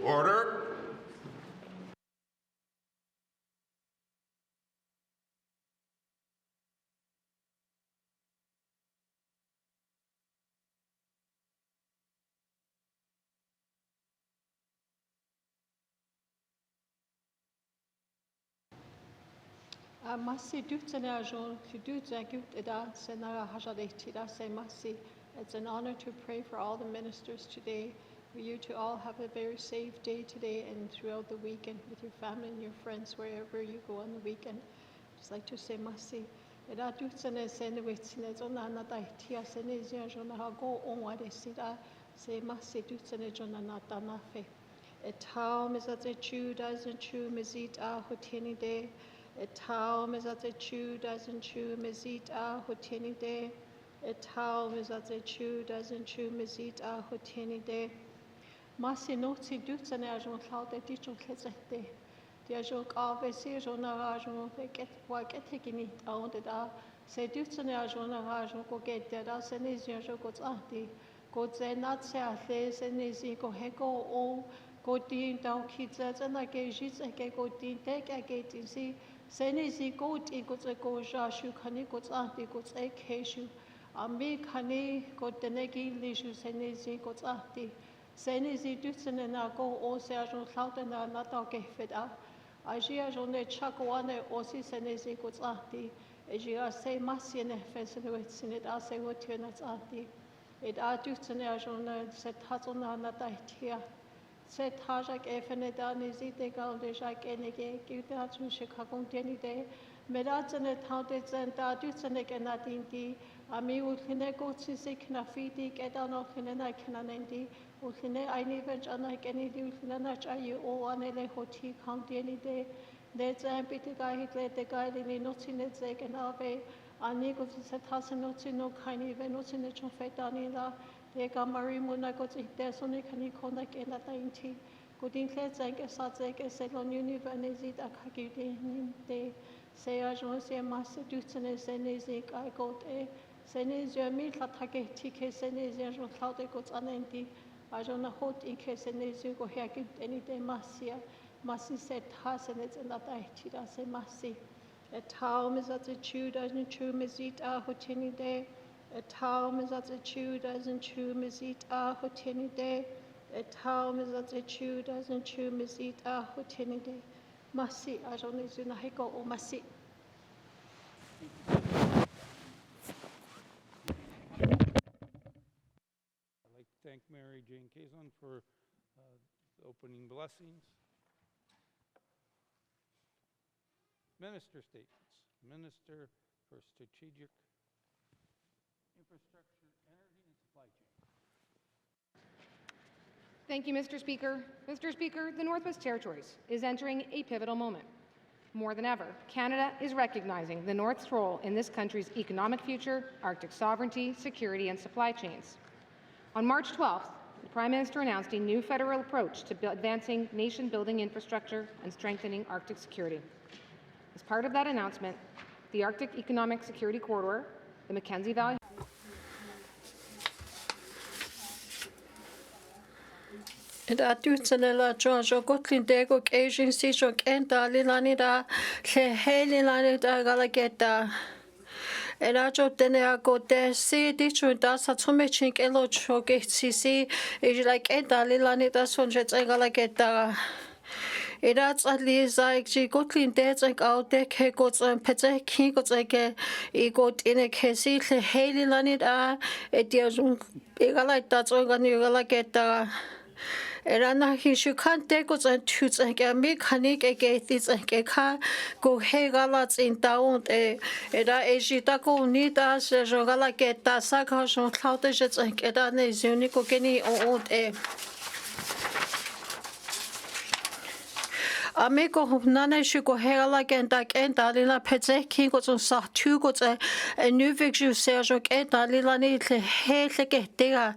Order. Massi Dutzenajon, Kuduzagut Eda, Senara Hajadetida, say Massi. It's an honor to pray for all the ministers today, for you to all have a very safe day today and throughout the weekend with your family and your friends, wherever you go on the weekend. Just like to say Massi. Eda Dutzene Senewitsine, Zonana Daitia, Senezia Jona, go on what is it, say Massi Dutzene Jonana Danafe. A town is at a chew, doesn't chew, Mizit Hotini day. A town is at a chew, doesn't chew, Mizit Hotini day. A town is at a chew, doesn't chew, Mizit Hotini day. Massi noti Dutzene Ajon Cloud, a digital Kazette. The Ajon Avesi, Jonarajon, they get work at taking it out the da. Say Dutzene Ajon Arajon, go get that, as an easy as you got auntie. Go say not say a face, and easy go hego all. Go din down kids and I gave it a go din take a gate in see. Senezi go in goes a go jashu, cani goes auntie goes a cashew. A me cani got the negi lishu, senezi goes auntie. Senezi dutzen and I go all sergeant cloud and I not all get fed up. As ye as on the chuck one or see senezi goes auntie. As ye are say massy and a fence in the wits in it, I say what you're not auntie. It are dutzen as on the set hats on the night here. Set Hajak Efenedan is it a Galdeshak Enege, give that to Chicago any day. Medats and a taunted and Dadusanek and Nadindi, Ami Ulkinego Sisik Nafidi, get on Okina Kananendi, Ulkine, I never Janak any Ulkinach, are you all on a hoti county any day. That's a bit the guy he led the guy in not in it, they can have a Anigo set has not in no kind even not in the Chofetanila. The Gamari Muna got it there, so they can connect in that 90. Good in Clay, Zank, Satzek, Selon Universe, Akaki, they say, I don't say Master Dutzen, Senezik, I got a Senezia Milkatake, TK Senezia, Cloud, got an I don't know what in case Senezio go here, any day Massia. Massi said, Hassanets and that I tida say Massi. A town is at the chew, doesn't chew, Mizit, Hotini day. A town is at a chew, doesn't chew, Mizit Hotini day. A town is at a chew, doesn't chew, Mizit Hotini day. Massi, I don't know, Zunahiko or Massi. I'd like to thank Mary Jane Kazon for the opening blessings. Minister statements. Minister for Strategic Infrastructure, Energy, and Supply Chain. Thank you, Mr. Speaker. Mr. Speaker, the Northwest Territories is entering a pivotal moment. More than ever, Canada is recognizing the North's role in this country's economic future, Arctic sovereignty, security, and supply chains. On March 12th, the Prime Minister announced a new federal approach to advancing nation-building infrastructure and strengthening Arctic security. As part of that announcement, the Arctic Economic Security Corridor, the Mackenzie Valley Da Dutzenella George Gotlin Dego Asian Seashore Kenta Lilanida Helinida Galageta Elajo Deneago de Si Dichu Dasa Tumechink Elo Choke Sisi is like Enta Lilanida Sonjets Galageta. It's at least like she got in there, like out there, got some pets, king got like a got in a case, Haley Lanida, a dear like that's all gonna like it. And he should can't take us and choose like a mechanic against this like a car go hegalats in town. And I go need us, Jogala get that sackhouse on cloudage like a dane is unique or any old. Amigo nane shuko hela genta genta lila petse kingo so sa tu go tse nu vik ju serjo genta lila ni tle hele getega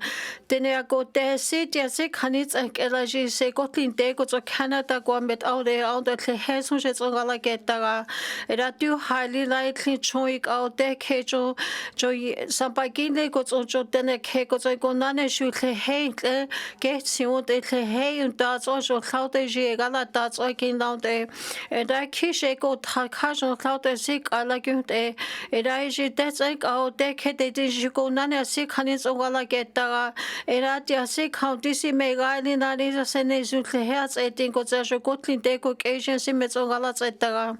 dene go te sit ya se kanits ela ji se gotlin de go so Canada go met aude aude tle hesun je so gala getega era tu highly likely choik out de kejo jo sampaginde go so jo dene ke go so go nane shu tle he get si und tle he und da so laude je gala da so Laute, da kishe go takajon laute sik alagunte, era je desek au dekete de jiko nane sik hanis ongala geta, era dia sik disi megali nani sene zutle herz etin go zajo gotlin de go Asian simets ongala zeta,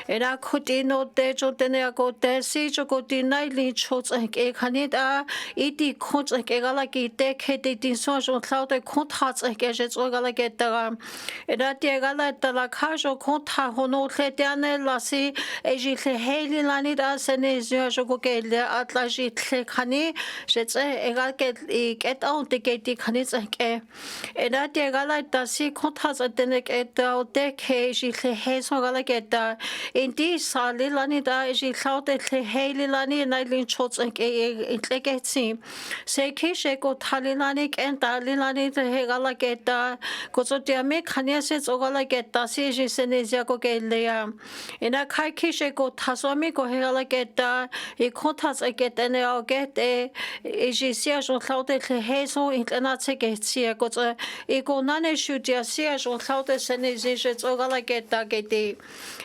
era kutino de jo dene go de si jo go dinai lin chots e kanida, iti konts e gala gi dekete din sojon laute kontats e jet ongala geta, era dia gala la cajo conta hono tletiane lasi ejile heli lani da sene jo go gele atlaji tlekani jetse egal get on de geti khani tsake ena de gala da si conta zadene get de ke jile heso gala geta indi sali lani da ejile laute tle heli lani na lin chots ke tleketsi se ke she go thali lani enta lani de gala geta go so de me khani se zogala geta si je senezia go gelea ina kai kishe go tasomi go hela geta e kontas geta ne o gete e je sia jo laute le heso intena tsegetsia go e go nane shutia sia jo laute senezia je zogala geta gete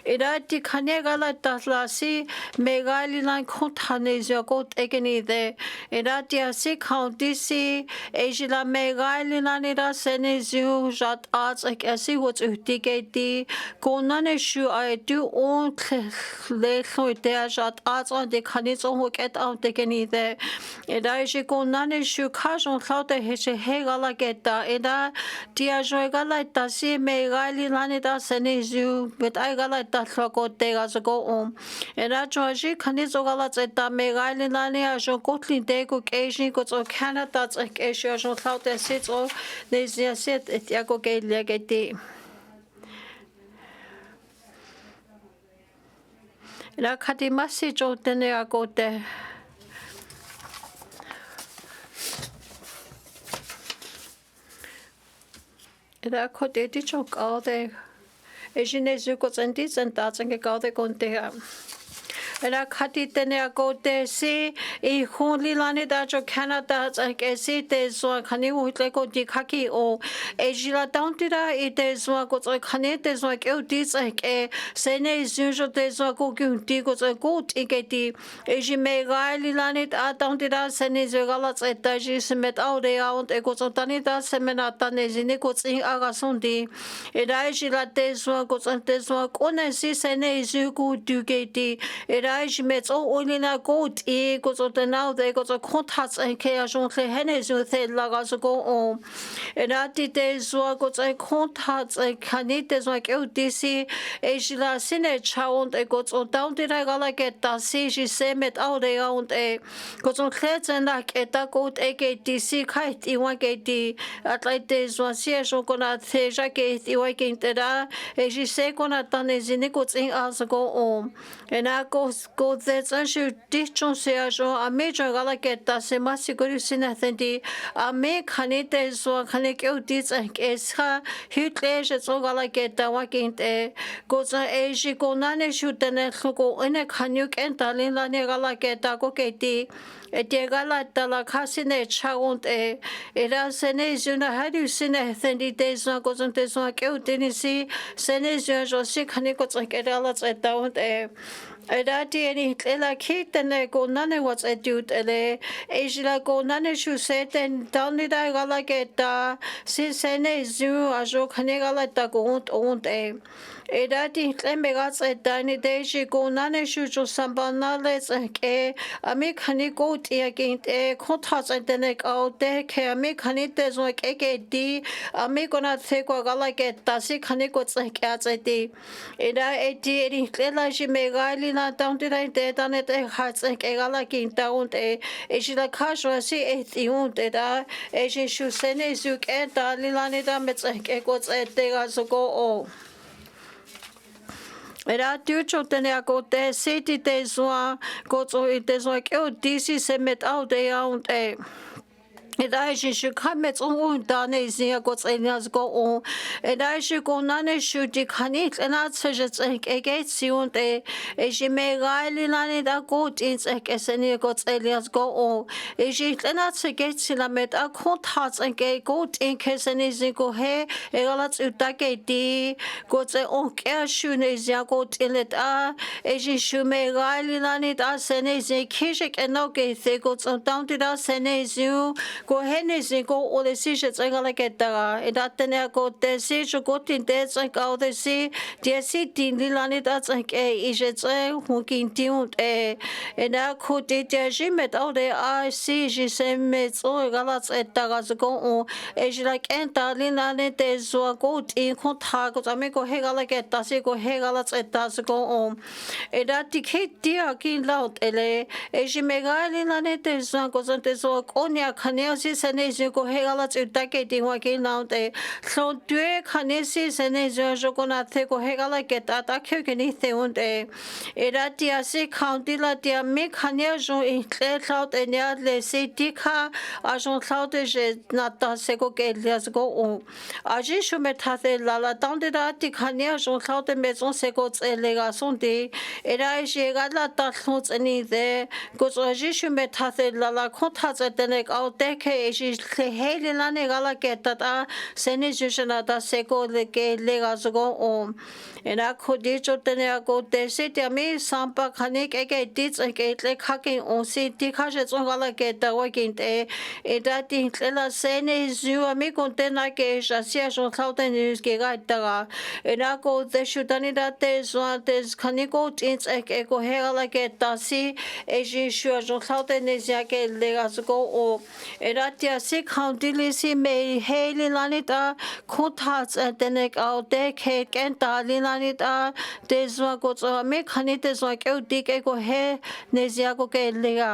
ina ti khanega la taslasi megali lan kontanezia go egeni de ina ti asi county si e jila megali lan ira senezia jat arts asi go utigeti Gonane shu I do on le der jat arts on de kanits on hook at out de genide. And I she gonane shu kajon cloute heshe hegala geta eda dia joegala tasi me gali lanida senezu but I gala tatloko tegas go And I joji kanits ogala zeta me gali lania jo gotlin de go Asian go to Canada like Asia jo cloute sits o nesia set et yago gelegeti. La kadimasi jo dene agote. La kote di jo gaude. Ejine zuko zendi zenta zenge gaude kontea. La kati dene agote si e huli lani da jo Canada zenge si te zo kani utle go di kaki o ejila dantira e te zo go zo kani te zo ke di zenge sene zujo te zo go di go zo go tiketi eji me gali lani da dantira sene zo gala zeta ji smet aude out e go zo tani da semena tane jine go zin aga sondi e da ejila te zo go zo kone si sene zu go dugeti Raj met o olina goat e goes on the now they got a contact and chaos hennes with the lagas go on. And at the days were got a contact and canites like LDC, Ashila Sine Chound, a got on down the regala get that see she say met out they owned a got on clets and like a goat AKDC kite in one gate at like days was here so gonna say jacket you waking that as she say gonna done is in the goods in us go on. And I go there and she dichon seajo a major galaketa se masiguri sinathendi a make hanite so kanekyo dis and esha hitlesh so galaketa waking te goes a eji go nane shoot and go in a canuk and talin lane galaketa go keti Etegala la casine chaunt e era senezuna hadu sine thendi desna goes on desna keutini senezuna josi kaniko tsakedala tsataunt e Edati any ela kit and go none what's a dude ele Asia go none should say then down the gala get si sene zu ajo kanegala ta go on e Edati clemegats at Dane Deji go none should jo sambana let's a mechanic goat again a contas and the neck out there can make hanites like AKD a make on a take a gala get dasi kanikots like at a day Eda 80 elaji megali down to the dead on it hearts like a galakin down a la casual see it you did a should send a zuk and lilanida mets like a gods at the go Era tucho tene ko te city te zwa ko te zwa ke o disi se met out de out e Eda je je kamet on dane zia got enas go on. Eda je go nane shu di kanit ena tsejet eget siun e je me gaili nane da got ins eseni got elias go on. Je ena tseget sila met a kont hats en ge got in keseni zi go he egalat utake di got e on ke shu ne zia got elet a je shu me gaili nane da sene zi kishik eno ge se got on down to da sene zi ko hene si ko o le si se tsenga la keta e da tene ko te si so ko tin te tsenga o te si te si tin li la ni da tsenga e je tse hu kin ti un e na ko te te ji met o de a si je se me tso e ga la tse ta ga ko o e je la kenta li la ne te so ko tin ko ta ko ta me ko he ga la keta si ko he ga la tse ta ko o e da ti ke ti a kin la o ele e je me ga li la ne te so ko te so ko nya khane si senezi ko hegala tsutake ti wa ki naute so tue khanesi senezi jo ko na the ko hegala ke ta ta khyo ke ni the unte era ti asi county la ti me khania jo i tle cloud e nya le se ti kha a jo cloud je na ta se ko ke lias go o a ji shu me tha se la la tang de da ti khania jo cloud me zo se ko tsele ga son ti era je ga la ta so tseni de ko zo ji shu me tha se la la ko tha tse tene ka te ke je le hele la ne ga la ke ta ta se ne ju na ta se ko le ke le ga zo go o era ko di cho tene ko te se te mi sam pa khane ke ti tse ke le kha ke o se ti kha je zo ga la ke ta wa kin te e da ti le la se ne ju a mi ko te na ke ja si a jo thau te ni ke ga ta ga era ko te shu ta ni da te zo te khane ko tin tse ke ko he ga la ke ta si e je shu a jo thau te ne ja ke le ga zo go o era ti a si county li si me he li la ni ta ko ta tse te ne ka te ke ken ta li la ni ta te zo ko zo me khane te zo ke ti ke ko he ne ja ko ke le ga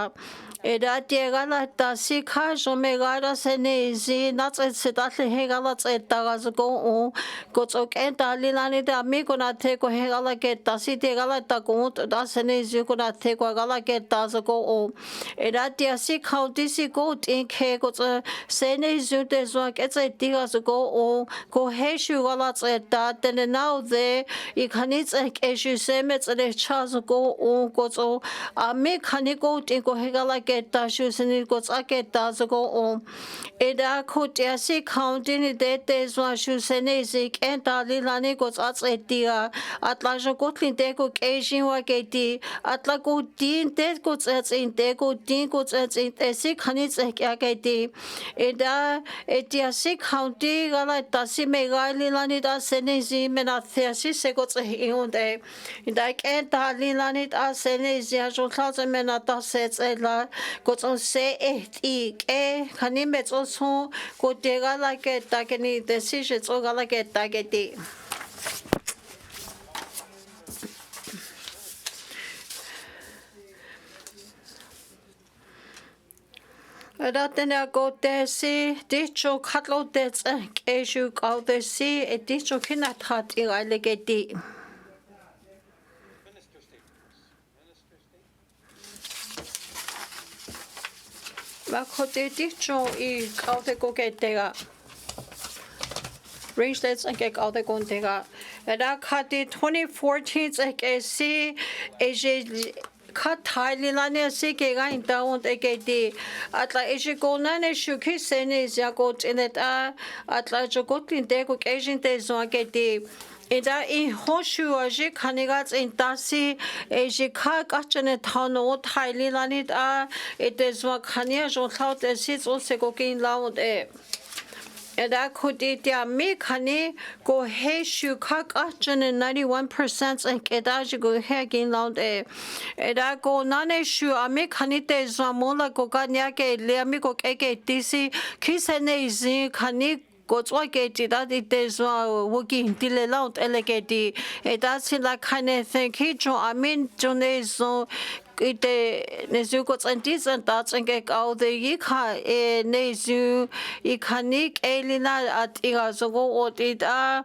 era ti ga la ta si kha jo me ga ra se ne zi na tse se ta le he ga la tse ta ga zo ko zo ken ta li la ni ta mi ko na te ko he ga la ke ta si te ga la ta ko ta se ne zi ko na te ko ga la ke ta zo ko o era ti a si county si ko tin ke ko zo se ne zi te zo ke tse ti ga zo ko he shu ga la tse ta te ne na o de I khani tse ke shu se me tse le cha zo ko zo a me khani ko tin ko he ga la ke ta shu se ni ko tsa ke ta zo ko o era ko ti a si county ni de te zo shu se ne zi ken ta li la ni ko tsa tse ti a atla jo ko tin te ko ke shin wa ke ti atla ko tin te ko tse tsin te ko tin ko tse tsin te si khani tse kya ke ti era ti a si county ga la ta si me ga li la ni da se ne zi me na the si se ko tse I un de da ken ta li la ni da se ne zi a jo tla tse me na ta se tse la ko tso se ti ke khani me tso so ko te ga la ke ta ke ni de si je tso ga la ke ta ke ti Era tene ko te si dicho khatlo te tse ke shu ka te si e dicho kina that I ga le ke ti Va ko te dicho I ka te ko ke te ga Ring states and ke ka te ko te ga era ka te 2014 tse ke si e je ka thai la ne se ke ga in ta on te ke ti atla e je ko na ne shu ki se ne ja ko tine ta atla jo ko tin te ko ke jin te zo ke ti Eda I hoshu a je kanigat in tasi e je ka kachane tano thai la ni ta e te zo khania jo thau te si zo se ko kin laud e Eda kudi tia mi khani ko he shu ka kachane 91% and eda je go he kin laud e eda ko nane shu a mi khani te zo mola ko ka nya ke le mi ko ke tisi ki se ne zi khani ko tswa ke ti da te zo wo ki ti le laud ele ke ti e da si la khane thank you jo amin jo ne zo ite ne zu ko tsanti san ta tsenge ka de yi kha e ne zu I khanik elina at I ga zo go o ti da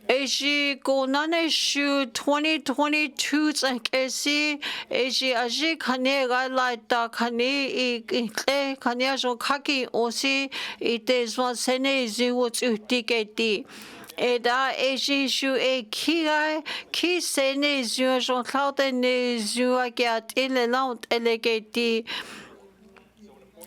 Eji gonane shu 2022 esi eji aji kane ga laita kane ikle kane ajo kaki osi ite zwa sene zi wo tiketi eda eji shu e ki sene zi ajo klaute ne zi agiat ile laut elegeti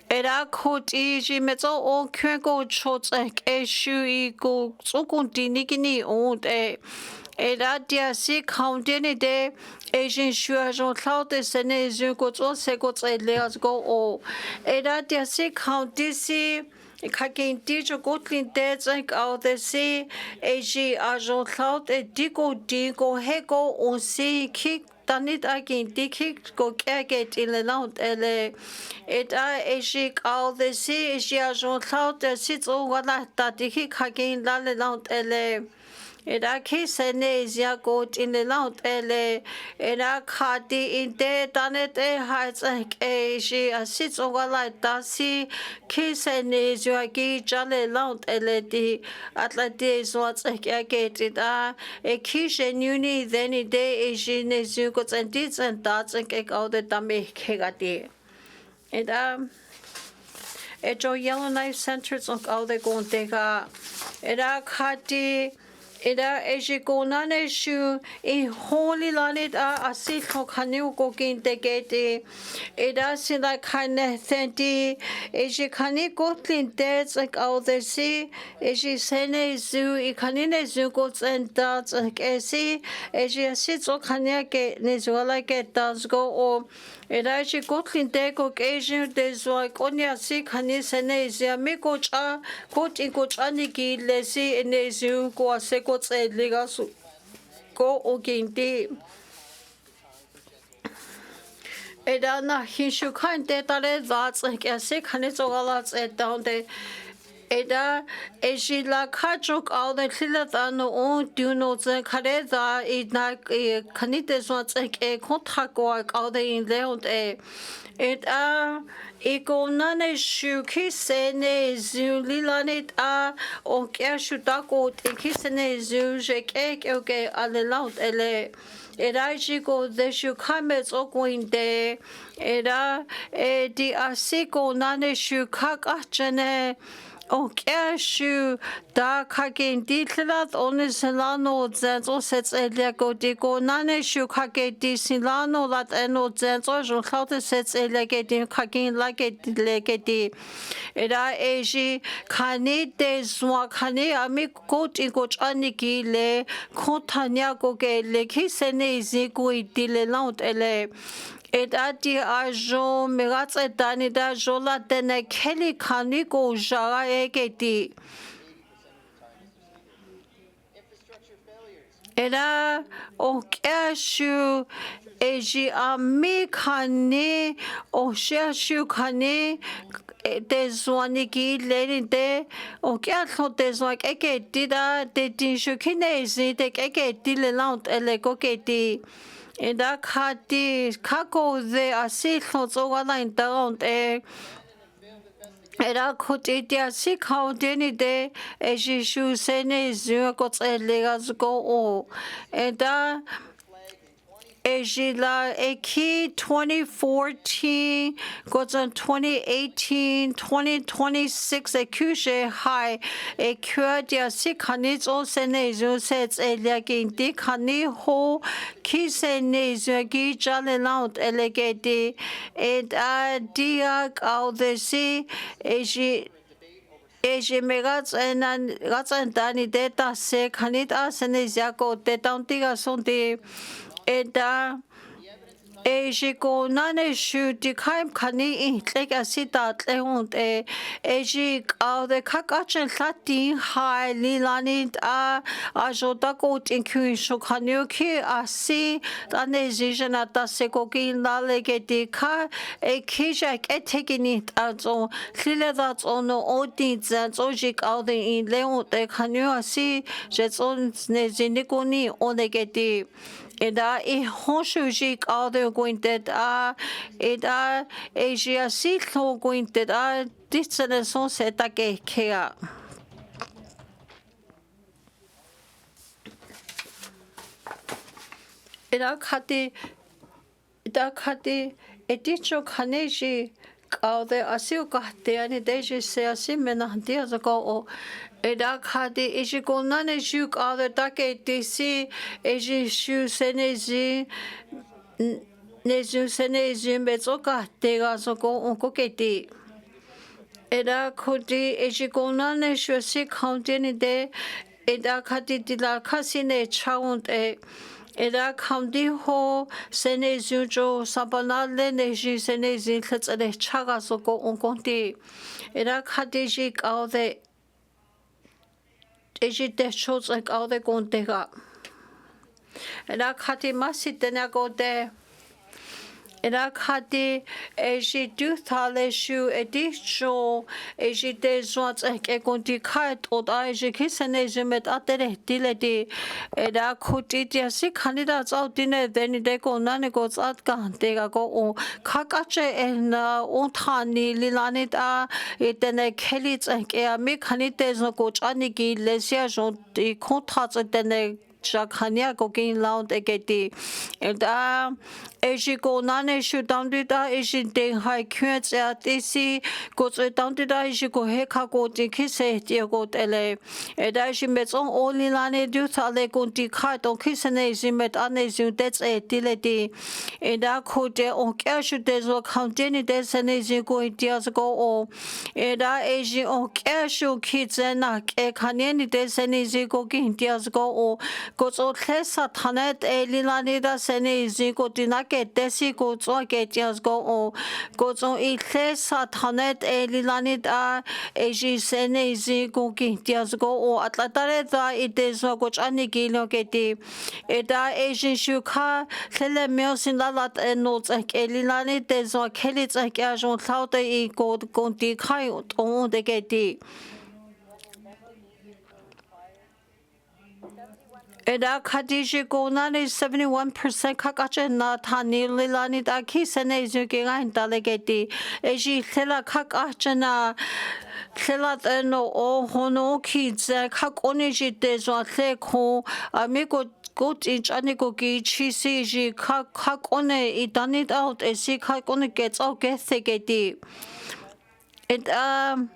Era koti ji metso o kyego chotsek e shu I go tsukun dinigini und era dia si kaundene de Asian shuajon cloud sene zu go tso se go tse leas go o era dia si kaundisi Kakin dijo gotlin dezek au de si Asia ajon cloud digo hego on si kick Tanit agin dikik go kaget in the laut ele et a ejik all the sea Asia jon cloud the sits o wala ta dikik hagin la le laut ele et a kisene Asia got in the laut ele et a kati in de tanet e heights Asia sits o wala ta si kisene Asia gi jale laut ele di atlantis what's kaget it a kishen uni then it de Asia ne zu got and dits and dots and cake all the dame kegati et et jo yellow knife centers on all the gontega et a kati Ida ejigonane shu I holy lanit a asil kanu gogin degeti ida sila kane thenti ejikani gotlin dets like all the sea ejisene zu ikanine zu gots and dots like esi ejisitso kanyake nezuala get does go o Ida she gotlin dego Asian deswa konya si kanisene zia mikocha kot inkochani lesi enezu go aseko ligasu go oginti Eda na hinshu kan detale vats like ase kanizogala down de Eda ejila kachok all the tilatano on duno ze kareza ina kanite swats like a kontako all the in leont Eda Iko nane shu kisene zu lilanit a o keshu dako kisene zu jek oke alelaut ele Era jiko de shu kamets okoinde era di asiko nane shu kakachane O keshu da kagin ditlat onisilano zenzo sets elego digo nane shu kage disilano lat eno zenzo jolhote sets elege di kagin lage legedi era eji kani de zwa kani ami kot ingoch aniki le kontanya goge le kisene zigu idile laut ele Et adi ajo mirats edani da jola dene keli kaniko jara egeti. Era o keshu eji ami kani o sheshu kani dezwani ki leni de o kesho dezwak egeti da de dinshu kinezi de egeti le laut elego geti. Eda kati kako de asilo zogala in down Era koti dia si kaudeni de ejishu sene zugot elegas go o eda Ejila Eki 2014 goes on 2018 2026 Ekushe high Ekuadia Sikanito Senezu sets Eliagin Dikani ho Kisenezu Gijalelant Elegedi and Diak all the sea Eji megats and Dani data se Kanita Seneziako de Tantiga Sonti Eda Ejiko nane shu dikaim kani like asita leont ejik au the kakachin latin high lilanit ajodakot in kun shokanuki asi danezijana dasekokin lalegedika a kijak eteginit azo liledat on odin zojik au the in leont kanu asi jetson nezinikoni onegedi Eda honsujik all the going that eda Asia silo going that ditsene son seta ke kea eda khati edicho khaneji kaude asiu kahte ani deji se asimena dia zago o eda khati eji konane ju kaude take disi eji shu senezi nezu senezi bezo kahte ga zago onko keti eda khoti eji konane shu si county de eda khati dila khasine chaunt eda county ho senezi jo sabanale neji senezi khatsale chaga soko onkonti eda khati ji kaude eji de shots like kaude kontega eda khati masitena gode eda khati eji du thale shu edicho eji de zwat ek konti khat od eji kisene met atere diledi eda khuti dia si khanida chau dine deni de ko nane ko chat ka te ga ko o khakache en on thani lilani ta etene kheli chak e mi khani te zo ko chani ki lesia jo ti khotha dene Shakania cooking loud egeti and eji go nane shu down to da eji ding high quets at dc goes down to da eji go heka go di kise di go tele and eji met on only lane do thale go di kha don kisene eji met ane zu that's a diledi and da ko de on kya shu de zo county de sene eji go dias go o and eji on kya shu kids na ke khane de sene eji go dias go o Gozo Tessa Tanet Elilanida Sene Zigo Dinake Desigo Zogetias go o Gozo Tessa Tanet Elilanida Eji Sene Zigo Gintias go o Atlatareta Idezo Gochani Gilo Geti Eda Eji Shuka Tele Milsin Lalat and Notes like Elilani Dezo Kelits like Ajon Cloud E God Gonti Kayot on the Geti. Eda Khadiji Gonani 71% kakache na tani lilani da kisene zuginga indalegeti. Eji tela kakachana tela no o hono kids kakoniji dezo tleko amigo good inch anigo gi chisi ji kakone idanit out esi kakone gets out gethegeti. And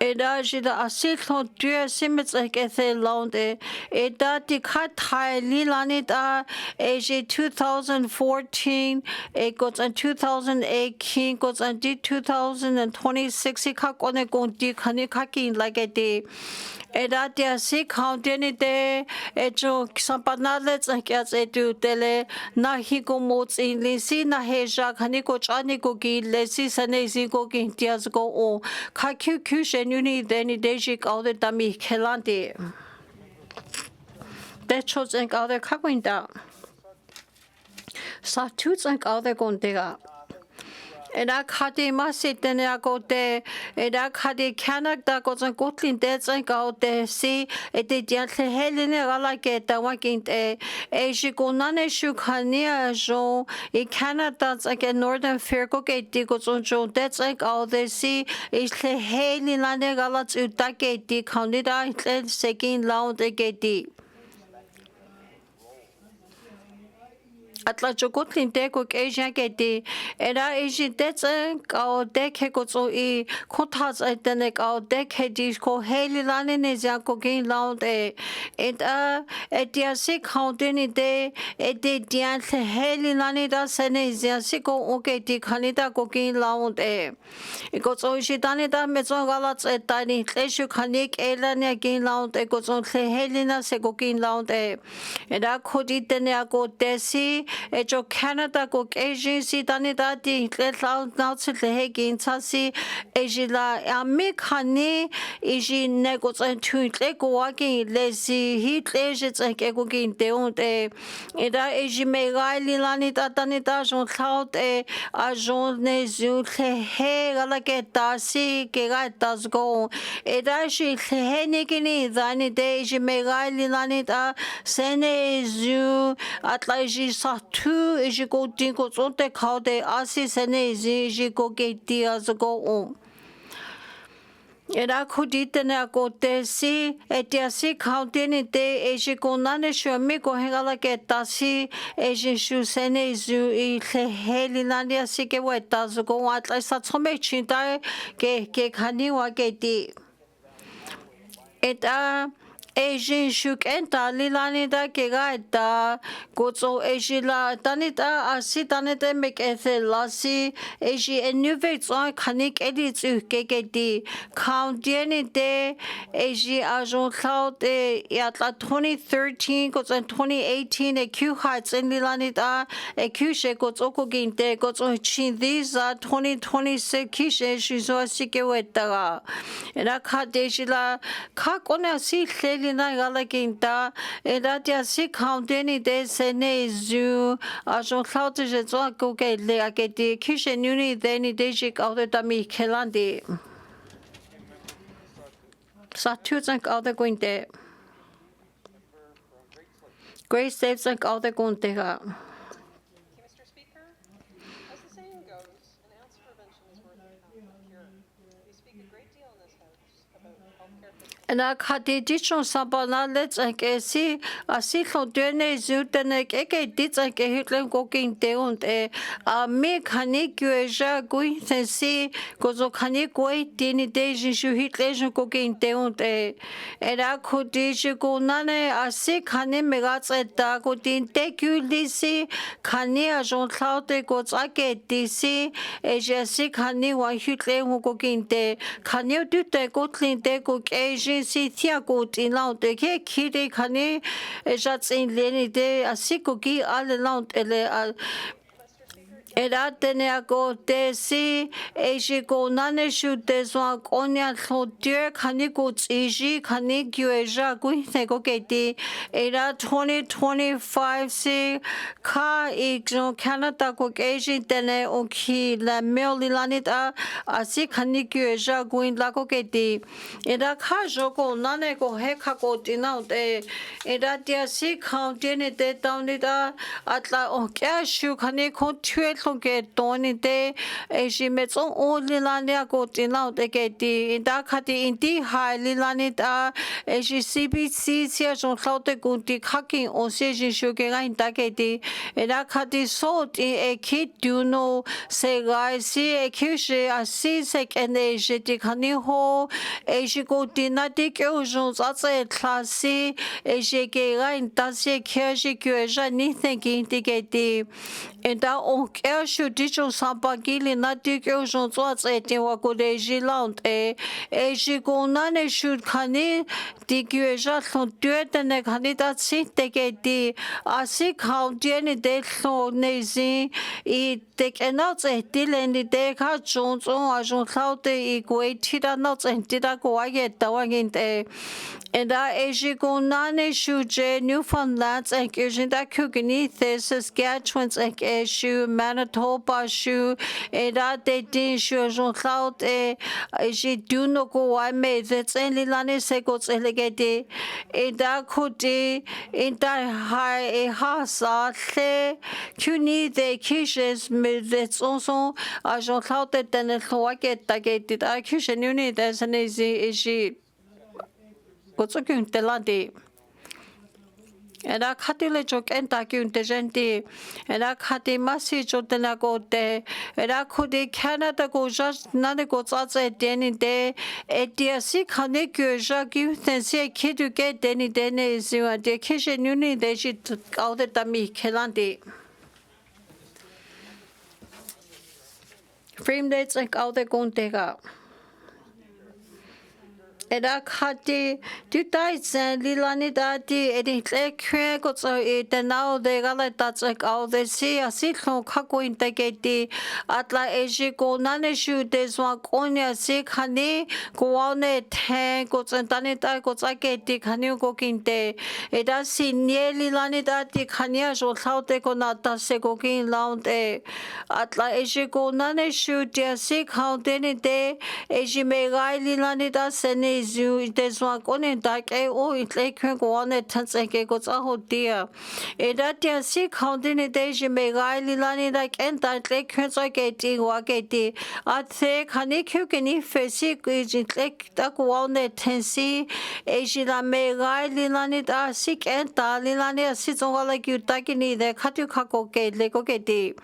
Eda jida asilon due simits like ethelonde. Eda di katai lilanita eji 2014 it goes on 2018 goes on 2026 kakone gondi kanikaki like a day. Eda dia si county de ejo sampanale like as edu tele na higo mots in lisi na heja kaniko chaniko gi lesi sanesi go gintias go o kakyu Uni deni dejik alde dami kelante. Dechos and alde kakwinda. Satuts and alde gondega. Eda khadi masit dene agote eda khadi Canada goes and gotlin dets and gaude si ede diantle helene galake da wakinte eji gonane shukania jo in Canada like northern fairgo gate goes on jo dets and gaude si isle helene galats utake di kandida itle sekin laund gate Atla jogotlin deko Asia geti era Asia detsen kao deke gozo I kotas etene kao deke disco heli lane nezia gogin launde etia si kaundeni de ede dian heli lane da senezia siko ogeti kanida gogin launde gozo shidane da mezo galats etani leshu kanik elane gin launde gozo heli na se gogin launde era kodi tene ago desi Ejo Canada go agency dani dati letla nautsle hegin tasi ejila amikani eji negos and tutle go wagi lesi hit lejes ego gin deonte eda eji megali lani dani da jon cloud ajon nezu he galake tasi ke gatas go eda shi henigini dani de eji megali lani da senezu atlaji sa tu is go dingo zonte kaude asi sene is go get dias go Era kudite ne akote si etiasi kautini te eji konane shumi kohengala ke tasi eji shusene zu I heli nani asi ke weta zuko watla sa tsome chinta ke khani wa ke ti eta Asian shuk enta lilani da ke ga eta gozo ejila tanita asi tanita mek ethe lasi eji enuve tso khanik editsu ke di countieni de eji ajon cloud yatla 2013 gozo 2018 e q heights in lilani da e q she gozo ko ginte gozo chin these 2026 kishe shizo asike weta era khadejila kha kona si Lina Galaginta, Edatia si county de Sene Zoo, Ajon Cloud Jezo Goke Leageti, Kishen Uni, then Dejik out of Dami Kelandi. Satuzank out the Guinte. Grace saves like out the Guntega. Mr. Speaker, as the saying goes, an ounce of prevention is worth a cure. We speak a great deal in this House about healthcare. And I had the digital sabana let's like a see a sickle dene zutenek eke dits like a hitler cooking deont a me canik ueja going and see gozo canik wait dini days you hitler cooking deont and I could digi go nane a sick cane megats at da go din take you lisi cane a Jean Claude goes I get DC a jessic cane one hitler who cooking de can you do the good clean de cook Asian si tiago in laut de ke kide kane jats in leni de asiko gi alle laut ele Era teneago te si eji go nane shu te zwa konya khotie khani ko iji khani gyueja gu nego keti era 2025 si ka igno Canada ko eji tene oki la melilanita asi khani gyueja gu in la ko keti era kha joko nane ko he kha ko tinau te era tia si county ne te taunida atla o kya shu khani ko thue ke toni te eji metso only lania go tinau te ke ti da khati inti highly lanita eji CBC sia jon cloud go ti khaki o se ji shu ke ga inta ke ti da khati so ti e ki do no se ga si e ki she a si se ke ne je ti khani ho eji go ti na ti ke o jon za tse klasi eji ke ga inta se ke ji ke ja ni thinking ti ke ti da o shu digital sampagili na tikyo jon zwa tse te wa ko de jilant e ji ko na ne shu khani tikyo ja thon tue te ne khani ta si te ke ti a si county ne de thlo ne zi I te ke na tse ti le ni de kha jon a jon thau te I ko e ti da na tse ti da ko wa ye ta wa gin te and eji ko na ne shu je Newfoundland and kyujin da kugini Saskatchewan and shu Manitoba shu era de din shu jon cloud ji do no go I made that's only lani se go tselegedi da kudi in da high ha sa le kuni de kishes me that's also a jon cloud de ne khwa ke ta ke ti da kishen uni there's an easy ji What's going to Landi? And I cut the joke and taking the genti, and I cut the message of the nagote, and I could the Canada go just none goes outside any day. At the sick honey, Jacques, and say, kid you get any day is you and the kitchen unit they should out at the me, Kelandi. Frame dates like out the gun take out. Era khati tu tai sen lilani dati edi tlekhe ko so e tenao de gala tatsek au de si asi khon khako integeti atla eji ko nane shu de swa konya si khani ko ne the ko tsantane ta ko tsaketi khani ko kinte era si nie lilani dati khania jo thaute ko na ta se ko kin launte atla eji ko nane shu de si khau de ne de eji me gai lilani da sene nezu itezwa kone dak o itle kwen ko ane tanse ko tsa ho dia eda dia si khaundi ne de je me gai lilani da ken da itle kwen tsa ke ti wa ke ti a se khani kyu ke ni fe si ku itle da ko ane tensi e ji la me gai lilani da si ken da lilani si zo la kyu ta ki ni de khatu khako ke le ko ke ti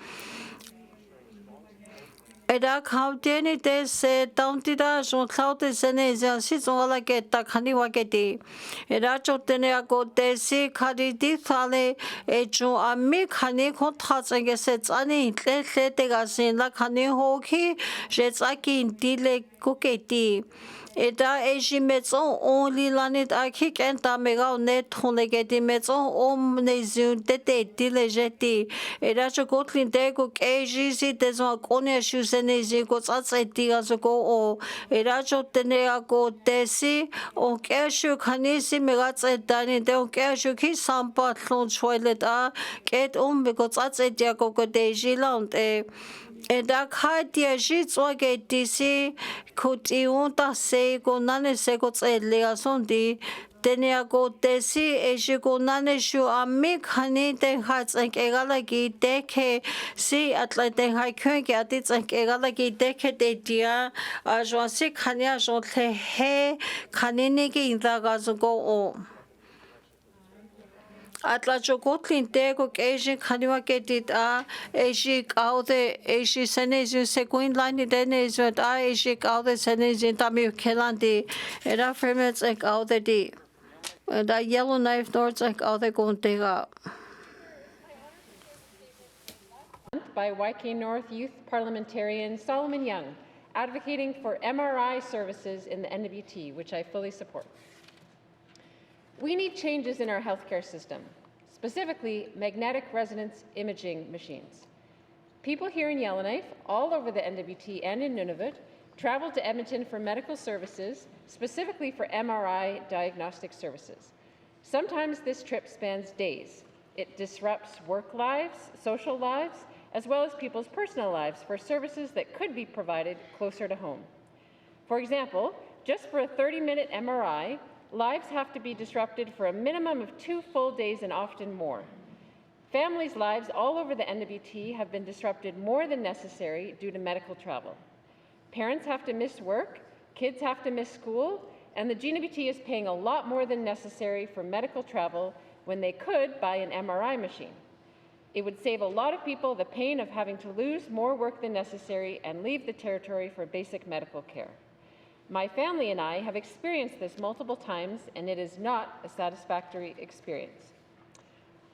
Eda kauteni te se tauntida son kaute sene si zonala ke ta khani waketi. Eda chotene ako te si khari di thale e jo ami khani ko thatsenge se tsani tle te ga sin la khani ho ki je tsaki dile koketi. Eda eji metso on li lanit aki kenta mega ne thone geti metso om ne zun te dile jeti. Eda chokotlin te ko eji si te zo kone shu ne zi ko tsatsa tiga zo ko o era chotene ako tesi o keshu khani si mega tsetani te o keshu ki sampa thon choilet a ket me ko tsatsa tiga ko te jilant e Eda khatia ji tswage tisi khuti un ta se ko nane se ko tsele asondi Dene ako tesi eji ko nane shu ami khani te khats en egala ki deke si atla te khai khön ki ati tsak egala ki deke te dia a jo si khani a jo the he khani ne ki inda ga zo go o Atla chokotlin te ko eji khani wa ke tit a eji kaude eji senezu sequin line dene is what a eji kaude senezu tami kelandi era fremets ek kaude di Da Yellowknife North like other Gontega. By YK North Youth Parliamentarian Solomon Young, advocating for MRI services in the NWT, which I fully support. We need changes in our healthcare system, specifically magnetic resonance imaging machines. People here in Yellowknife, all over the NWT and in Nunavut, travel to Edmonton for medical services, specifically for MRI diagnostic services. Sometimes this trip spans days. It disrupts work lives, social lives, as well as people's personal lives for services that could be provided closer to home. For example, just for a 30-minute MRI, lives have to be disrupted for a minimum of 2 full days and often more. Families' lives all over the NWT have been disrupted more than necessary due to medical travel. Parents have to miss work, kids have to miss school, and the GNBT is paying a lot more than necessary for medical travel when they could buy an MRI machine. It would save a lot of people the pain of having to lose more work than necessary and leave the territory for basic medical care. My family and I have experienced this multiple times, and it is not a satisfactory experience.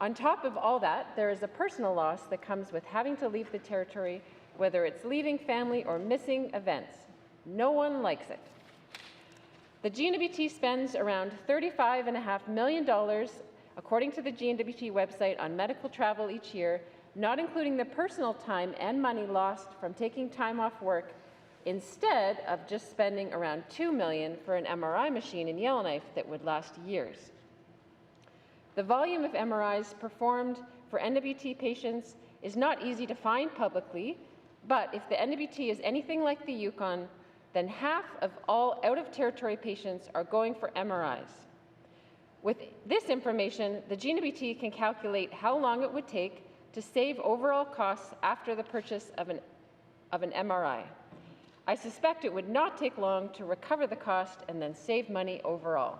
On top of all that, there is a personal loss that comes with having to leave the territory, whether it's leaving family or missing events. No one likes it. The GNWT spends around $35.5 million, according to the GNWT website, on medical travel each year, not including the personal time and money lost from taking time off work, instead of just spending around $2 million for an MRI machine in Yellowknife that would last years. The volume of MRIs performed for NWT patients is not easy to find publicly, but if the NWT is anything like the Yukon, then half of all out-of-territory patients are going for MRIs. With this information, the GNWT can calculate how long it would take to save overall costs after the purchase of an MRI. I suspect it would not take long to recover the cost and then save money overall.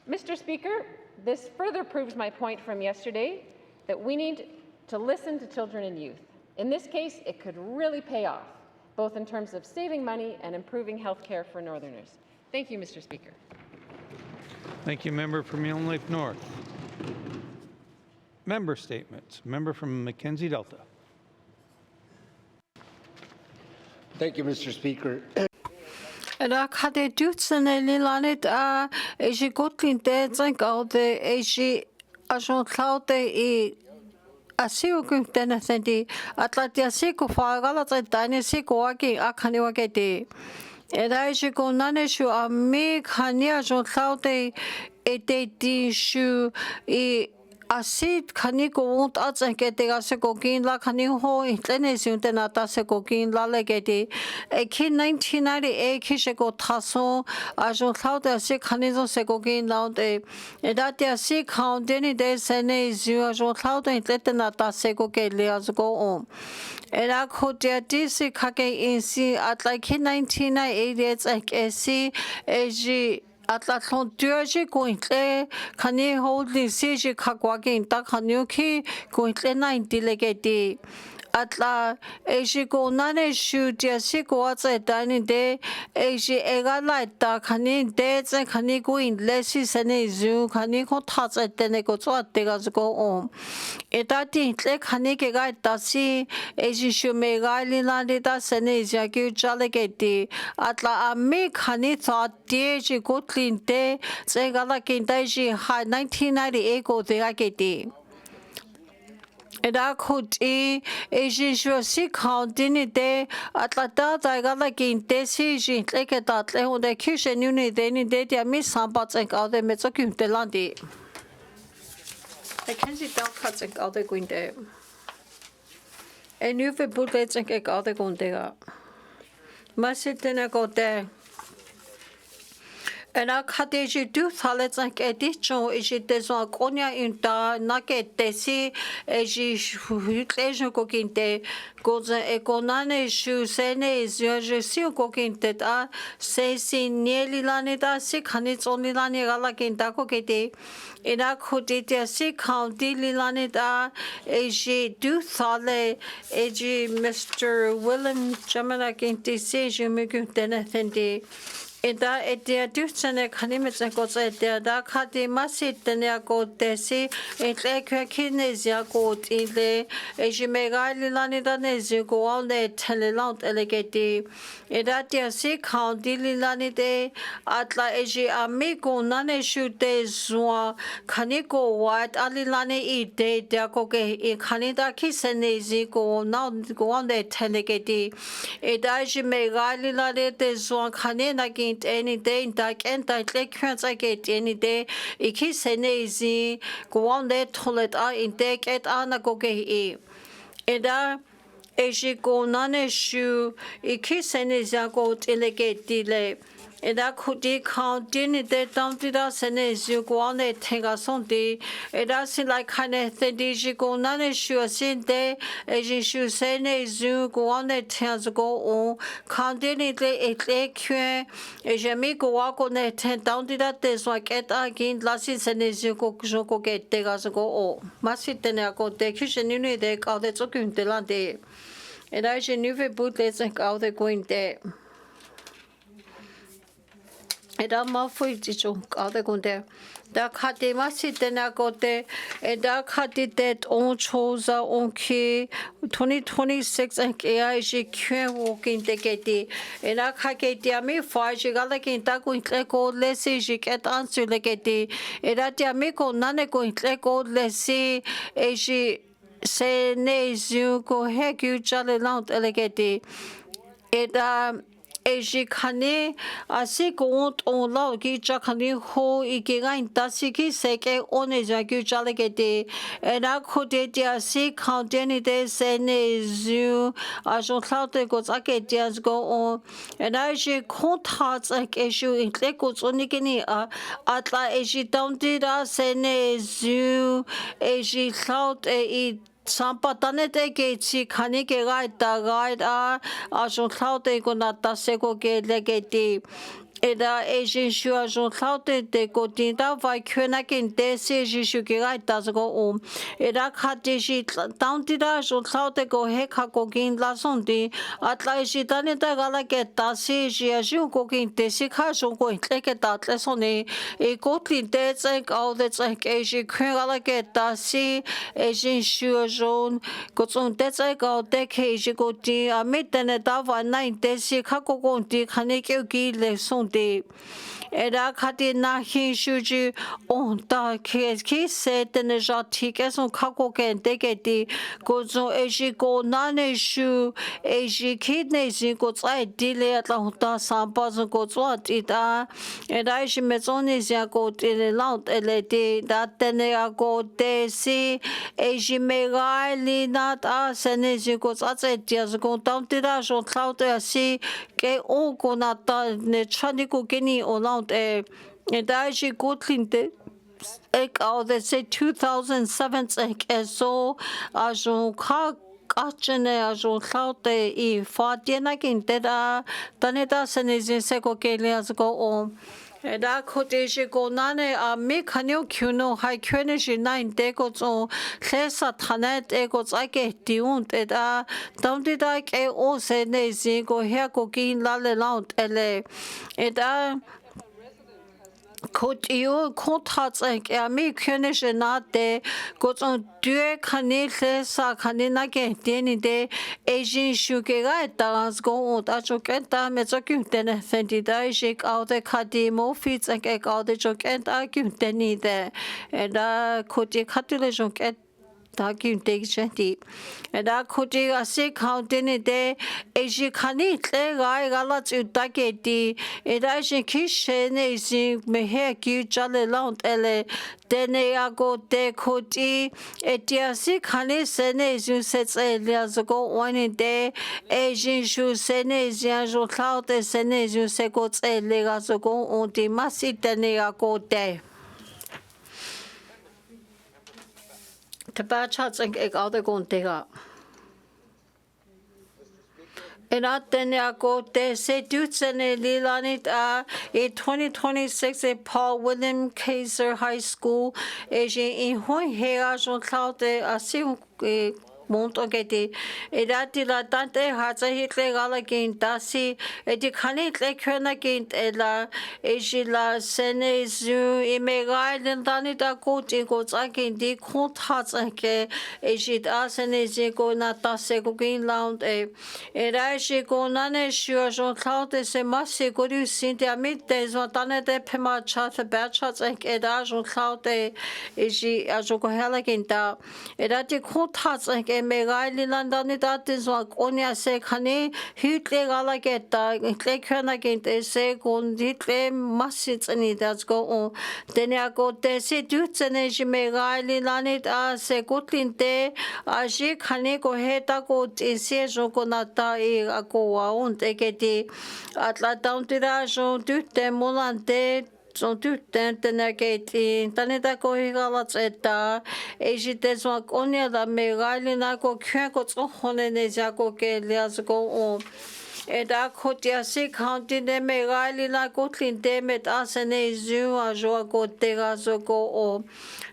Mr. Speaker, this further proves my point from yesterday that we need to listen to children and youth. In this case, it could really pay off, both in terms of saving money and improving health care for Northerners. Thank you, Mr. Speaker. Thank you, member from Yellowknife North. Member statements. Member from Mackenzie Delta. Thank you, Mr. Speaker. Ela khade dutsene lilanit a eji gotlin te tsank au de eji ajon cloud e asiu kuntena sendi atlatia siku fagala tsa dane siku waki akhani waketi ela eji ko nane shu ami khani ajon cloud e te ti shu e asit khani ko won't atsa ke te ga se ko kin la khani ho itlene sin te na ta se ko kin la le ke ti e ki 1998 ki se ko thaso a jo thau te se khani zo se ko kin la te e da te se khang de ni de se ne zu a jo thau te te na ta se ko ke le as go on e da ko te ti se kha ke in si at like 1998 like e si e ji atla thon tuaje kointle khani holding sije khakwa ta khanyo ki kointle 90 legeti atla eji ko nane shu dia si ko atsa tani de eji egala ta khani de tse khani ko in lesi sene zu khani ko tha tsa tene ko tsa te ga ko om eta ti tle khani ke ga ta si eji shu me ga li na de ta sene ja ki chale ke ti atla ame khani tsa te ji ko tlin te tse ga la kin ta ji ha 1998 ko te ga ke ti Eda kuti eji si counting de atlata tagala kinte si ji leke tatle honde kishe nuni de ni de dia mi sambat en kaude met so kymte landi. Kan si dag kat en kaude guinde. En nu ve bullet en kaude guinde. Masitena gode. En a kadeji du thalet en edition eji deso konya inta na ke tesi eji hutlejo kokinte goza ekonane shu sene je si kokinte ta se sineli lane da si khani tsoni lane gala kinta kokete ena khudite si county lane da eji du thale eji Mr. Willem Jamana kinte se je me kuntene thende Eda etia dutsene kanimetsen kotsa etia da kati masitene ko tesi etle kinezia ko ile ejimega lilani da nezi ko alne telelant elegeti eda tia si county lilani de atla eji amigo nane shute zwa kaniko wat alilani ide dia ko ke kanida kisenezi ko na ko alne telegeti eda ejimega lilani de zwa kanena any day dark and that like get any day iki senezi go on there toilet in deck at ana go ge eda eji go nane shu iki senezi go delegate dile eda khudi count din de down to the senezi go on there tenga sonde eda sin like kind of thing go nane shu sin de eji shu senezi go on there tens go on count din it kwen eji go wa go ne ten down to the des like at again lasi senezi go go get de ga go o masitene go de kishin ni de ka de zo kun de la de eda je nu ve boot les ka de go in de Eda mafui jicho kade kunde da khati masitena kote eda khati det on choza onki 2026 and ai je kwen walking deketi eda khaketi ami faji gala kinta kuin ko lesi je ket answer leketi eda ti ami ko nane kuin ko lesi eji se ne zu ko hekyu chale lant elegeti eda eji khani asi ko on la ki cha khani ho ikega intasi ki seke one ja ki chale ke de era khode ti asi county de sene zu a jo thaute ko za ke ti as go on era ji konthat ke ju intle ko tsoni ke ni atla eji down ti da sene zu eji thought e Sampatane te ke chi khani ke ga ta ga a jo thaute ko na ta se ko ke legeti eda eji shu a jo thaute te ko tin da vai khena kin te se ji shu ke ga ta go eda khati ji taun ti da jo thaute ko he kha ko kin la son ti atla ji ta ne ta ga la ke ta se ji a ju ko kin te si kha jo ko tle ke ta tle so ne e ko tin te tse ka de tse ke ji khwen ga la ke ta si eji shu John ko tsong te tse ka te ke ji ko ti a me te ne ta va nai te si kha ko ko ti khani ke ki le son di Era khati na hin shuju on ta ki se Dene Zhatıé ke son kako ken teketi ko zo eji ko nane shu eji kidney zin ko tsai dile atla ta sampa zo ko tswa tita era eji mezoni zia ko tile laut eleti da tene ko te si eji megali nat a sene zin ko tsatse tia zo ko tam tira jo tlaut si ke o ko na ta ne chani ko keni o laut da eji ko tlinte ek au de se 2007 ek eso ajo kha kachene ajo khaute I fatiena kintera taneta senezin se ko kele as go o da khote je ko nane a me khanyo kyuno hai kyene je nine de ko zo khesa thanet e ko tsake tiun te da tamti da ke o se ne zin ko her ko kin la le laut ele da Could you contact a me kunish not de goes on due canile sa canina get any day Asian sugar dance go on that you get them it's a good then fendi die shake out the cadimo feeds and get out the joke and argue then there and could you catulation get documentation and I could you a sick counting it there as you can eat I got to dageti it as you kiss is me hair cute jolly long ele Dene go de koti etiasi kane sene zu sets elias go one in day Asian shoe sene zianjo cloud sene zu segots elias go on the masi dene go de The bad chats and egg out the gun dig up. And at then I go there say dudes and a lilanit in 2026 at Paul William Kaiser High School in Hoi Heajon Cloud a see Montogeti, Edatila Dante has a hitle galagin, Dasi, Edicanit like Hernagint, Ella, Egila, Senezu, Imegai, and Danita Coaching goes again, the court has a care, Egit Asenezi Nata Segogin Lound, Erashi go none sure, Jean Cloud is a massy good you see their middays, what done at the Pema chat, the bad shots like Edajon Cloud, Egi Ajoko Helaginta, Edati court has like Megali Landani that is what Onia say, Honey, Hitle Galageta, Klekanagent, say, Gon, Hitle, Massits, and that's go on. Then I go there, say, Dutes and Megali Lanit as a good in there, as she can go head a good in Sejogonata, a go on, take it at La Down to Rajon, Dute, Molante. So do tentenageti taneta ko higalat eta ejites wa konya da megali na ko khenko tsohone ne jako ke lias go on eda khotia se county ne megali na ko tlinte met asene zu a jo ko tega zo go o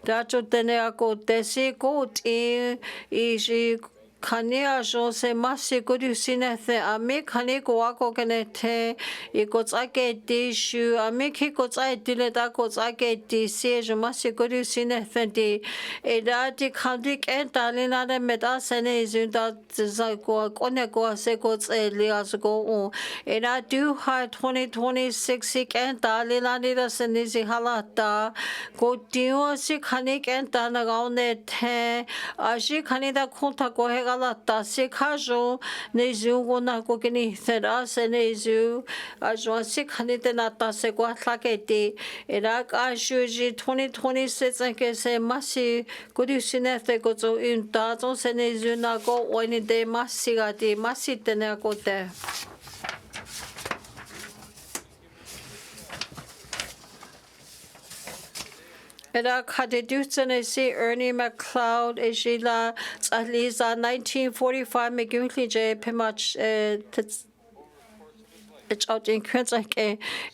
da cho tene ko tesi ko ti iji Kania jo se masi guru sinethe ame kani ko ako kenete iko tsake tishu ame ki ko tsake dile da ko tsake tisi jo masi guru sinethe di eda di kandi kenta lina de meta sene izunda za ko kone ko se ko tseli as go on eda do ha 2026 kenta lina ni da sene zi halata ko dio si kani kenta na gaune the ashi kani da konta ko Galata Sikajo Nezu na Gogini Thera Senezu Ajo Sikhanite Nata Seguatlaketi Iraq Ashuji 2026 and Kese Masi Gudusinete Gozo in Dazo Senezu Nago when de Masigati Masitenagote. Era Kadidutsen see Ernie McLeod Ejila Aliza 1945 McGinley Pimach it's out in Queensland.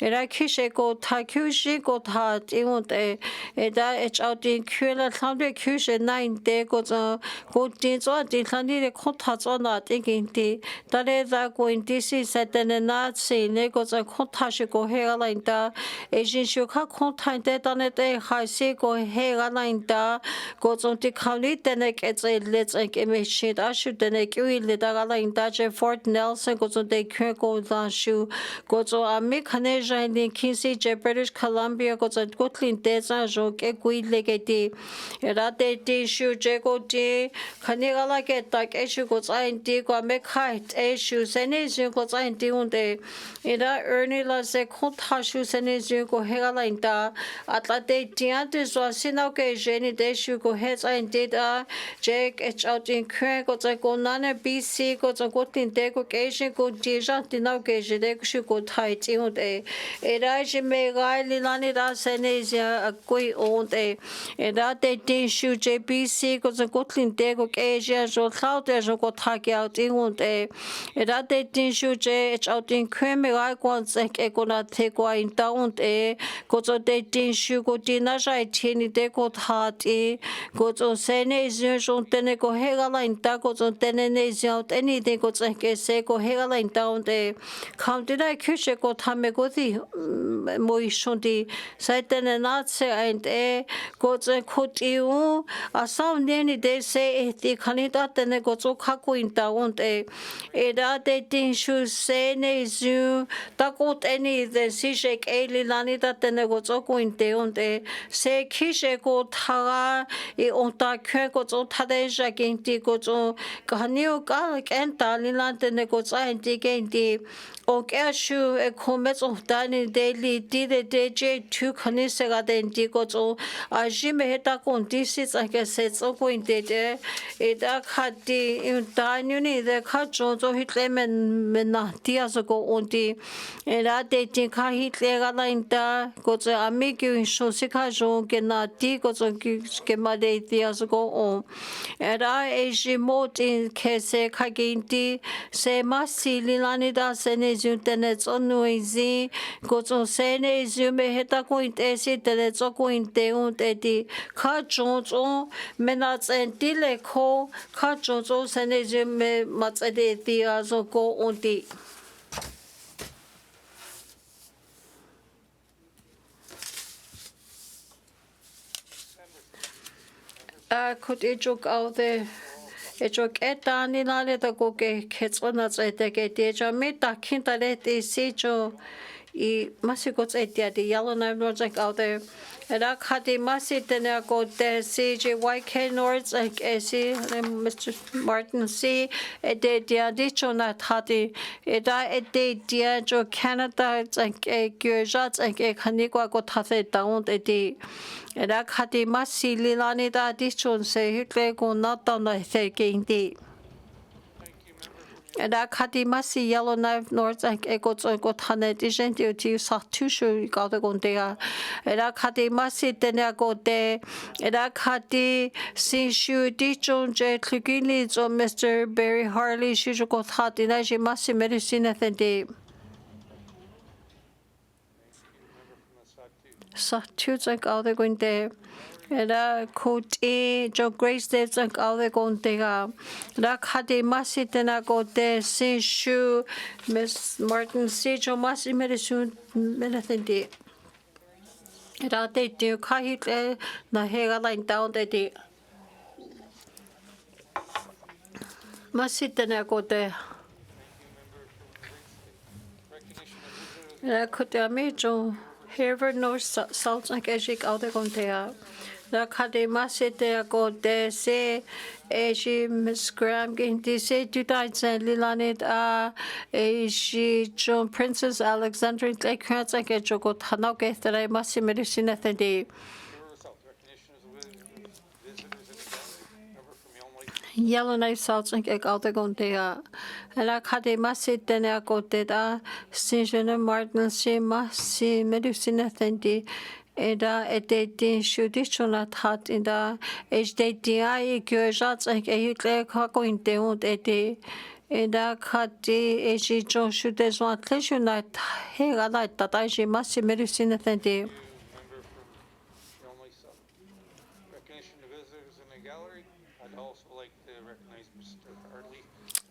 Era Kisheko Takushi got hard in one day. It's out in Kula Thunder Kusha 9 day goes on good deeds or the Landi contacts on that thinking the that is going DC said then a Nazi negos a contashiko hairline da Asian Shuka contact that on a day high seko hairline da goes on the county then it gets a let's like image shit. I should then a kiwi little line da Fort Nelson goes on the Kirko shoe. issue go to American in Kinsey British Columbia go to Gotlin Deza Jok Equilegati Rate issue Jago D Kanigala get like issue goes in Digo make height issues and is you goes in Diunde Ida Ernie la se contashu and is you go Hegalinda at la de Diantis was Sinoke Jenny Deshu go heads and data Jake H out in Craig go to go Nana BC go to Gotlin Dego Asian go Dijon Dinoke Jade go tight Diunde Ida me Riley Lanida Senesia a quay owned a Ida de Shu JBC go to Gotlin Dego Asia so cloud there's a go tag out Diunde Ida de Shu J H out in Creme I want like Egona take wine down a go to de Shu go Dinajai Tini Deco Hat e go to Senesion Teneco Hegaline Dago on Denezio anything go like a Seco Hegaline down there. Counted I Kushe go Tamegoti Moishundi, Satan and Natse and a go to Kotiu. A sound any day say the Canada then go to Kaku in down there. Eda de Dinshu Senezu, Dagot any the Sishek Eli Lanida then go to go in down there. Say Kishe go Tara, e Ota Kego to Tadeja Genti go to Ganio Galak and Daliland and the goes and digging Okashu a comments of Dani daily did a DJ 2 Kanisega then Digoto Ajime Hetakon disease like I said so going there it had the in Danuni the Kajo to hit lemon Menatias ago on the and that they think I hit Legalinda go to Amigu in Shosikajo Genati go to Gemade Dias ago on and I Ajimot in Kese Kaginti say Masi Lilanida Sene Tenets on noisy, goes on Sene Zume Hetacoint Esi, Teletsocoint Deun Edi, Cajones on Menats and Dileco, Cajones on Sene Zume Matsade Diazo go on the. Could it joke out there? Ejok etani nale da go ke khetsona tsete ke deja me ta kinta le te sejo I masiko tsete de yellow knife nords like out there era khati masite ne go te CJ YK nords like esi Mr. Martin C de dia dicho na thati eda de dia jo Canada like e gyojat like e khanikwa go thase down de Era khati masi lilani da dichon se hitle go not on the thinking di. Era khati masi yellow knife north like ego to go tane dijen to sa tushu got the gondea. Era khati masi tene go de. Era khati sin shu dichon je klugini zo Mr. Barry Harley shu go thati na je masi medicine di. Satuts like all the going there. Era coat e jo grace days like all the going there. La Kadi Masi tena go there, sin shoe, Miss Martin C. Jo Masi medicine, medicine. Era they do kahit na hega line down the day. Masi tena go there. Era could me jo. Harvard North South like Ejik out the Gontea. The Kadema sit there go there say Eji Miss Graham getting this say 2011 she John Princess Alexandra like Krantz like a joke Hanoke that I must see medicine at the day. Yellow knife south like out the Gontea. And I had a massive then I got that Saint Martin Sima see medicine athendi. Eda edetin judicial hat in the HDDI Gurjats like a Hitler Kako deund ede. Eda Kati Eji John should as one pleasure night. Hey, I like that I she must see medicine athendi.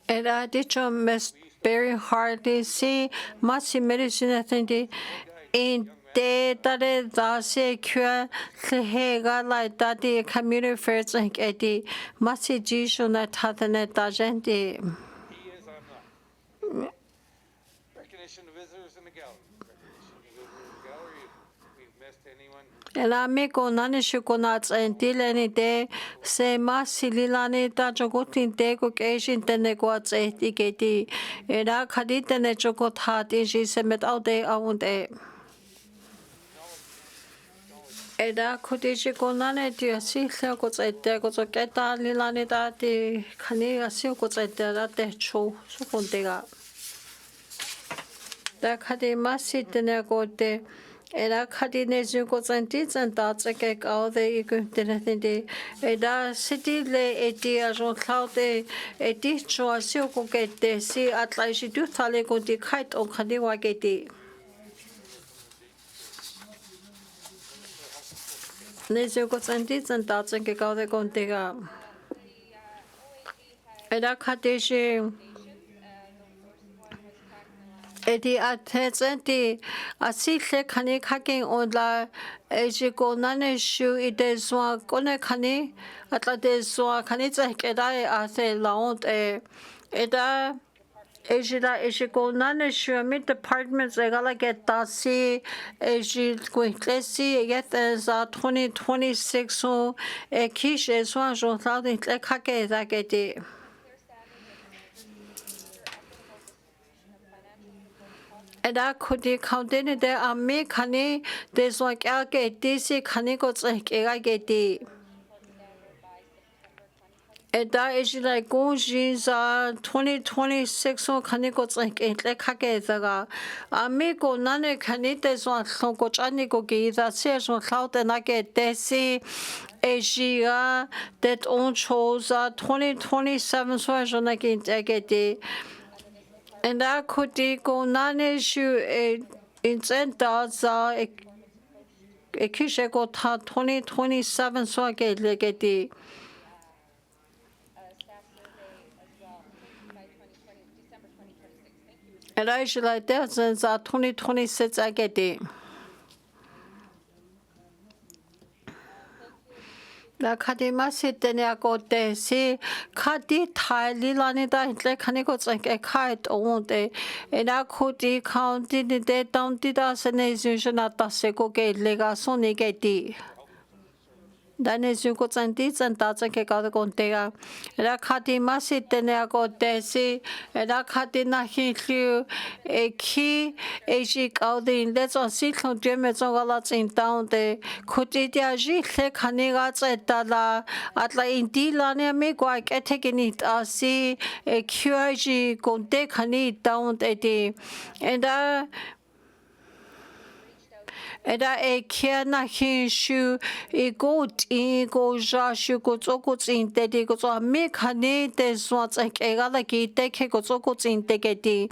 And I did your Miss Barry Hardy see much medicine athendi in de that da se cure the hega like that the community first like Eddie must ji should not have the net agent. Recognition of Ela me konane shukonats entileni de se masililani ta jogotin de ko keshin tene ko etiketi. Ela kaditene jokot hati shi semet aude aunde. Eda kutishi konane ti asile ko tsete ko keta lilani ta ti khani asio ko tsete da te chu sukondega. Da khadi masitene ko te Eda khadi nezu ko tsanti tsanta tsake kaude ikuntinatindi. Eda siti le eti ajon klaude eti chua sio ko kete si atlaishi du thale ko di kait on khadi wa keti. Nezu ko tsanti tsanta tsake kaude kontega. Eda khadi shi Edi atetsenti asile khani khaking onla ejiko nane shu ide zwa kone khani atla de zwa khani tsakeda ase laont eda ejida ejiko nane shu mi departments egala geta si eji kwesi yet za 2026 so kishe zwa jo thadi khake da geti Eda kudi kaundene de ami khani de zwak ake disi khani ko tsakega geti. Eda ejila gunji za 2026 so khani ko tsakega khake zaga. Ami ko nane khani de zwak ko chani ko gi za se so khaute na ke desi ejia that on chose 2027 so jona geti. And I could go nane shu incenta za ekishe go ta 2027 so legeti. And I should like that since 2026 I get it. La kadima sitene akote si kadi thali lani da intle khani ko tsanke khait onde ena khudi county ni de county da sene juna ta se ko ke lega soni ke ti Dane Zhatıé tsanti tsanta tsanke ka kontega la kadima sitene akote si la kadina hilu ki eji kaudin le tson si khon de me tson gala tsinta onde khudi dia ji le khani ga tseta la atla indi la ne me kwa keteginit asi qji konte khani down de Eda kia na hin shu I go ja shu go tsoko tsinte di go tswa me khani te swa tsakega la ki te ke go tsoko tsinte ke di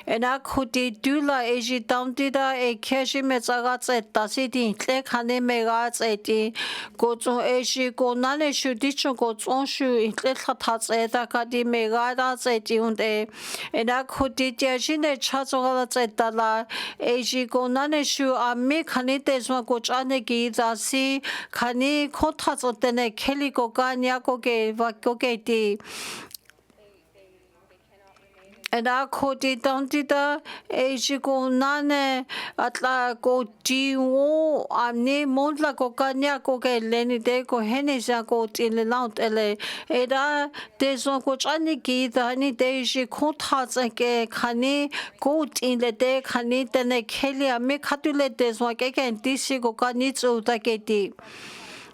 ena khudi dula eji downti da kia shi me tsaga tseta si di tle khani me ga tseti go tso eji go nane shu di chu go tso shu tle tha tseta ka di me ga da tseti unde ena khudi dia shi ne cha tso ga tseta la eji go nane shu a me khani te swa ko chane ki za si khani khotha tsotene kheli ko ka nya ko ke va ko ke ti Eda khoti tanti da eji ko nane atla ko ti wo amne mondla ko ka nya ko ke leni de ko hene ja ko ti le laut ele eda de so ko chane ki da ni de ji khotha tsake khani ko ti le de khani tene kheli ame khatule de so ke ken ti si ko ka ni tsu ta ke ti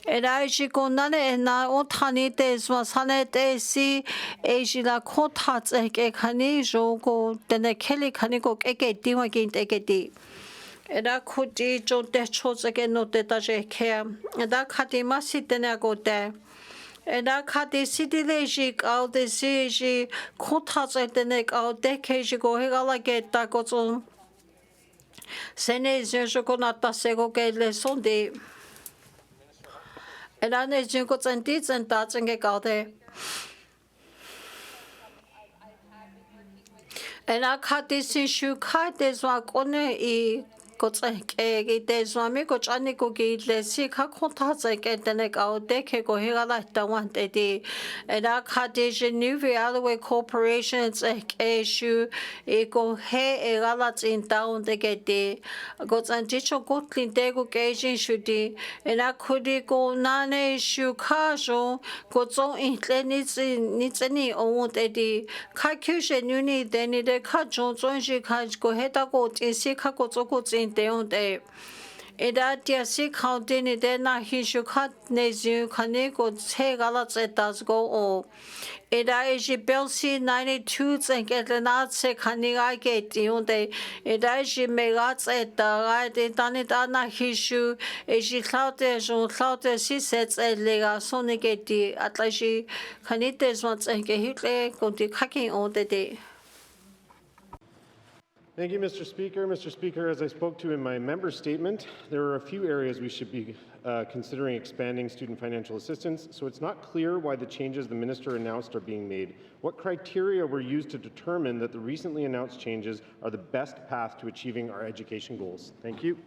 Eda eji ko nane na o thani te swa sane te si eji la khotha tsake khani jo ko tene kheli khani ko ke ti wa ke te ke ti Eda khoti jo te cho tsake no te ta je ke eda khati ma si tene ko te Eda khati si di le ji ka de si ji khotha tsake tene ka de ke ji ko he gala ke ta ko tso sene je ko na ta se ko ke le son de Eda ne Zhatıé ko tsanti tsanta tsanke kaude. Eda khati si shu khai te zwa kone I ko ke te swami ko chani ko ki le si kha khotha ke tene ka de ke ko hegala tawan te di era khate New Railway Corporation ke shu e ko he egala tin taun te ke te ko tsanti cho ko tlin te ko ke jin shu di era khudi ko nane shu kha jo ko zong in tle ni tseni o te di kha kyu she nu ni de ni de kha zong zong shi kha ko he ta ko ti si kha ko zo ko tin te on te Eda tia si county ni de na hi shu kha ne zu khane ko che gala che das go o Eda e ji bel si 92 zen ke de na che khani ga ke ti on de Eda ji me ga che da ga de ta ni da na hi shu e ji cloute si se che le ga so ne ke ti atla ji khani te so che ke hi le ko ti kha ki on de Thank you, Mr. Speaker. Mr. Speaker, as I spoke to in my member statement, there are a few areas we should be considering expanding student financial assistance, so it's not clear why the changes the minister announced are being made. What criteria were used to determine that the recently announced changes are the best path to achieving our education goals? Thank you.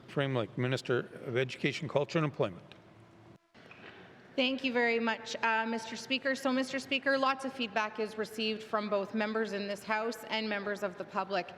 Framelick, Minister of Education, Culture and Employment. Thank you very much, Mr. Speaker. So, Mr. Speaker, lots of feedback is received from both members in this House and members of the public,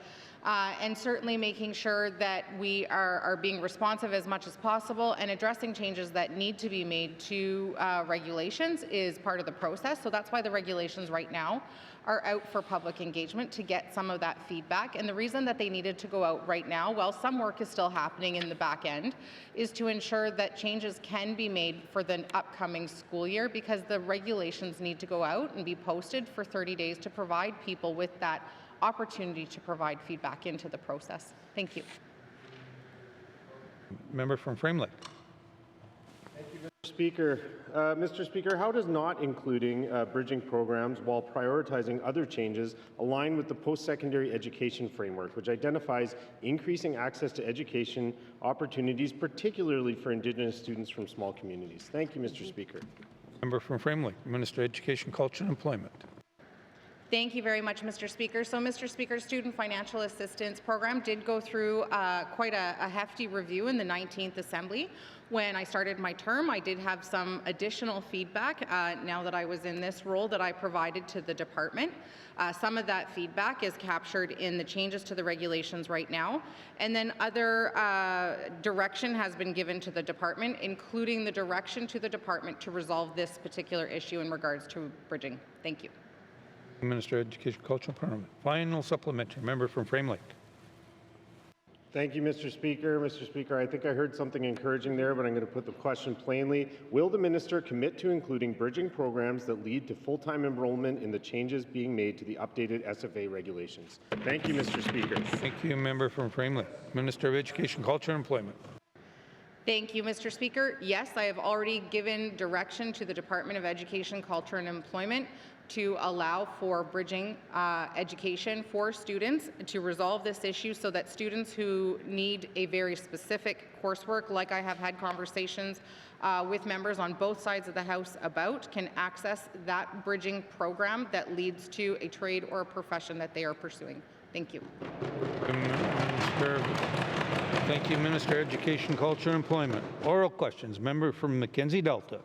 and certainly making sure that we are being responsive as much as possible and addressing changes that need to be made to regulations is part of the process. So that's why the regulations right now are out for public engagement to get some of that feedback. And the reason that they needed to go out right now, while some work is still happening in the back end, is to ensure that changes can be made for the upcoming school year, because the regulations need to go out and be posted for 30 days to provide people with that opportunity to provide feedback into the process. Thank you. Member from Framelick. Mr. Speaker, how does not including bridging programs while prioritizing other changes align with the post-secondary education framework, which identifies increasing access to education opportunities, particularly for Indigenous students from small communities? Thank you, Mr. Speaker. Member from Framelick, Minister of Education, Culture and Employment. Thank you very much, Mr. Speaker. So, Mr. Speaker, Student Financial Assistance Program did go through quite a hefty review in the 19th Assembly. When I started my term, I did have some additional feedback now that I was in this role that I provided to the department. Some of that feedback is captured in the changes to the regulations right now, and then other direction has been given to the department, including the direction to the department to resolve this particular issue in regards to bridging. Thank you. Minister of Education, Culture and Employment. Final supplementary. Member from Framelick. Thank you, Mr. Speaker. Mr. Speaker, I think I heard something encouraging there, but I'm going to put the question plainly. Will the minister commit to including bridging programs that lead to full-time enrollment in the changes being made to the updated SFA regulations? Thank you, Mr. Speaker. Thank you, Member from Framelick. Minister of Education, Culture and Employment. Thank you, Mr. Speaker. Yes, I have already given direction to the Department of Education, Culture and Employment to allow for bridging education for students to resolve this issue so that students who need a very specific coursework, like I have had conversations with members on both sides of the House about, can access that bridging program that leads to a trade or a profession that they are pursuing. Thank you. Thank you, Minister of Education, Culture and Employment. Oral questions. Member from Mackenzie Delta.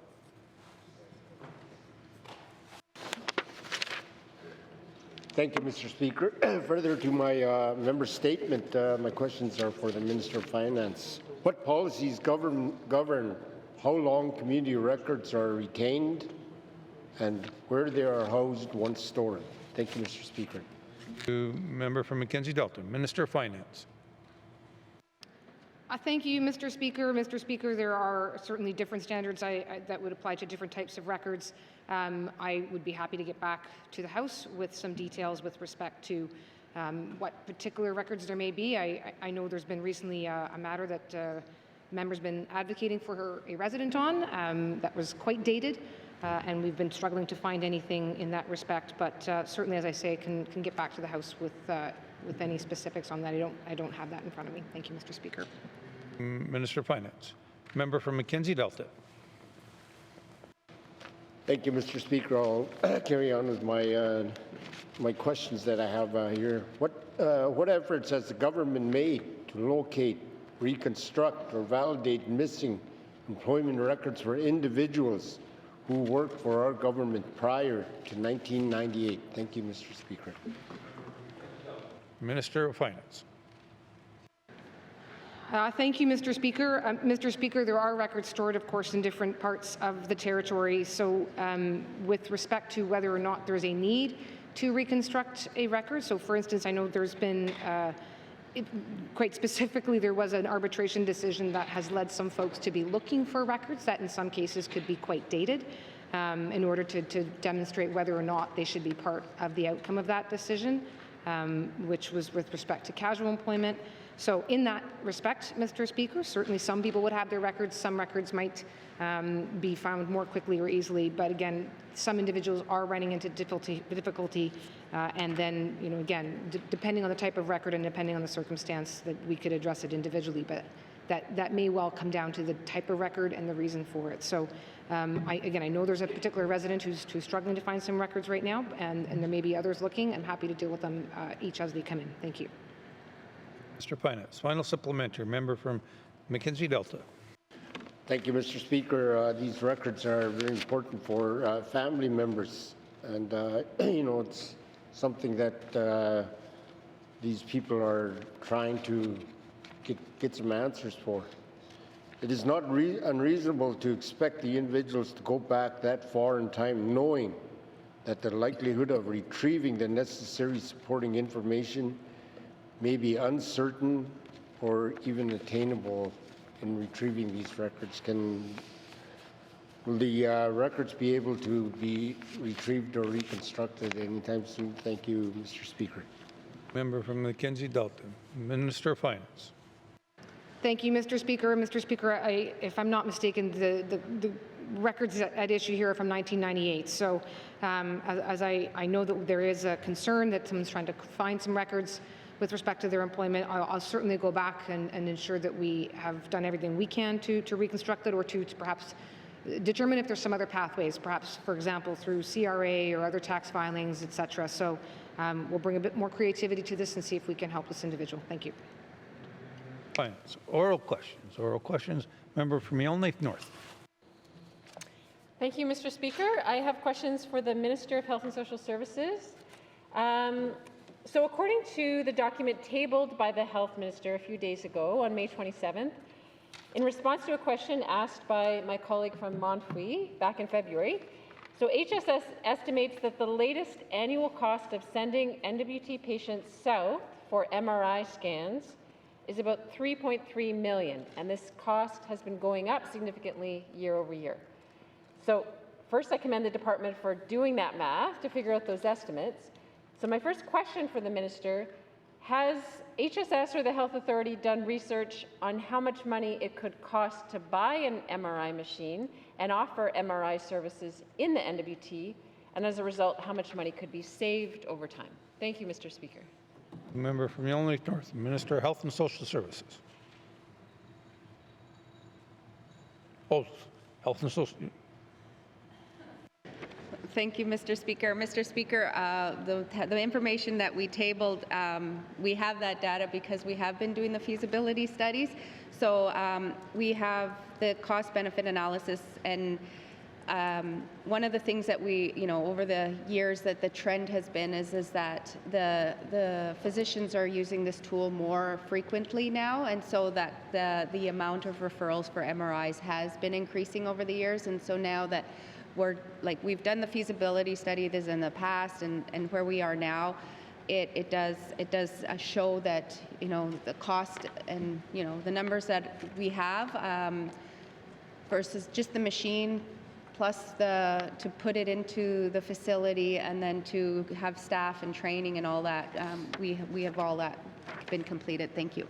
Thank you, Mr. Speaker. Further to my member statement, my questions are for the Minister of Finance. What policies govern how long community records are retained and where they are housed once stored? Thank you, Mr. Speaker. Member from Mackenzie Delta. Minister of Finance. Thank you, Mr. Speaker. Mr. Speaker, there are certainly different standards that would apply to different types of records. I would be happy to get back to the House with some details with respect to what particular records there may be. I know there's been recently a matter that members been advocating for a resident on that was quite dated, and we've been struggling to find anything in that respect. But certainly, as I say, can get back to the House with any specifics on that. I don't have that in front of me. Thank you, Mr. Speaker. Minister of Finance. Member from Mackenzie Delta. Thank you, Mr. Speaker. I'll carry on with my questions that I have here. What efforts has the government made to locate, reconstruct, or validate missing employment records for individuals who worked for our government prior to 1998? Thank you, Mr. Speaker. Minister of Finance. Thank you, Mr. Speaker. Mr. Speaker, there are records stored, of course, in different parts of the territory. So with respect to whether or not there's a need to reconstruct a record, so for instance, I know there's been, quite specifically, there was an arbitration decision that has led some folks to be looking for records that in some cases could be quite dated in order to demonstrate whether or not they should be part of the outcome of that decision, which was with respect to casual employment. So in that respect, Mr. Speaker, certainly some people would have their records, some records might be found more quickly or easily, but again, some individuals are running into difficulty and then, you know, again, depending on the type of record and depending on the circumstance, that we could address it individually, but that may well come down to the type of record and the reason for it. So I know there's a particular resident who's struggling to find some records right now, and there may be others looking. I'm happy to deal with them each as they come in. Thank you. Mr. Finance. Final supplementary. Member from Mackenzie Delta. Thank you, Mr. Speaker. These records are very important for family members, and you know, it's something that these people are trying to get some answers for. It is not unreasonable to expect the individuals to go back that far in time, knowing that the likelihood of retrieving the necessary supporting information may be uncertain or even attainable in retrieving these records. Will the records be able to be retrieved or reconstructed anytime soon? Thank you, Mr. Speaker. Member from Mackenzie Delta. Minister of Finance. Thank you, Mr. Speaker. Mr. Speaker, if I'm not mistaken, the records at issue here are from 1998. So as I know that there is a concern that someone's trying to find some records with respect to their employment, I'll certainly go back and ensure that we have done everything we can to reconstruct it, or to perhaps determine if there's some other pathways, perhaps, for example, through CRA or other tax filings, etc. So we'll bring a bit more creativity to this and see if we can help this individual. Thank you. Finance. Oral questions. Oral questions. Member from Yellowknife North. Thank you, Mr. Speaker. I have questions for the Minister of Health and Social Services. So according to the document tabled by the Health Minister a few days ago on May 27th, in response to a question asked by my colleague from Montfrey back in February, so HSS estimates that the latest annual cost of sending NWT patients south for MRI scans is about $3.3 million, and this cost has been going up significantly year over year. So first, I commend the department for doing that math to figure out those estimates. So my first question for the minister, has HSS or the Health Authority done research on how much money it could cost to buy an MRI machine and offer MRI services in the NWT, and as a result, how much money could be saved over time? Thank you, Mr. Speaker. Member from Yellowknife North. Minister of Health and Social Services. Oh, Health and Social. Thank you, Mr. Speaker. Mr. Speaker, the information that we tabled, we have that data because we have been doing the feasibility studies. So we have the cost-benefit analysis, and one of the things that we, over the years that the trend has been is that the physicians are using this tool more frequently now, and so that the amount of referrals for MRIs has been increasing over the years, and so now that we've done the feasibility study this in the past, and where we are now, it does show that the cost and the numbers that we have versus just the machine plus to put it into the facility and then to have staff and training and all that, we have all that been completed. Thank you.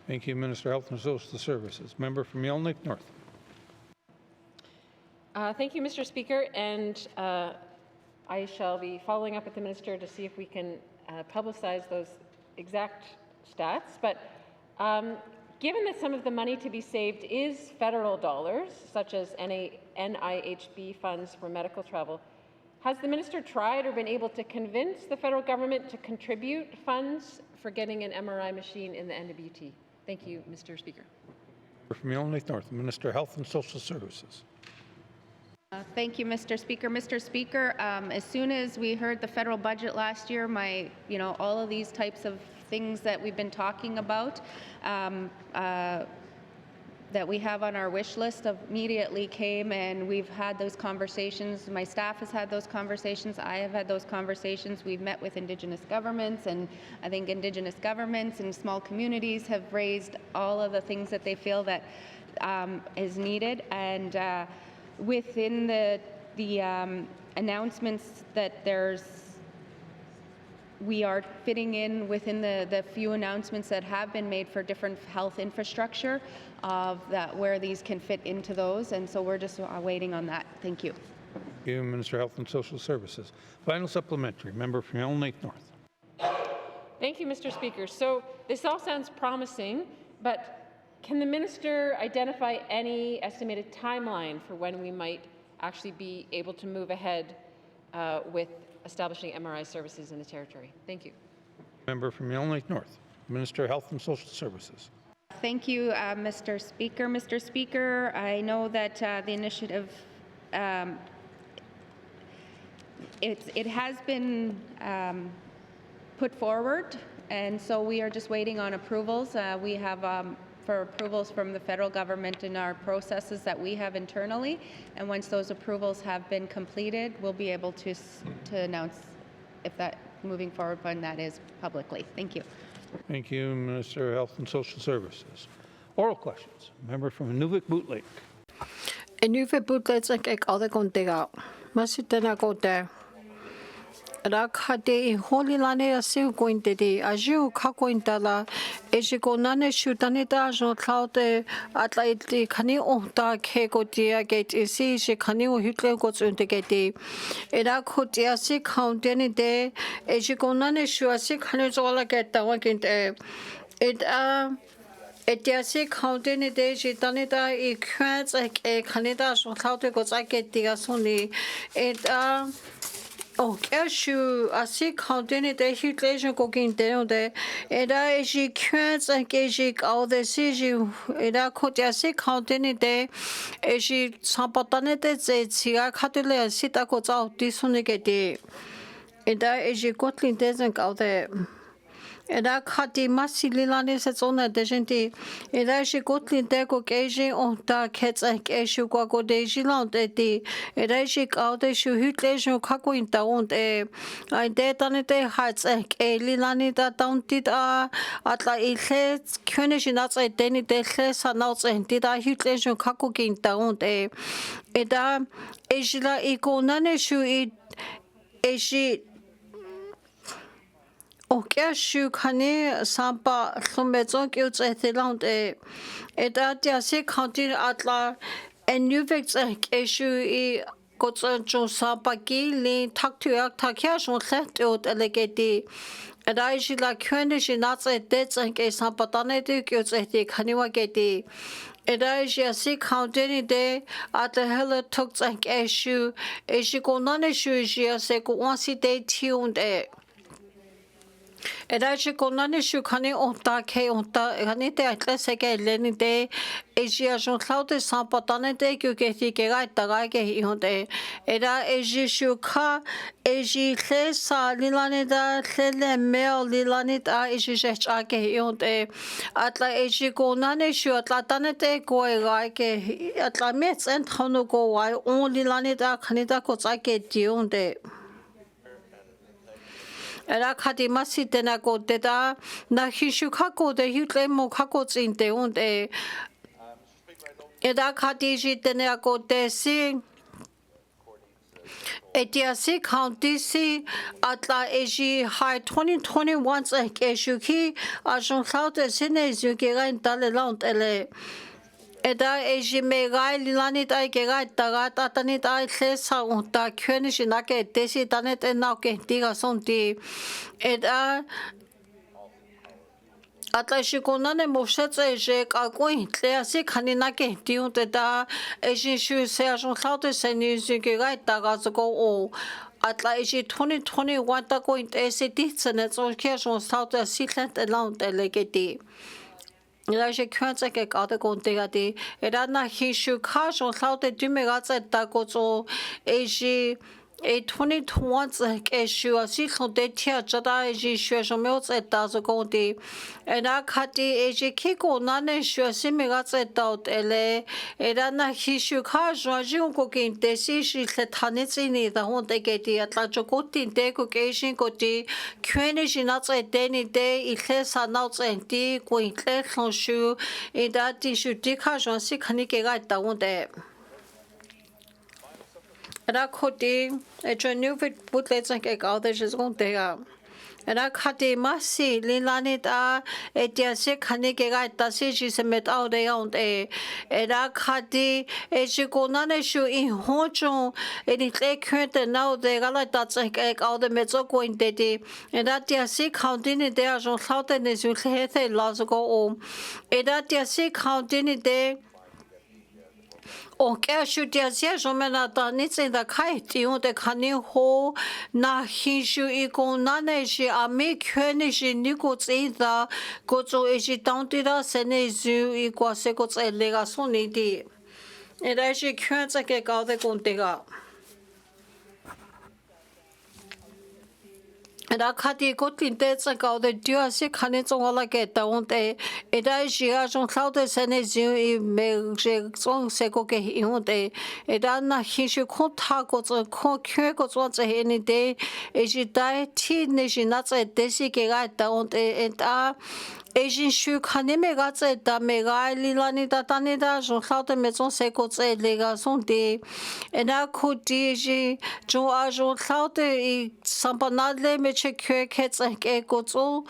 Thank you, Minister of Health and Social Services. Member from Yellowknife North. Thank you, Mr. Speaker, and I shall be following up with the Minister to see if we can publicize those exact stats. But given that some of the money to be saved is federal dollars, such as NIHB funds for medical travel, Has the minister tried or been able to convince the federal government to contribute funds for getting an MRI machine in the NWT? Thank you, Mr. Speaker. From Yellowknife North, Minister of Health and Social Services. Thank you, Mr. Speaker. Mr. Speaker, as soon as we heard the federal budget last year, all of these types of things that we've been talking about that we have on our wish list immediately came, and we've had those conversations. My staff has had those conversations. I have had those conversations. We've met with Indigenous governments, and I think Indigenous governments and small communities have raised all of the things that they feel that is needed. And within the announcements that we are fitting in within the few announcements that have been made for different health infrastructure of that where these can fit into those, and so we're just waiting on that. Thank you. Thank you, Minister of Health and Social Services. Final supplementary, member from Yellowknife North. Thank you, Mr. Speaker. So this all sounds promising, but can the minister identify any estimated timeline for when we might actually be able to move ahead with establishing MRI services in the territory? Thank you. Member from Yellowknife North, Minister of Health and Social Services. Thank you, Mr. Speaker. Mr. Speaker, I know that the initiative, it has been put forward, and so we are just waiting on approvals. We have for approvals from the federal government in our processes that we have internally, and once those approvals have been completed, we'll be able to announce if that moving forward when that is publicly. Thank you. Thank you, Minister of Health and Social Services. Oral questions. Member from Inuvik Boot Lake. Inuvik Boot Lake ek ade kontega. Masitena kote. Rakade holy lane asu kointedi aju kakointala ejiko nane shutanita jon cloud atlaiti khani ohta khekotia gate isi she khani o hitle ko tsuntegeti era khotia si counteni de ejiko nane shuasi khani zola geta wakinte it Etiasi counteni de jitanita I kwats ek khanida jon cloud ko zaketiga soni it Cashew, I see counting the heat cooking down there. And I she can't engage all the season. And I could just see counting it there. And she sabotaned said, see, I cut it sit I got out this one again. And I she got in doesn't out there. And I cut the massive lilanes at on a dejenti. And I she got in there go gazing on the cats and cashew go deji land at the. And I she out the shoe hutlation caco in town. I did on it hats and a lilani that down did at la illet, Kunish outside Dene Zhatıé and outside did I hutlation caco in town. And I Ejila eco none shoe it. Eji Cashew khane sampa lumezo kyuts etiland edatia se counting atla and new vex cashew got jo sampa gili taktuak takyash left out elegeti and I should like Kunish nuts at deads and a sampa taneti kyuts eti kaniwa geti and I see counting day at the hella took like cashew as she go none shoe she say go once a day tuned And I should go none issue canny on that K on that Hanite at less again Lenny day Asia Jean Cloud is some patane day you get it right the guy get on day. And I Asia should car Asia Lesa Lilanida Lele Mel Lilanita Asia Jake on day. At la Asia go none issue at la Tanete go like at la Mets and Hono go why only Lanida Canada goes I get you on day. Rakati masitena ko deda na hishu kako de hitle mo kako tsinte unde Rakati jitena ko desi Etiasi county si atla eji high 2021 eshuki ajon cloud sine zugira in talelant ele Eda eji megai lilanit ai gegai taga tatanit ai lesa unta Kunish nake desi tanet enake diga sonti eda atla shikonane moshetze je kakoin tleasi khaninake diunte da eji shu se ajon cloud sene zugira taga zgo o atla ishi 2021 ta ko inte sititsene so kieson sauta silent alone delegate ila je kwanza ke kade kontegati era na hishu khason sauta dumegatsa ta ko so ishi a 2020 issue a si khonde tia jada ji shwe jomyo tse ta so konti ena khati eji kiko nane shwe simega tse ta ele era na hishu kha jwa ji ko kinte si shi le thane tsi ni da hon te ke ti atla jo ko tin te ko ke shin ko ti khwene ji na tse te ni te I hle sa na tse ti ko I hle khon shu e da ti shu ti kha jwa si khani ke ga ta hon te Era koti e jonu vit butlets ke kaude jes gontega. Era khati masi lilani ta e tia se khani ke ga ta se ji se met au de on e era khati e ji konane shu I hocho e ni tle khwete na de ga la ta tse ke kaude met so ko inte de era tia se khaundi de a jo khaute ne ju the the la so go o era tia se khaundi de Och jag ser som en att ni ser det kajt och det kan ni ha när hisju I konane ami könishi ni gots ida gotso eji tantira senezu I kwase gots elega sonidi. Era ji könsa ke gaude kontega. Era khati kotlin te tsa kaude dio se khane tsongala ke ta onte era jia jong klaude sene ju I me je tsong se ko ke I onte era na hishu ko tha ko tso ko kye ko tso tse ni de e ji dai ti ne ji na tse de si ke ga ta onte eta Asian shu khane me ga tse da me ga li la ni da ta ni da jong klaude me tsong se ko tse le ga song de era ko di ji jo a jong klaude I sampanadle me che kwe ketsa ke gotso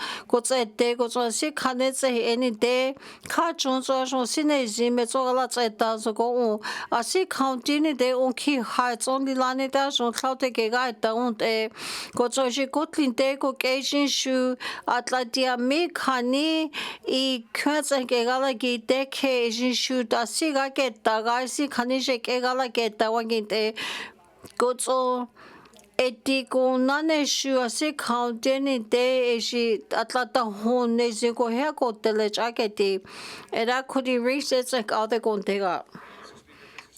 de gotso si khane tse eni de kha chon zo jo sine ji me zo la tse da zo go a si county ni de on ki ha zon li la ni da jo khaute ke ga da on de gotso ji gotlin de go ke jin shu atlatia me khani I kwensa ke ga la gi de ke jin shu da si ga ke da ga si khani je ke ga la ke da wa gi de gotso Etiko nane shu ase county de eji atlata hon ne ko he ko tele jaketi era kudi research like other kontega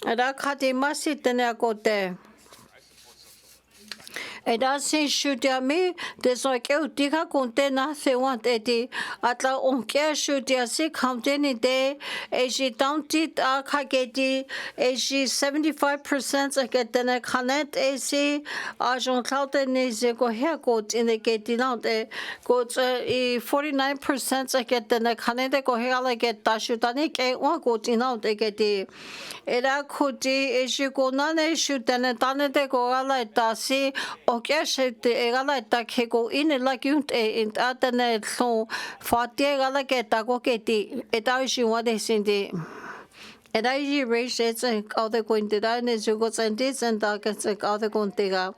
era khati masi tene ko te Era sin shutia me de so ke utika konte na se want eti atla on ke shutia se county de eji county a khageti eji 75% aketene khanet esi a jon cloud ne ze ko he ko in the geti now de ko 49% aketene khanet ko he ala get ta shutani ke wa ko now de geti era khoti eji ko na ne shutane tane de ko ala ta si Okay, egala ta kego in like you in atane so fatiega get ta go get it. Eta shi wa de sindi. Eta ji raise it all the going to that is you go send this and that gets all the going to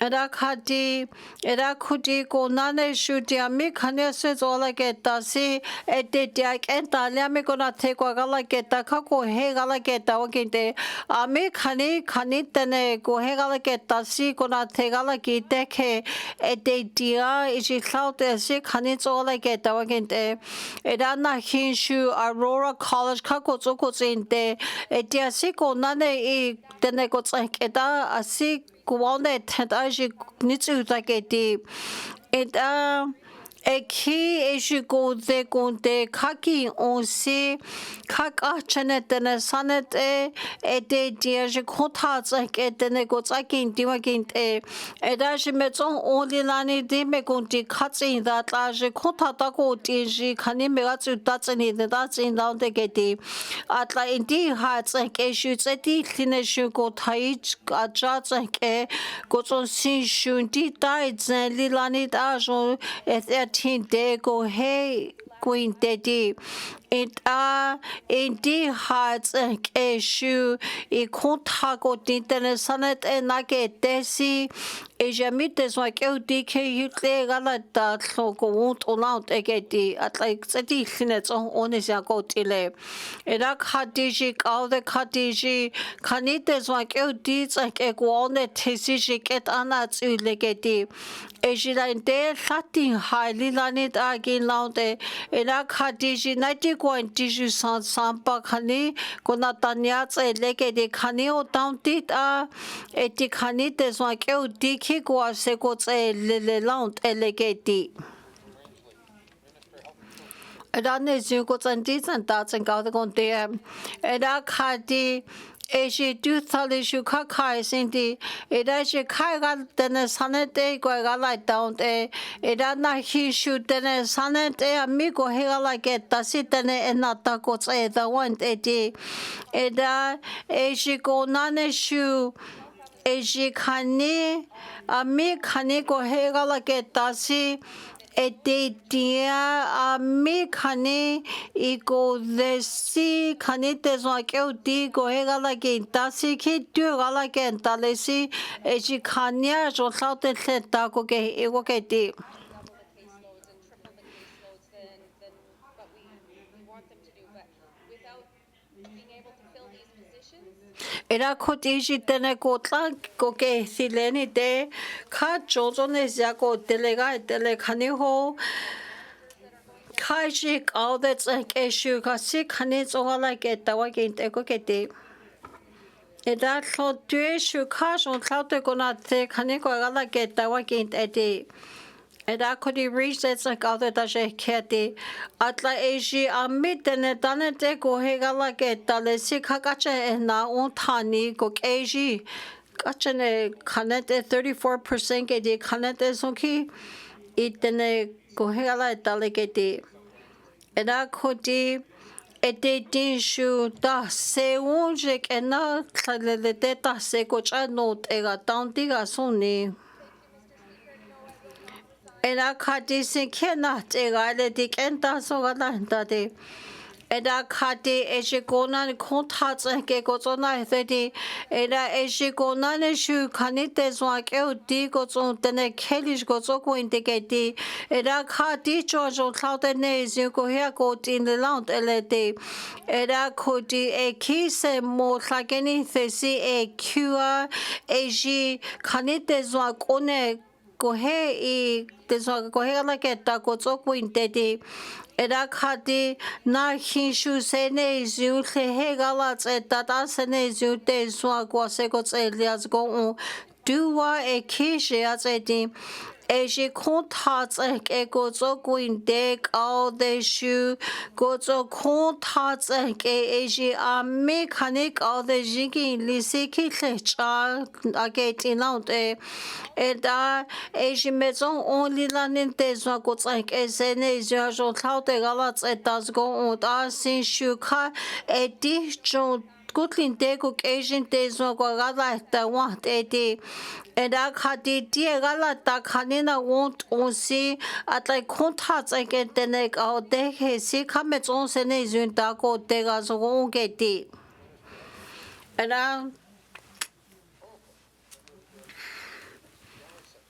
Era khati era khuti ko nane shutia mi khane se zola ke ta si ete tia enta lia me ko na the ko gala ke ta kha ko he gala ke ta o kinte a me khani tene ko he gala ke ta si ko na the gala ki te ke ete tia isi cloud si khani zola ke ta o kinte era na hinshu Aurora College kha ko zo ko zinte ete si ko nane I tene ko tsake ta asi Kuwande tentaji nitsu taketi et Eki ejigo de gonte kaki onsi kak achane tene sanet de diaje kota zake tene go zakin dimagin edaje meton only lani de me gonti katsin that laje kota tako tiji kani me gatsu tatsini de tatsin down de geti atla indi hat zake shu zeti kline shu go tai aja zake go son sin shundi dai zen lilani da jo et tin de go hey queen dedi Ita indi hats eshu I kontago dintene sanet enage desi Ejamite swake dike yutle gala da loko won't allowed egeti at like seti finets on is yakotile. Erak hadiji all the kadiji kanite swake deeds like egwalne tesishi get anats ulegeti. Ejilante latin highly lanit agin launde Erak hadiji 91 diju san sampa kani konatanyats elegedi kani o downtit eti kanite swake dike kwa sekots le launt elegeti. Edane zukots and deeds and dots and gather on there. Erak hadi Eji do thalishu kakai sindi. Edaji kaigal dene sanete guagala down e. Edana hishu dene sanete amigo hegala get dasitene enata gots the one edi. Eda eji go naneshu. Eji kani ami kani go hegala get dasi. Ete dia ami kani iko desi kani tezo akeu di go hegala gen dasi ki du gala gen dalesi eji kania jo saute seta go ge ego ge di. Double the caseloads and triple the caseloads than what we want them to do, but without being able to fill these positions, Era kotiji tene kotla koke sileni de ka jozone zako delega dele kani ho kaji all that's like issue kasi kani zongala get dawa get ego get Eda so due shu ka so saute kona te kani ko gala get dawa get edi Eda kodi resets like other daje keti atla eji amitene dane te ko hegala get dale si kakache na on tani ko eji kachene kanete 34% ke di kanete sonki itene ko hegala dale keti Eda kodi ete tinshu da se unjek ena khalele te ta se ko chanot ega tantiga soni Eda kati sin kena ega le dik enta so gala de Eda kati eshikona kontats ke gozona thedi Eda eshikona ne shu kanite zwak di gozon tene kelish gozoko indiketi Eda kati jojo cloud ne zuko here go in the land elede Eda kodi e kise mo lageni thesi e kua eji kanite zwak one kohe I deswa kohe la keta gozoko indeti Era kati na hinshu sene zu he galat etata sene zu te swa kwase ko tselias go duwa e kishe ateti Eji kontats e gozo guindek all the shoe gozo kontats e eji mechanic all the jigi lisiki lecha ageti laut e eda eji maison only lanente zwa gozank e sene zwa taute galat etas go und asin shuka e di jo Gutlin dego Asian days no gala da want edi Eda kati dia gala da kanina want on si at like contats I get the neck out de he si kamets on sene zun da go dega so on get di Eda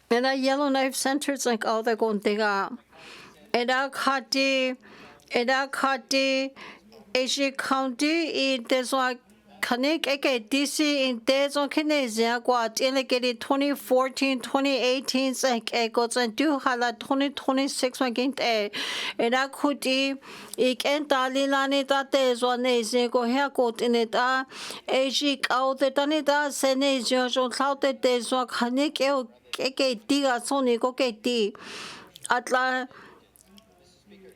Yellow Knife Centers like all the go dega Eda kati Asia County in this one Connect DC in Dezo Kinesia Guat Illegate 2014, 2018 like echoes and do highlight 2026 against a and I could ik and Dalilani that is one is go here got in it Ajik out the Danida Senes Jojo Cloud the days one connect diga Sony go get D Atla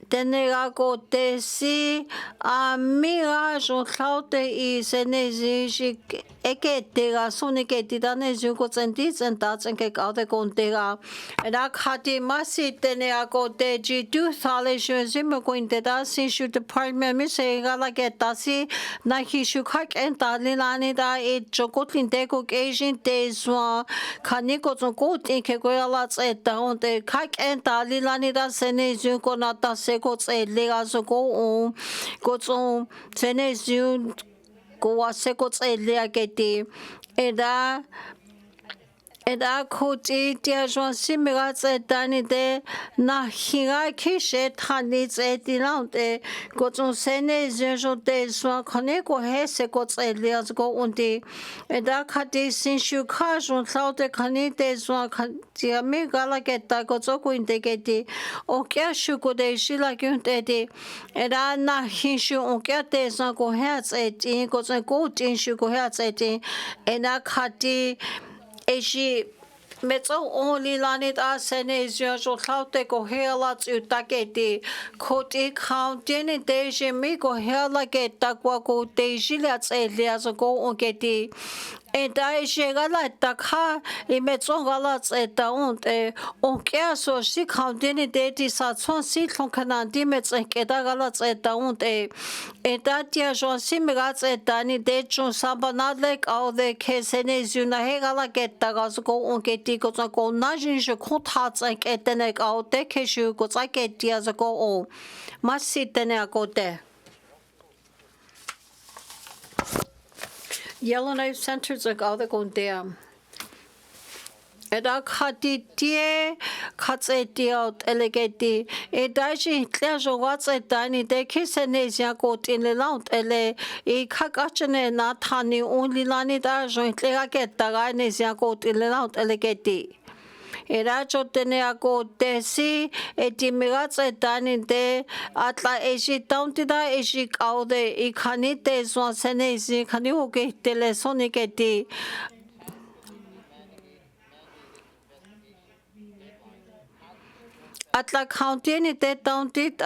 Tenega go desi amiga jo cloute I senezi eke tega sonike didane zuko sentis and that's and ke out the contega and akati masi tenega go deji do salishu zimo go in the dasi should department mi se gala get dasi na hi shukak and dalilani da e jokotlin dego Asian days wa kaniko zo go in ke go ala et down the kak and dalilani da senezi go na dasi ko tse le ga so ko tsong tsene zu ko wa se ko tse le a ke ti Eda koti tia jwa si mega tse tani de na hinga ki she tani tse ti lao te ko tsong sene jo te swa kone ko he se ko tse lia ko undi eda kati sin shu ka jwa lao te kani te swa tia me gala ke ta ko tso ko inte ke ti o kya shu ko de shi la kyun te ti eda na hin shu o kya te swa ko he tse ti ko tse ko tin shu ko he tse ti eda kati Eji metso only lanit a senezio so haute ko hela utaketi koti counting deji mi ko hela get takwa ko deji lats elias go ongeti Eda jegala takha imetso galat eta onte onkia so si counting de ti sa son si kanandi mets keda galat eta onte Eda tia jo si megats eta ni de jo sabanadlek au de kesenezio na hegala get tagas go ongeti ko ko najin je kontats etenek au de keshu ko tsaketia za go masitene akote Yellowknife Center's like all the gondea. Eda khati tie khatse tiot elegeti edaji tlejo watse tani de kisenesia kot in the laut ele e khakachne na thani only lani da jo tlega ketta ga nesia kot in the laut elegeti Era chotene ako tesi etimigatse tani de atla eji tauntida eji kaude ikhani te swasene isi khani oke telesoniketi Atla county ni te tauntit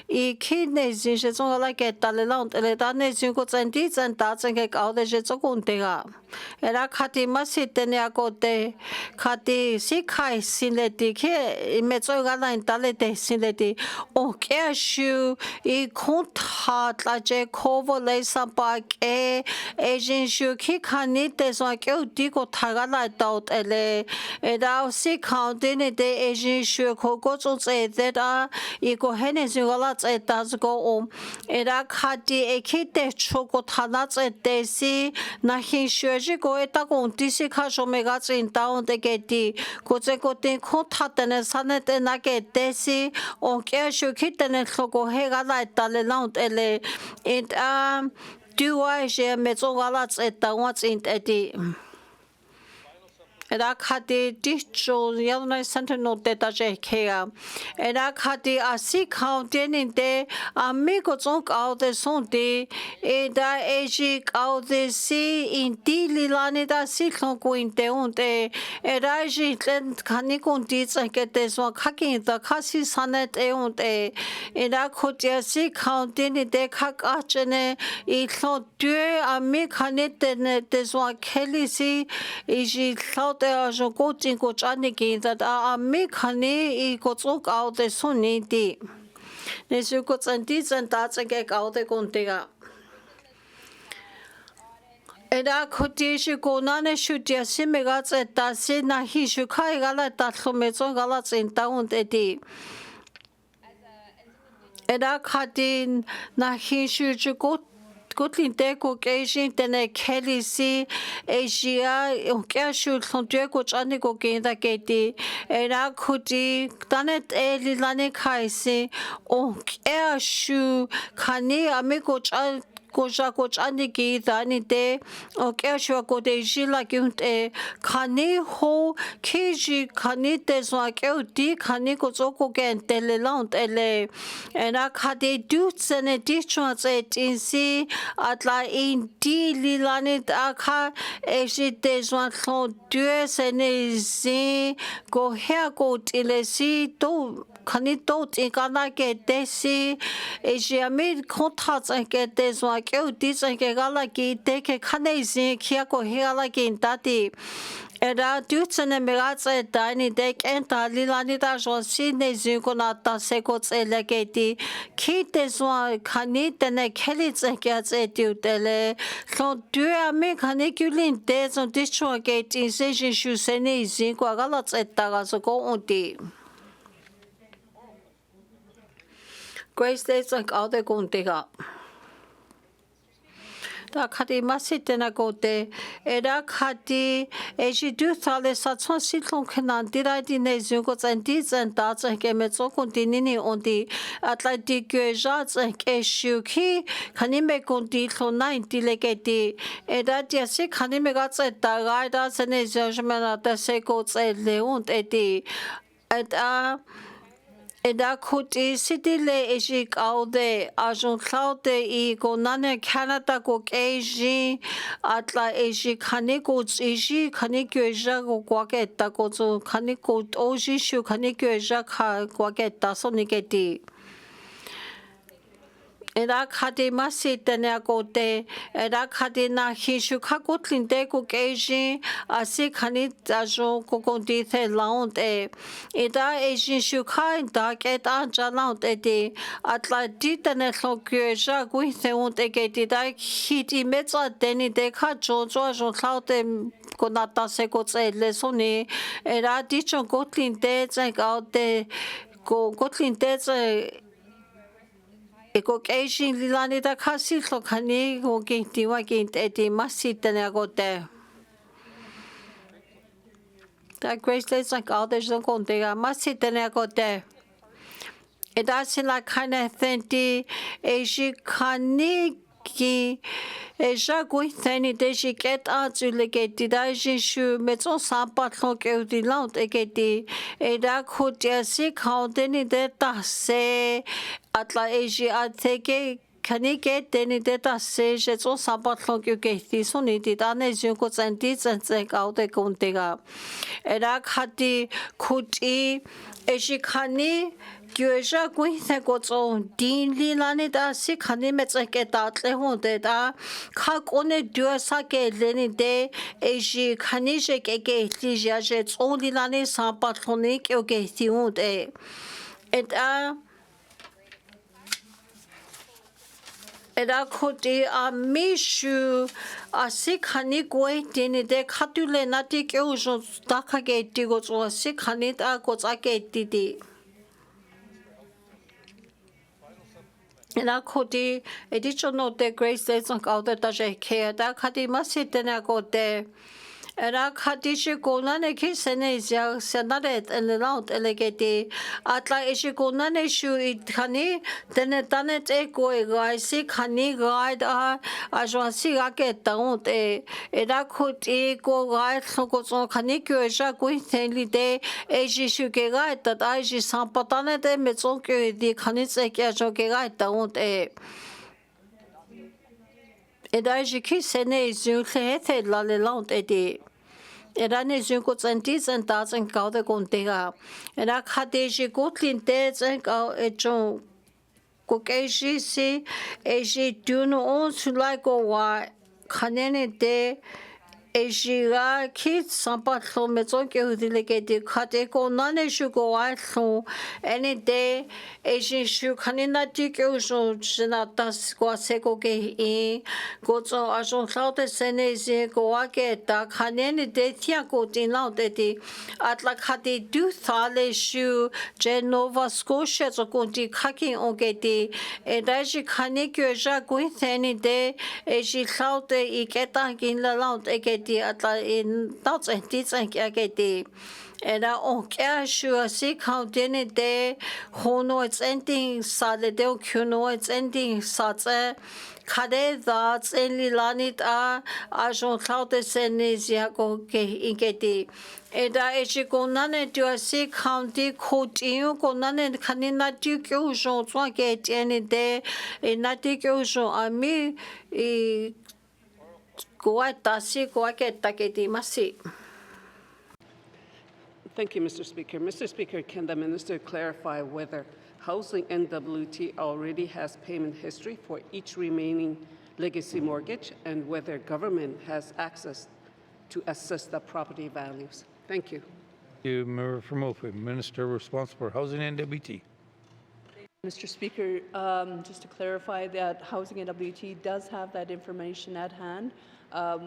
I kidney zin je zong la ke talelant ele da ne zin ko tsendi tsen ta tsen ke kaude je zong te ga Era khati masitene ako te khati si khai sinleti ke metso ga la intale te sinleti o ke shu I kontha la je kovo le sampa ke ejin shu ki khani te so ke uti ko thaga la taut ele era si county ni te ejin shu ko ko tse da I ko hene zingala tse ta go era khati ekite choko thana tse te si na hin shu ko eta ko tisi kha so mega tsin taun te keti ko tse ko tin ko thatene sanete na ke tesi on ke shu kitene ko he ga la ta le laut ele it do I je metso gala tse ta wa tsin te Era khati dicho Yellowknife Center no data je kea. Era khati asi county ni de amigo zong out de son de eda eji out de si in di lilani da si klon ko in de on de era ji len khani kon di ke de so khaki da khasi sanet e on de era khoti si county ni de khak achene I klon de ami khani de so kheli si eji te ajo ko tin ko chani ki that mi khani I ko tsok out de soni di ne su ko tsanti tsanta tsake out de kontega Era khoti shi ko na ne shu tia si mega tseta si na hi shu khai gala ta thome chong gala tsin ta un te di Era khati na hi shu chu ko Kutlin te ko keishin tene keli si Asia kya shu thonte ko chani ko kenda keti era khuti tanet eli lane khaisi o kya shu khani ame ko ko chani ki tani te o kya shu ko de jila kyunte khani ho kiji khani te so kya uti khani ko ko ken tele lant ele era khade du tsene di chwa tse tinsi atla in di lilani akha ejite zwan thon due sene zi go her go tilesi to khani to tikana ke desi ejiami kontats ke deswa ke utis ke gala ki te ke khane zi kia ko hela ki intati Era dutsene megatse tani dek enta lilani da josi ne zinko na ta seko tsele keti ki deswa khani tene kheli tsekya tse tiutele so dua me khani kulin te so dichwa keti se shu sene zinko gala tseta ga so ko unti Grace Days like all the guntiga. Da kati masite na gote era kati eji du thale sa chon sitlong khenan dira di ne zungo zen di zen da zen ke me zo kun di ni on di atlantic ja zen ke shu ki khani me kun di thlo 90 le ke di era dia se khani me ga tse da ga da se ne zo jme na da se ko tse le on te di at Eda kuti sitile eji kaude ajun klaude I go nane Canada go keji atla eji khani go eji khani gyeja go kwaketa go zo khani go oji shu khani gyeja kha kwaketa so niketi Era khadi masite ne akote era khadi na hishu khakutlinde ko keji asi khani ajo ko kondi the launte eda eji shu kha da ket an jalaunte de atla ditane lokye ja gui the unte ke da hiti metsa deni de kha jo jo jo laute ko nata se ko tsele soni era dicho kotlinde tsank out de ko kotlinde Eko keishin lilani da kasi lo kani ko ginti wa gint edi masita ne agote. Da Grace Days like all the zon kontega masita ne agote. Eda sila kana thenti eji kani ki eja gui theni deji ket azule geti da shu metso sampat lo ke di laut egeti eda khotia si khaudeni de ta se atla eji ateke kani ke deni de ta se je so sampat lo ke ti soni di da ne ju ko tsanti tsanse kaude kontega eda khati khuti eji khani Gyoja gui the go zo din li lani da si khani me tse ke ta tle ho de da kha kone dua sa ke leni de eji khani je ke li ja je zo li lani sa pa thoni ke ke ti ho de Era khoti a mishu a si khani goi dini de khatule na ti ke u jo ta kha ke ti go zo si khani ta go za ke ti di Ela khoti edichono de Grace Days on kaude ta je ke da khati masite na kote Era khati shi kona ne ki sene ya senaret and round elegeti atla ishi kona ne shu it khani tene tane te koi gai si khani gai da a jo si ga ke taun te era khoti ko gai ko so khani kyo ja ko li de e ji shu ke gai ta da ji sam patane de me so ke di khani se ke jo ke gai taun te Eda ki sene zu the la le laut edi. Era ne zu ko tsanti tsanta tsan kau de kontega. Era khate ji ko tlinte tsan kau e chon ko ke ji si e ji tu no on su lai ko wa khanene de e ji ga ki sampa tlo me tson ke hudile ke de khate ko nane shu ko wa tlo ene de e ji shu khanina ti ke so jina tas ko se ko ke I ko so a so saute sene je ko wa ke ta khanene de tia ko tin lao de ti atla khate du thale shu je Nova Scotia so ko ti khaki on ke ti e da ji khane ke ja ko theni de e ji saute I ke ta kin la lao de ke ti atla in ta tsen ti tsen ke ke ti Era on kya shu si khau dene de hono it's ending sa le de kuno it's ending sa tse khade da tsenli lanit a jon khaute senezia ko ke ingeti Eda eji ko nane tu si county khoti ko nane khanina tu kyo jo tswa ke tene de na ti kyo jo ami ko ta si ko ke ta ke ti masi Thank you, Mr. Speaker. Mr. Speaker, can the minister clarify whether Housing NWT already has payment history for each remaining legacy mortgage and whether government has access to assess the property values? Thank you. Thank you, Member from Ophir. Minister responsible for Housing NWT. Mr. Speaker, just to clarify that Housing NWT does have that information at hand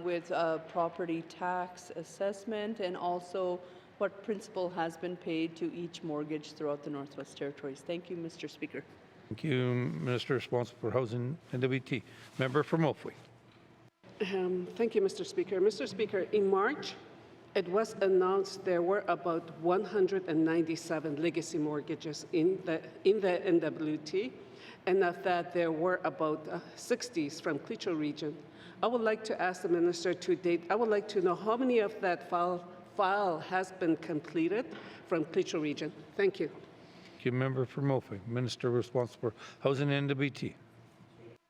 with property tax assessment and also what principal has been paid to each mortgage throughout the Northwest Territories. Thank you, Mr. Speaker. Thank you, Minister responsible for Housing and WT. Member for Moultrie. Thank you, Mr. Speaker. Mr. Speaker, in March, it was announced there were about 197 legacy mortgages in the NWT, and of that, there were about 60s from Clecho region. I would like to ask the minister to date. I would like to know how many of that file has been completed from Clecho region. Thank you. Thank you, Member for Moultrie. Minister responsible for Housing and WT.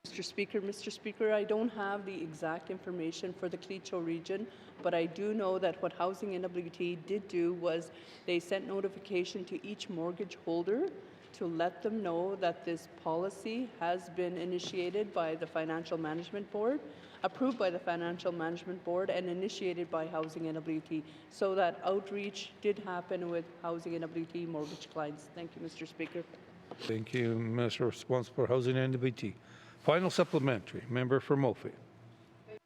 Mr. Speaker, I don't have the exact information for the Clecho region, but I do know that what Housing NWT did do was they sent notification to each mortgage holder to let them know that this policy has been initiated by the Financial Management Board, approved by the Financial Management Board, and initiated by Housing NWT. So that outreach did happen with Housing NWT mortgage clients. Thank you, Mr. Speaker. Thank you, Minister responsible for Housing and WT. Final supplementary. Member for Moultrie.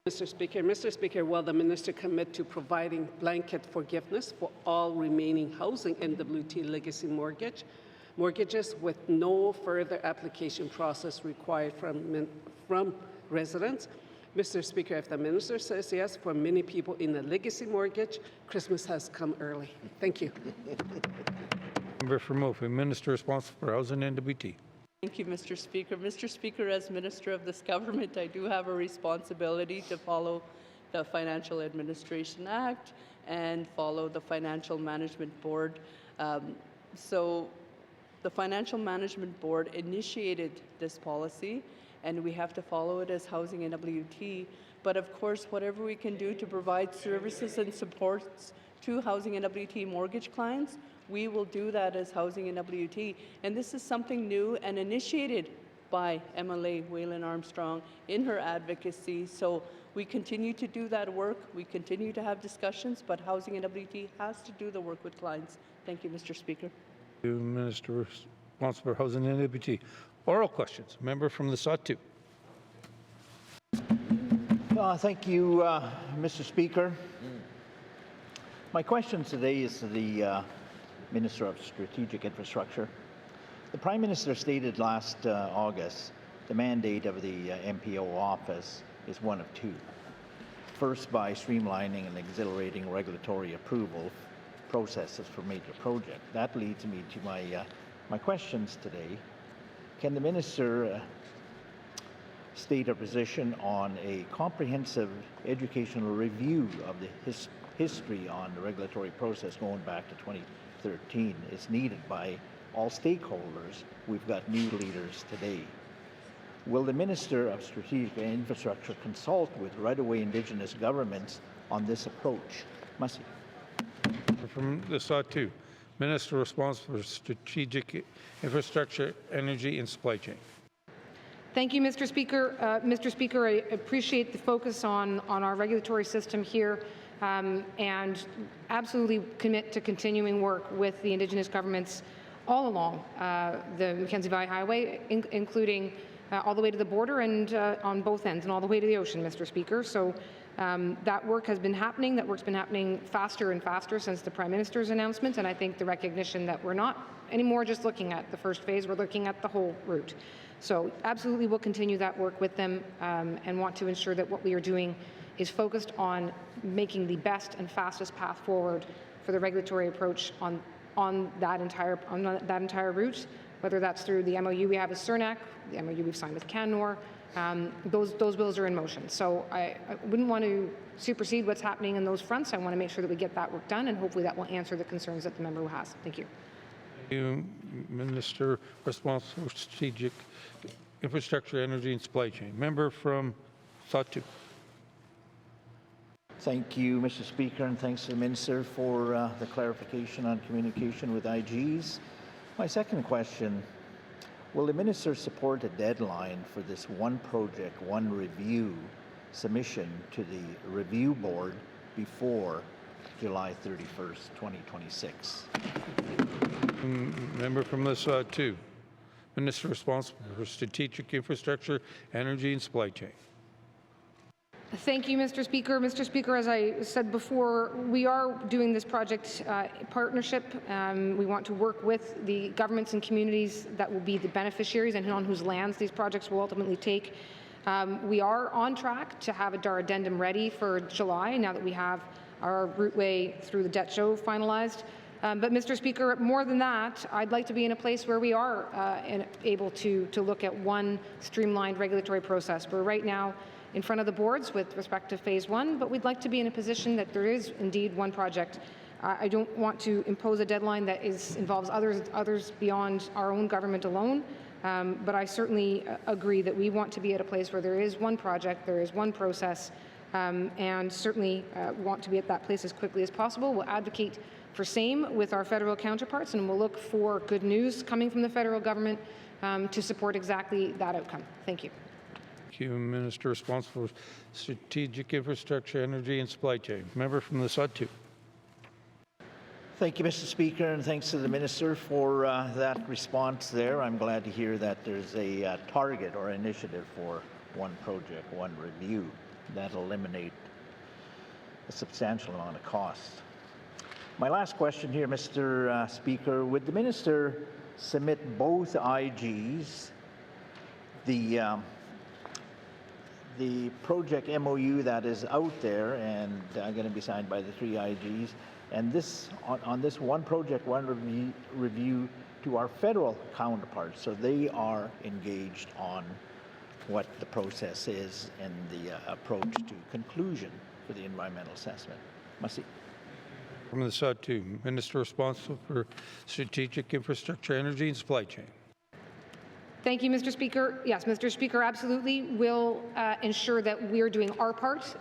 Mr. Speaker, will the minister commit to providing blanket forgiveness for all remaining Housing NWT legacy mortgages with no further application process required from residents? Mr. Speaker, if the minister says yes, for many people in a legacy mortgage, Christmas has come early. Thank you. Member for Moultrie. Minister responsible for Housing and WT. Thank you, Mr. Speaker. Mr. Speaker, as Minister of this government, I do have a responsibility to follow the Financial Administration Act and follow the Financial Management Board. So the Financial Management Board initiated this policy, and we have to follow it as Housing NWT. But of course, whatever we can do to provide services and supports to Housing NWT mortgage clients, we will do that as Housing NWT. And this is something new and initiated by MLA Waylon Armstrong in her advocacy. So we continue to do that work. We continue to have discussions, but Housing NWT has to do the work with clients. Thank you, Mr. Speaker. Thank you, Minister responsible for Housing and WT. Oral questions. Member from the Sahtu. Thank you, Mr. Speaker. My question today is to the Minister of Strategic Infrastructure. The Prime Minister stated last August the mandate of the MPO office is one of two. First, by streamlining and accelerating regulatory approval processes for major projects. That leads me to my questions today. Can the Minister state a position on a comprehensive educational review of the history on the regulatory process going back to 2013 is needed by all stakeholders? We've got new leaders today. Will the Minister of Strategic Infrastructure consult with right-of-way Indigenous governments on this approach? Masi. From the Sahtu, Minister responsible for Strategic Infrastructure, Energy and Supply Chain. Thank you, Mr. Speaker. Mr. Speaker, I appreciate the focus on our regulatory system here, and absolutely commit to continuing work with the Indigenous governments all along the Mackenzie Valley Highway, including all the way to the border and on both ends and all the way to the ocean, Mr. Speaker. So that work has been happening. That work's been happening faster and faster since the Prime Minister's announcement, and I think the recognition that we're not anymore just looking at the first phase, we're looking at the whole route. So absolutely we'll continue that work with them and want to ensure that what we are doing is focused on making the best and fastest path forward for the regulatory approach on that entire route, whether that's through the MOU we have with CERNAC, the MOU we've signed with Canor. Those bills are in motion. So I wouldn't want to supersede what's happening in those fronts. I want to make sure that we get that work done, and hopefully that will answer the concerns that the member has. Thank you. Thank you, Minister responsible for Strategic Infrastructure, Energy and Supply Chain. Member from Sahtu. Thank you, Mr. Speaker, and thanks to the Minister for the clarification on communication with IGs. My second question, will the Minister support a deadline for this one project, one review submission to the review board before July 31st, 2026? Member from the Sahtu. Minister responsible for Strategic Infrastructure, Energy and Supply Chain. Thank you, Mr. Speaker. Mr. Speaker, as I said before, we are doing this project partnership. We want to work with the governments and communities that will be the beneficiaries and on whose lands these projects will ultimately take. We are on track to have our addendum ready for July, now that we have our routeway through the debt show finalized. But, Mr. Speaker, more than that, I'd like to be in a place where we are able to look at one streamlined regulatory process. We're right now in front of the boards with respect to phase one, but we'd like to be in a position that there is indeed one project. I don't want to impose a deadline that involves others beyond our own government alone, but I certainly agree that we want to be at a place where there is one project, there is one process, and certainly want to be at that place as quickly as possible. We'll advocate for same with our federal counterparts, and we'll look for good news coming from the federal government to support exactly that outcome. Thank you. Thank you, Minister responsible for Strategic Infrastructure, Energy and Supply Chain. Member from the Zhatıé. Thank you, Mr. Speaker, and thanks to the Minister for that response there. I'm glad to hear that there's a target or initiative for one project, one review. That'll eliminate a substantial amount of cost. My last question here, Mr. Speaker, would the Minister submit both IGs, the project MOU that is out there and going to be signed by the three IGs, and this on this one project, one review to our federal counterparts, so they are engaged on what the process is and the approach to conclusion for the environmental assessment. Merci. From the Zhatıé, Minister responsible for Strategic Infrastructure, Energy and Supply Chain. Thank you, Mr. Speaker. Yes, Mr. Speaker, absolutely. We'll ensure that we're doing our part.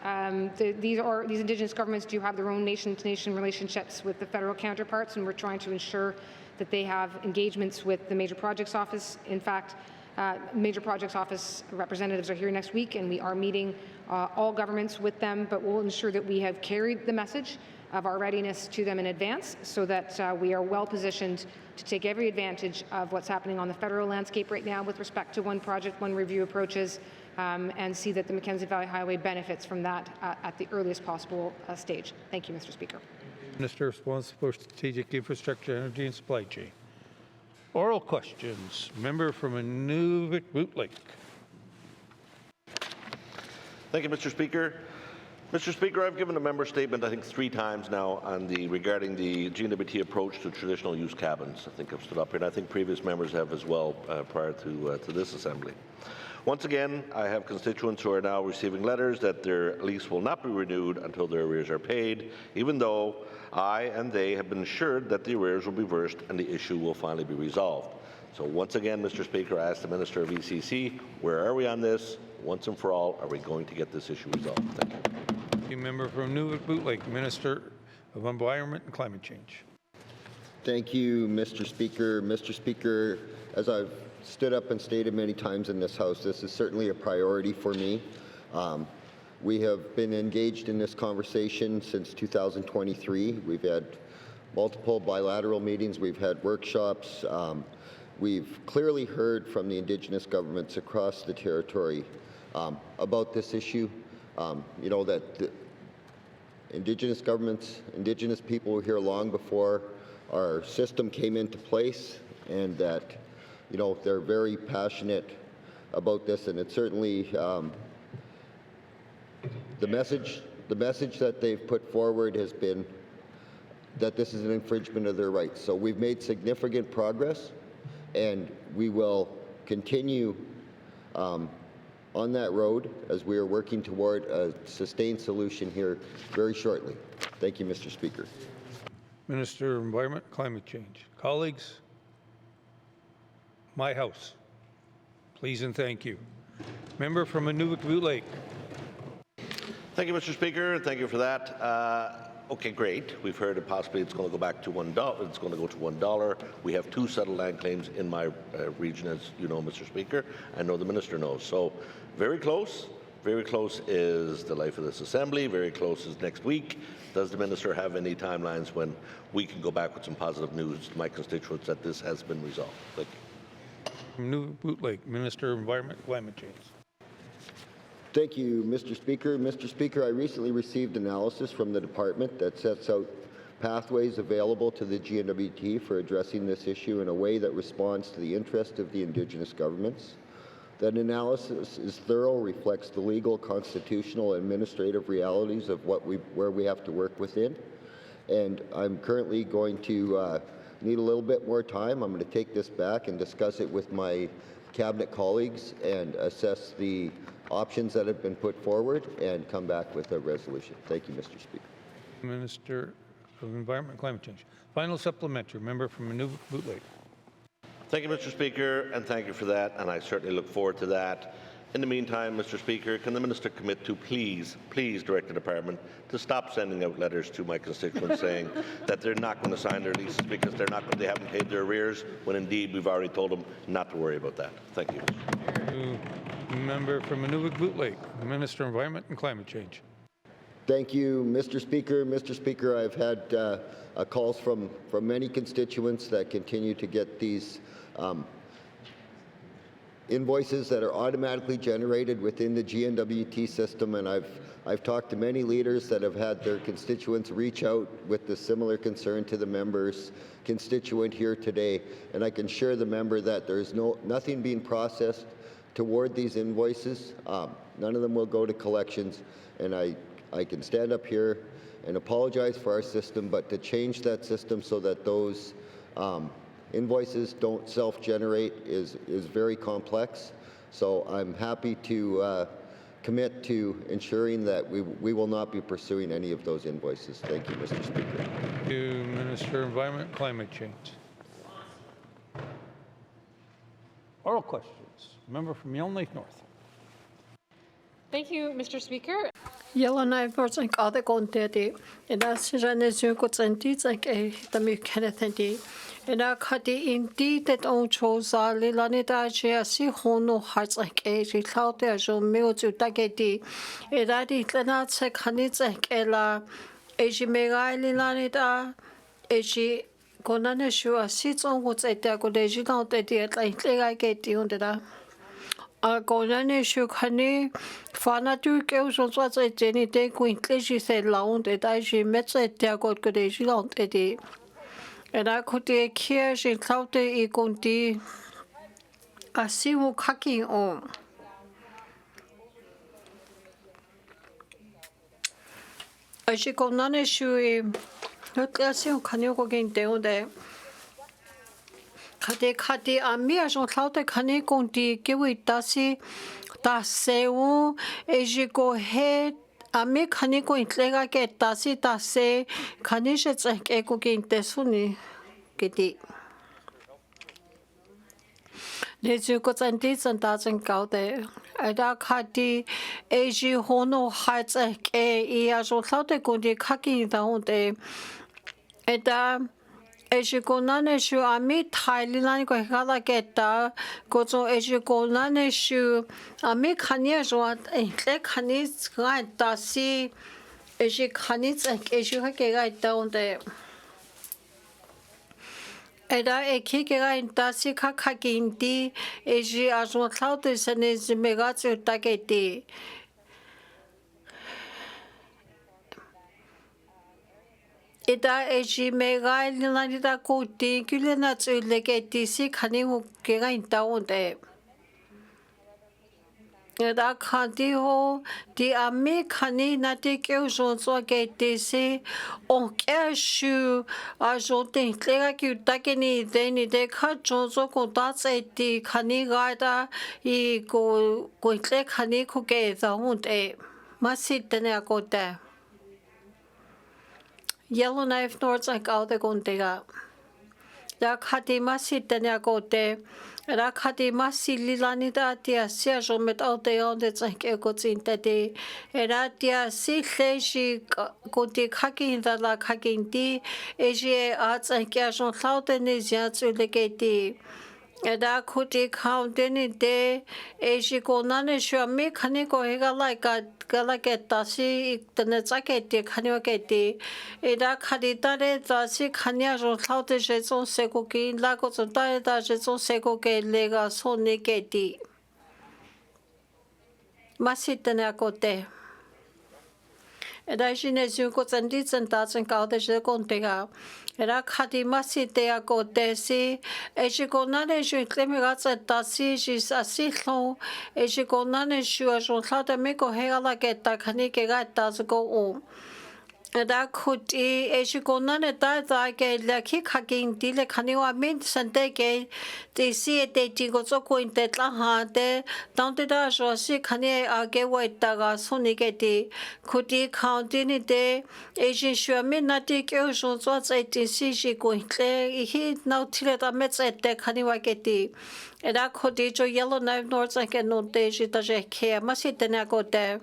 These Indigenous governments do have their own nation-to-nation relationships with the federal counterparts, and we're trying to ensure that they have engagements with the Major Projects Office. In fact, Major Projects Office representatives are here next week, and we are meeting all governments with them, but we'll ensure that we have carried the message of our readiness to them in advance so that we are well positioned to take every advantage of what's happening on the federal landscape right now with respect to one project, one review approaches, and see that the Mackenzie Valley Highway benefits from that at the earliest possible stage. Thank you, Mr. Speaker. Minister responsible for Strategic Infrastructure, Energy and Supply Chain. Oral questions. Member from Inuvik Boot Lake. Thank you, Mr. Speaker. Mr. Speaker, I've given a member statement, I think 3 times now, on regarding the GNWT approach to traditional use cabins. I think I've stood up here, and I think previous members have as well prior to this assembly. Once again, I have constituents who are now receiving letters that their lease will not be renewed until their arrears are paid, even though I and they have been assured that the arrears will be reversed and the issue will finally be resolved. So once again, Mr. Speaker, I ask the Minister of ECC, where are we on this? Once and for all, are we going to get this issue resolved? Thank you. Member from Inuvik Boot Lake, Minister of Environment and Climate Change. Thank you, Mr. Speaker. Mr. Speaker, as I've stood up and stated many times in this House, this is certainly a priority for me. We have been engaged in this conversation since 2023. We've had multiple bilateral meetings. We've had workshops. We've clearly heard from the Indigenous governments across the territory about this issue. You know, that the Indigenous governments, Indigenous people were here long before our system came into place, and that, you know, they're very passionate about this, and it's certainly the message that they've put forward has been that this is an infringement of their rights. So we've made significant progress, and we will continue on that road as we are working toward a sustained solution here very shortly. Thank you, Mr. Speaker. Minister of Environment and Climate Change. Colleagues, my house, please and thank you. Member from Inuvik Boot Lake. Thank you, Mr. Speaker. Thank you for that. Okay, great. We've heard that possibly it's going to go back to $1. It's going to go to $1. We have 2 settled land claims in my region, as you know, Mr. Speaker. I know the minister knows. So very close. Very close is the life of this assembly. Very close is next week. Does the minister have any timelines when we can go back with some positive news to my constituents that this has been resolved? Thank you. From Inuvik Boot Lake, Minister of Environment and Climate Change. Thank you, Mr. Speaker. Mr. Speaker, I recently received analysis from the department that sets out pathways available to the GNWT for addressing this issue in a way that responds to the interest of the Indigenous governments. That analysis is thorough, reflects the legal, constitutional, and administrative realities of where we have to work within. And I'm currently going to need a little bit more time. I'm going to take this back and discuss it with my cabinet colleagues and assess the options that have been put forward and come back with a resolution. Thank you, Mr. Speaker. Minister of Environment and Climate Change. Final supplementary, member from Nunavut Lake. Thank you, Mr. Speaker, and thank you for that, and I certainly look forward to that. In the meantime, Mr. Speaker, can the Minister commit to please direct the Department to stop sending out letters to my constituents saying that they're not going to sign their leases because they haven't paid their arrears, when indeed we've already told them not to worry about that. Thank you. Member from Nunavut Lake, the Minister of Environment and Climate Change. Thank you, Mr. Speaker. Mr. Speaker, I've had calls from many constituents that continue to get these invoices that are automatically generated within the GNWT system, and I've talked to many leaders that have had their constituents reach out with the similar concern to the member's constituent here today, and I can assure the member that there's nothing being processed toward these invoices. None of them will go to collections, and I can stand up here and apologize for our system, but to change that system so that those invoices don't self-generate is very complex. So I'm happy to commit to ensuring that we will not be pursuing any of those invoices. Thank you, Mr. Speaker. Thank you, Minister of Environment and Climate Change. Oral questions. Member from Yellowknife North. Thank you, Mr. Speaker. Yellowknife North and other contenti. And that's Janus Yukots like a Tamu Kenneth. And I cut indeed that on chose a Lilanita Jesse Hono hearts like a cloud there, so meal to Dageti. And I did not say Hanits like Ella, Ejimega Lilanita, Eji Gonaneshu, sits on what's a decoration out at the like get you under that. Gonaneshu Kani, Fana girls was a Jenny Day Quintly, she said, loud that I she met at their good good out at the. And I could care she cloud the econti a simu kaki on. As she go none issue, not glassing can you go again down there? Kati a mere so cloud the cani conti give it dasi da seu as you go head. Ami khani ko intlega ke tasi tase khani she tsake ko ke intesuni keti leju ko tsanti tsanta kau de ada khati eji hono ha tsake ia so tsaute ko di khaki da honte eta eji ko nane shu ami thailand ko kala keta ko so eji ko nane shu ami khani so le khani ga tasi eji khani tsak eji ha ke ga taunde era eki ke ga tasi kha kha kinti eji aso tlaute sene mega tsu taketi Ida eji mega linanita kuti kulena tsu legeti si khani hu ke ga taunde Ida khandi ho di ami khani na te ke so so ke te se on ke shu a so te klega ki takeni deni de kha so ko ta tse ti khani ga da I ko kle khani ko ke za hunde masit ne ko ta Yellowknife North like all the Gondega. La Kadima Sitania Gote, La Kadima Sililanida, dear Sergio met all the on the like echoes in the day, and at dear sea flashy Goti Kaki in the La Kakinti, Asia arts and casual thousand is to legate. And I could count any day, Asia go none sure me cannico hega like a galagetta, see the Nezaketi, Kanoketi, Eda Kaditare, the sick Hanyas or Cloutish on Sekoki, Lagos of Dietages on Sekoke, Lega, so negati. masitene akote. Eda jine zyuko tsendi tsenta tsenka de jekontega. Eda khati masite akote si ejikonane jutlemiga tseta si jis asilo ejikonane shua jontlata meko hegala keta khanike gata zgo da kuti ejikonane da ke laki khakin dile khaniwa min sante ke te si te tingo tsoko inte tla ha te tante da jo si khane age waita ga soni ke ti kuti county ni te ejin shua min na ti ke jo tso tse ti si ji ko tle hi na tile da met te khaniwa ke ti da kuti jo yellow knife north ke no te ji ta je ke masite na ko te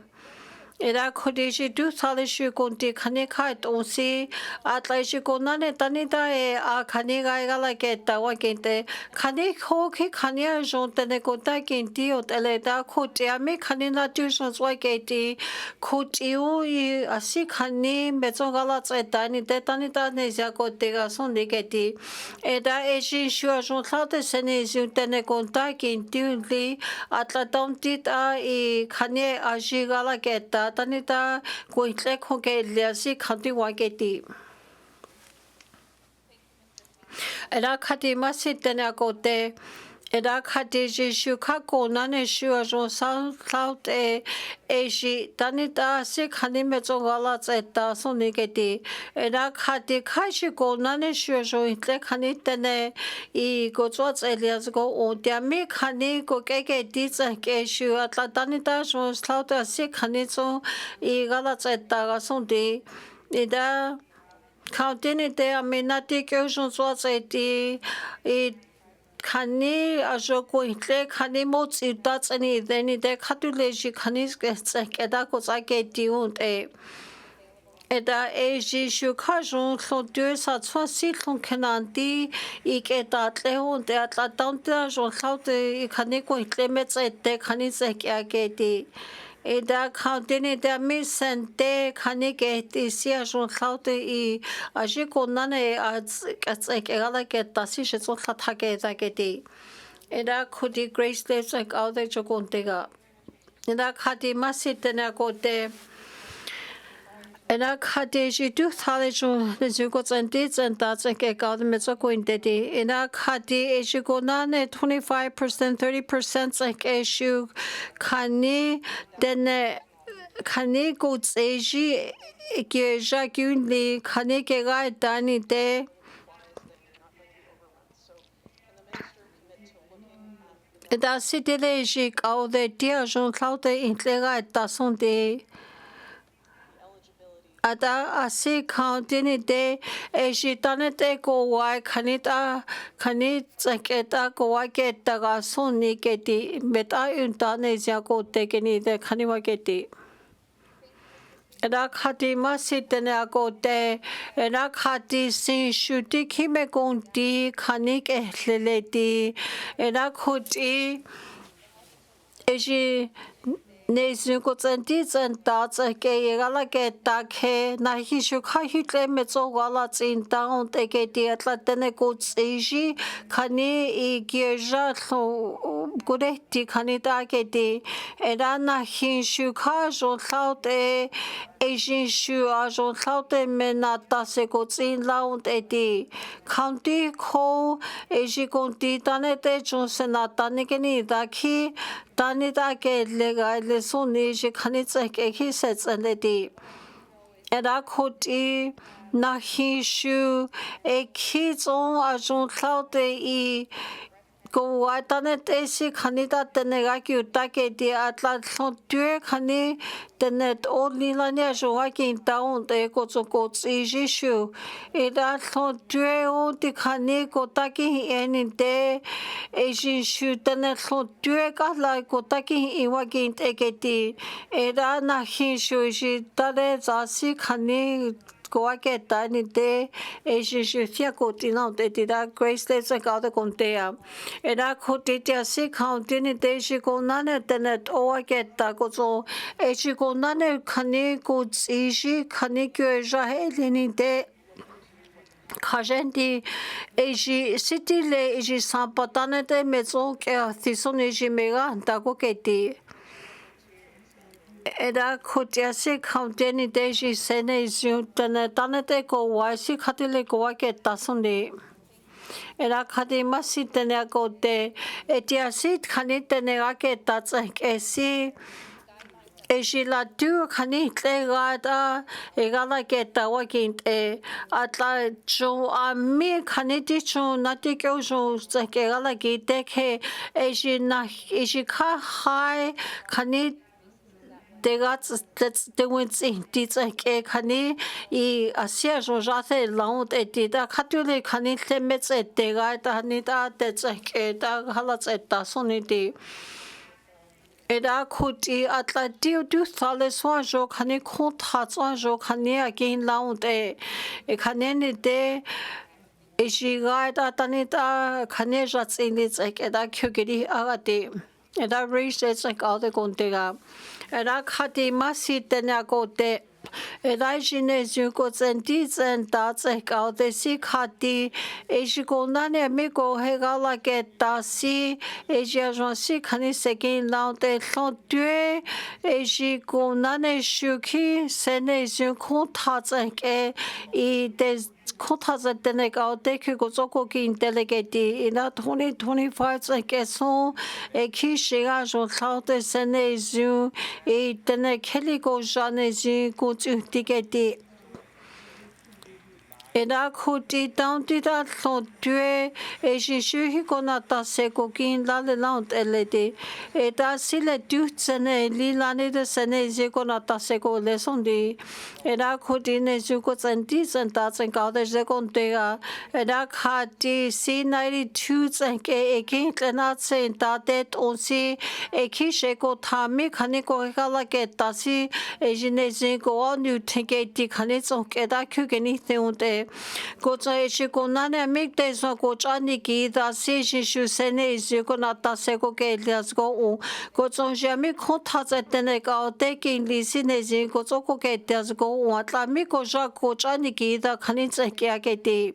Eda kodiji du salishu konti kane kait onsi atlaishi konane tanita a kane gaigala keta wakente kane koki kane jontene kota kenti otele da koti ame kane na tushons waketi koti i asi kane mezongala tsetani tetanita nezia kotega sondiketi eda eji shua jontlate sene zuntene kota kenti li atlatontit a I kane ajigala keta tanita kuitle koke liasi kanti waketi. Eda kati masitene akote. Eda kati jishu kako nane shua jon saut eji tanita si kani mezongala tseta soniketi. Eda kati kashi ko nane shua jon itle kani tene I gozwa tselias go ontiami kani ko keke ditsa keshu atla tanita jon saut si kani so I gala tseta ga sondi. Eda Countini te aminati ke jon zwa tseti I kani ajoko itle kani mots itats ani deni de katuleji kani eda kozake tiunt eda eji shukajon hlontu sa tswa si hlon kenanti iketa tlehon te atlatanta jon hlaute I kani ko itle metsete kani zekiaketi Eda countini de misente kani keti si ajon hlaute I ajiko nane egala keta si jetson khatake zaketi Eda kudi grace lives like all the jokontega Eda kati masitene kote Ena khati ji du thale jo ju ko tsenti tsenta tseke ka de metso ko inteti ena khati e ko nane 25% 30% tseke shu khani dene khani ko tseji ke ja kyunli khani ke ga tani te Eda sitele ji ka de dia jon klaute intlega ta sonde Ada asi countini de ejitane te ko wai kanita kanit saketa ko wai keta ga soni keti meta untane zia ko tekeni de kaniwa keti Eda khati masitene akote eda khati sin shuti kime konti khanik ehleleti eda khoti eji Nezu ko tsenti tsenta tseke yegala ke takhe na hishu kha hitle metso wala tsinta on teke ti atla tene ko tsiji khani I gyeja hlo kureti khani ta ke ti era na hishu kha jo thaute ejin shu a jo thaute menata se ko tsin la on ti county ko eji konti tanete jo senata nikeni dakhi Tanita ke lega le soni je kanitsa ke hisetsendeti. Era koti na hishu e kitson ajon klaute I ko watanete si kanita tenega ki utake di atla tlontu kani tenet oli lania joa ki taon te ko tsoko jishu ida tlontu o di kani ko taki eninte e jishu tenet tlontu ka la ko taki iwa ki teketi ida na hishu ji tare zasi kani Koa ke tani te e jishia kotina te tida grace le se ka de kontea era kotitia si countini te shikonane tenet oa ke ta ko so e shikonane khani ko tsishi khani kyo jahelini te Kajenti eji city le eji sampatane te mezo ke thison eji mega ta ko keti Era kutiasi kauntiani deji sene isu tana tanate ko waisi katile ko wake tasuni. Era kati masi tene ko te etiasi kani tene wake tatsak esi Ejila tu kani tlegada egala keta wakint atla jo ami kani tichu nati kyo jo egala kite ke ejika hai kani tegats tegwins titsake kani I asia jo jate laut etida katule kani temets tegada nida tetsake da halats eta soniti Era kuti atla tiu tu thale swa jo khani khut khatswa jo khani again laut khane ne de ishiga ta tanita khane jatsin tsek eda kyugiri agati eda research like all the kontega era khati masi tena kote Era jine zuko zenti zenta tseka de si khati ejiko nane miko hegala keta si ejajon si khani sekin laute thotue ejiko nane shuki sene zuko tatseke I des Kotaza Denega Deku Zokoki Delegati in 2025 Keson a Kishiga Jotaute Senezu a Denekeliko Janezu Kutu Tigeti. Era kuti taunti da thotue e jishu konata sekokin la le laut elede e da sile dutsene lilane de sene je konata seko lesondi era kuti ne juko tsanti tsanta tsanka de je kontega era khati C92 tsanke ekin tlena tsenta det onsi eki sheko thami khani ko kala ke tasi e jine je ko onu tingeti khani tsonke da kyugeni teunte Kocha eshiko nane mikte so kocha niki da se shishu sene ishiko nata seko ke liasgo u kocha jami khotha zetene ka teki lisi ne ji kocha ko ke liasgo u atla mi kocha kocha niki da khani tsekya ke ti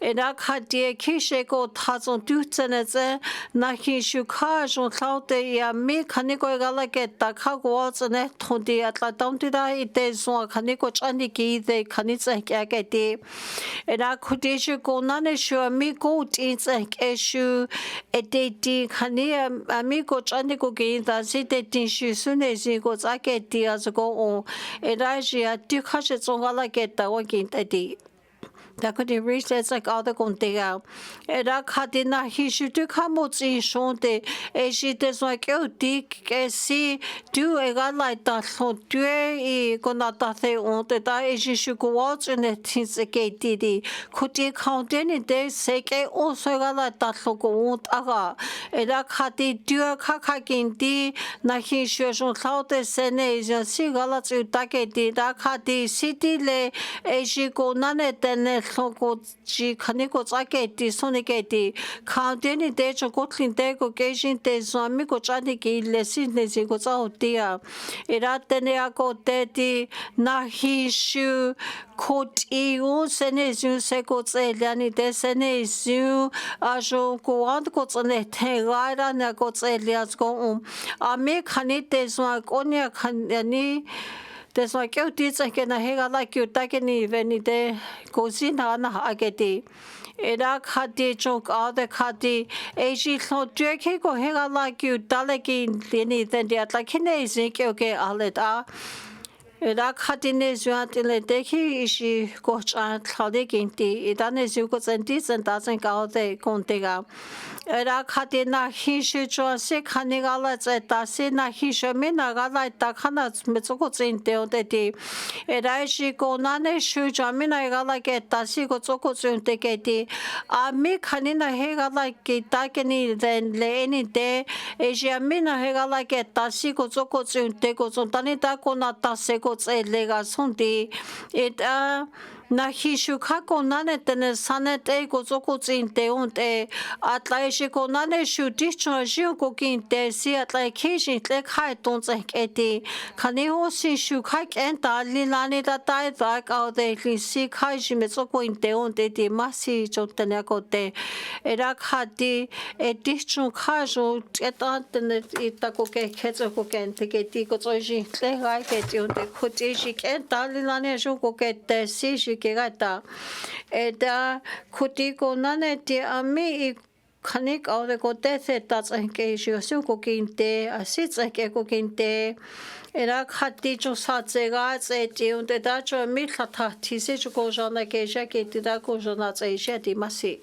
era khati kishe ko thazon tutsene ze na hishu kha jo thaute ya mi khani ko gala ke ta kha go tsene thondi atla tamti da ite so khani ko chani ki de khani tsekya ke ti Era kudishu konane shu amigo tinsak eshu edeti khani amigo chaniko ginda zideti shu sunezi go zake diazgo o era jia dikhash zongala geta waginta di Da could research like other contega. Era Kadina he should do come out in shonte, as she does like oh dick, see, do a guy like that, so do a gonata on the day she should go out in the things again. Could you count any days, say, also like that, so go on aga. Era Kadi do a kakakin di, Nahi should out the Senate, and see Galat to take it, that Kadi city lay, as she go none then. Ko ji khani ko tsake ti sone ke ti khaudeni de cho ko thlin te ko ke jin te swami ko chani ki lesi ne ji ko cha hotia era tene a ko te ti na hi shu ko ti u sene ju se ko tse lani de sene ju a jo ko and ko tsne te ga ra na ko tse lias ko a me khani te swa ko ne khani There's like you did like in a hega like you taking even the cosina na ageti. Era kati chok all the kati. Aji so drake go hega like you dalekin lini then the atlakine zinke okay aleta. Era kati ne zuatile deki ishi goch at haliginti. Idane zuko sentis and doesn't go the contega. Era kati na hishu cho se kanigala zeta se na hishu mina gala ta kana metsoko zinte odeti. Era shi go nane shu jamina gala ke ta si go tsoko zinte keti. A mi kanina hegala ke ta keni then le any day. Eja mina hegala ke ta si go tsoko zinte go zontani ta kona ta se go tse lega sondi. na hishu kako nane tene sanet e ko zoko te unte atla e shiko nane shu dichno jiu ko kinte si atla e kishin tle kai ton tse eti kani ho si shu kai enta lilani da tai da ka de li si kai jime zoko inte unte di masi chotene ko te era khati e dichno khajo eta tene ita ko ke khetso ko kente ke ti ko zo ji tle kai ke ti unte khuti shi enta lilani shu ko ke te si shi ke gata eta khuti ko nane ti ami I khanik aure ko te se ta ke shi su ko kinte asi ke ko kinte era khati cho sa tse ga tse ti un te da cho mi khatha ti se ko jana ke ja ke ti da ko jana tse she ti masi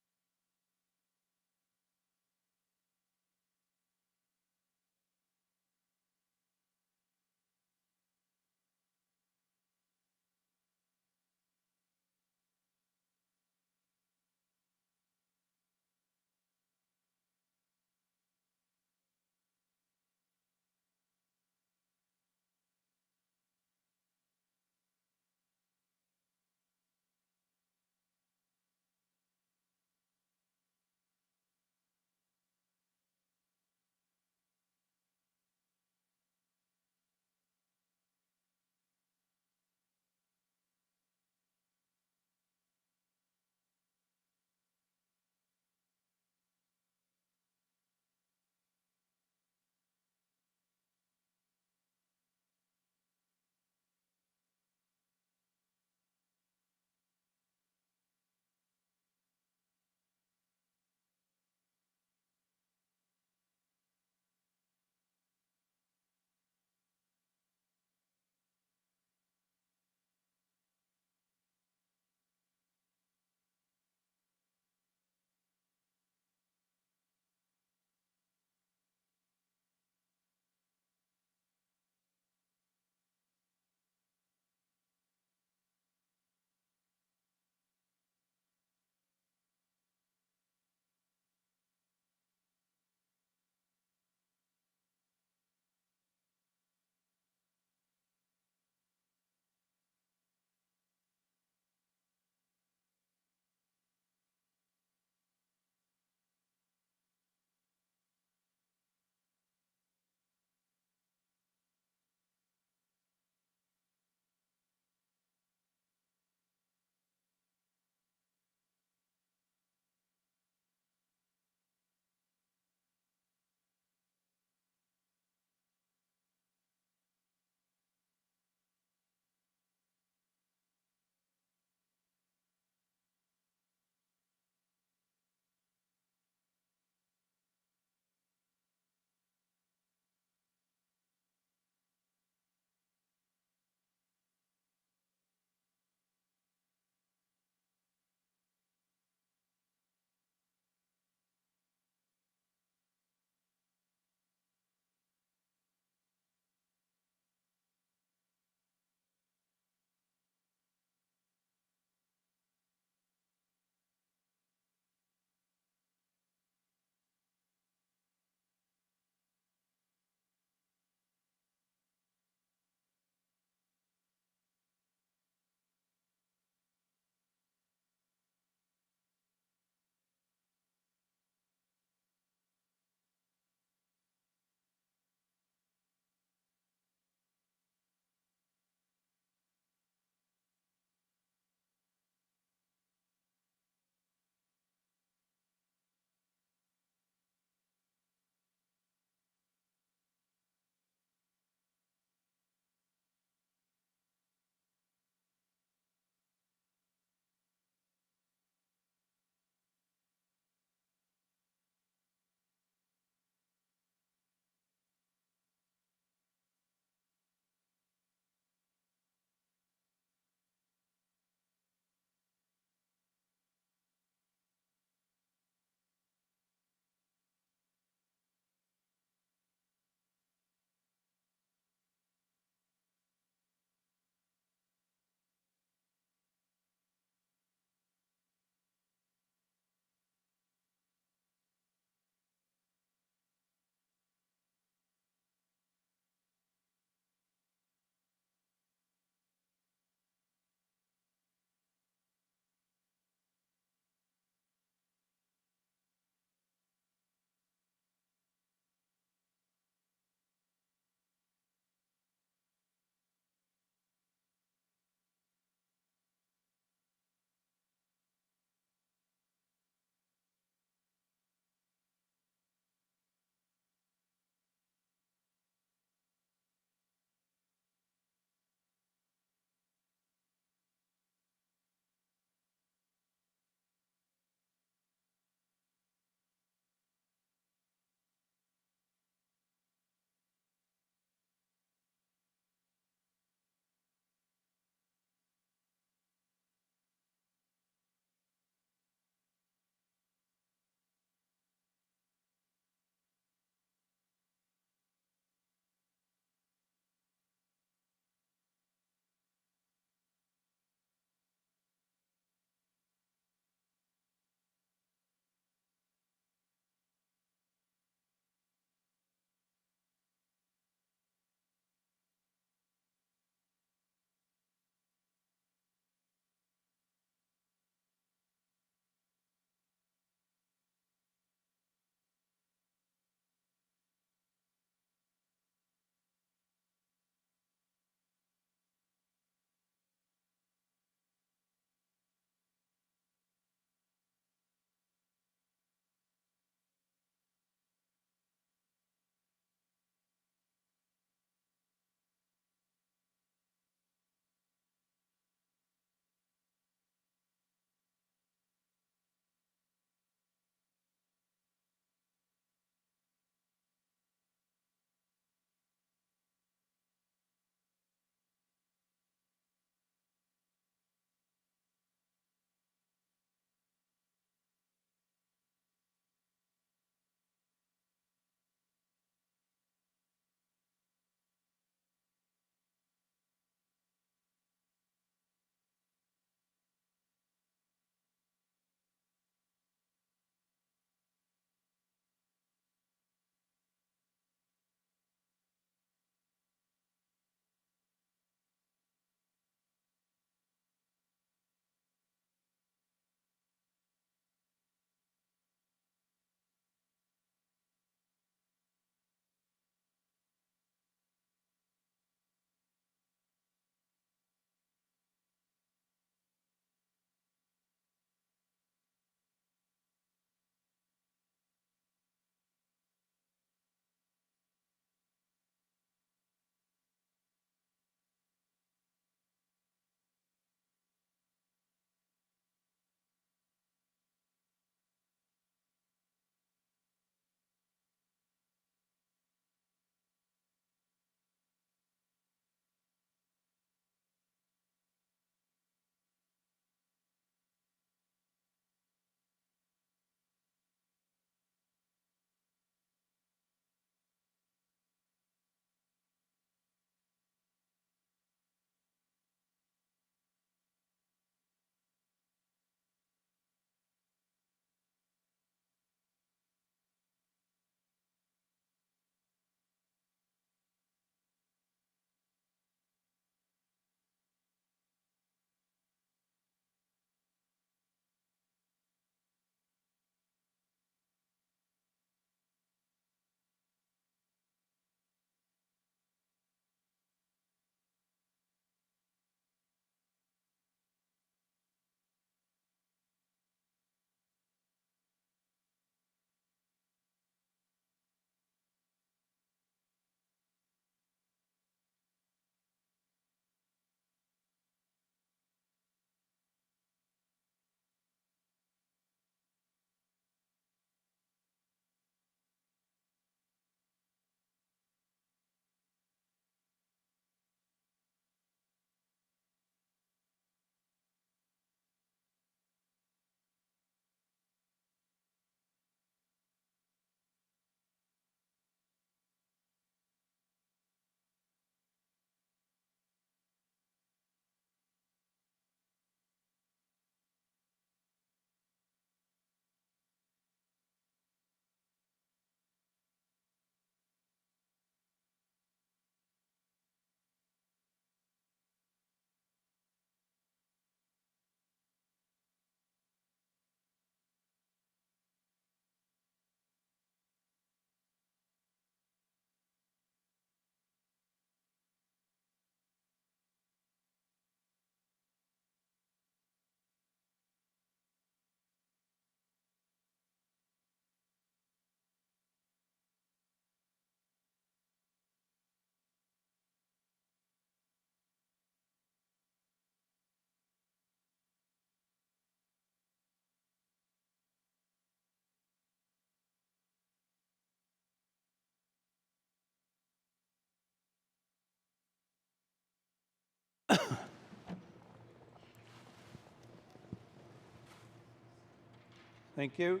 Thank you.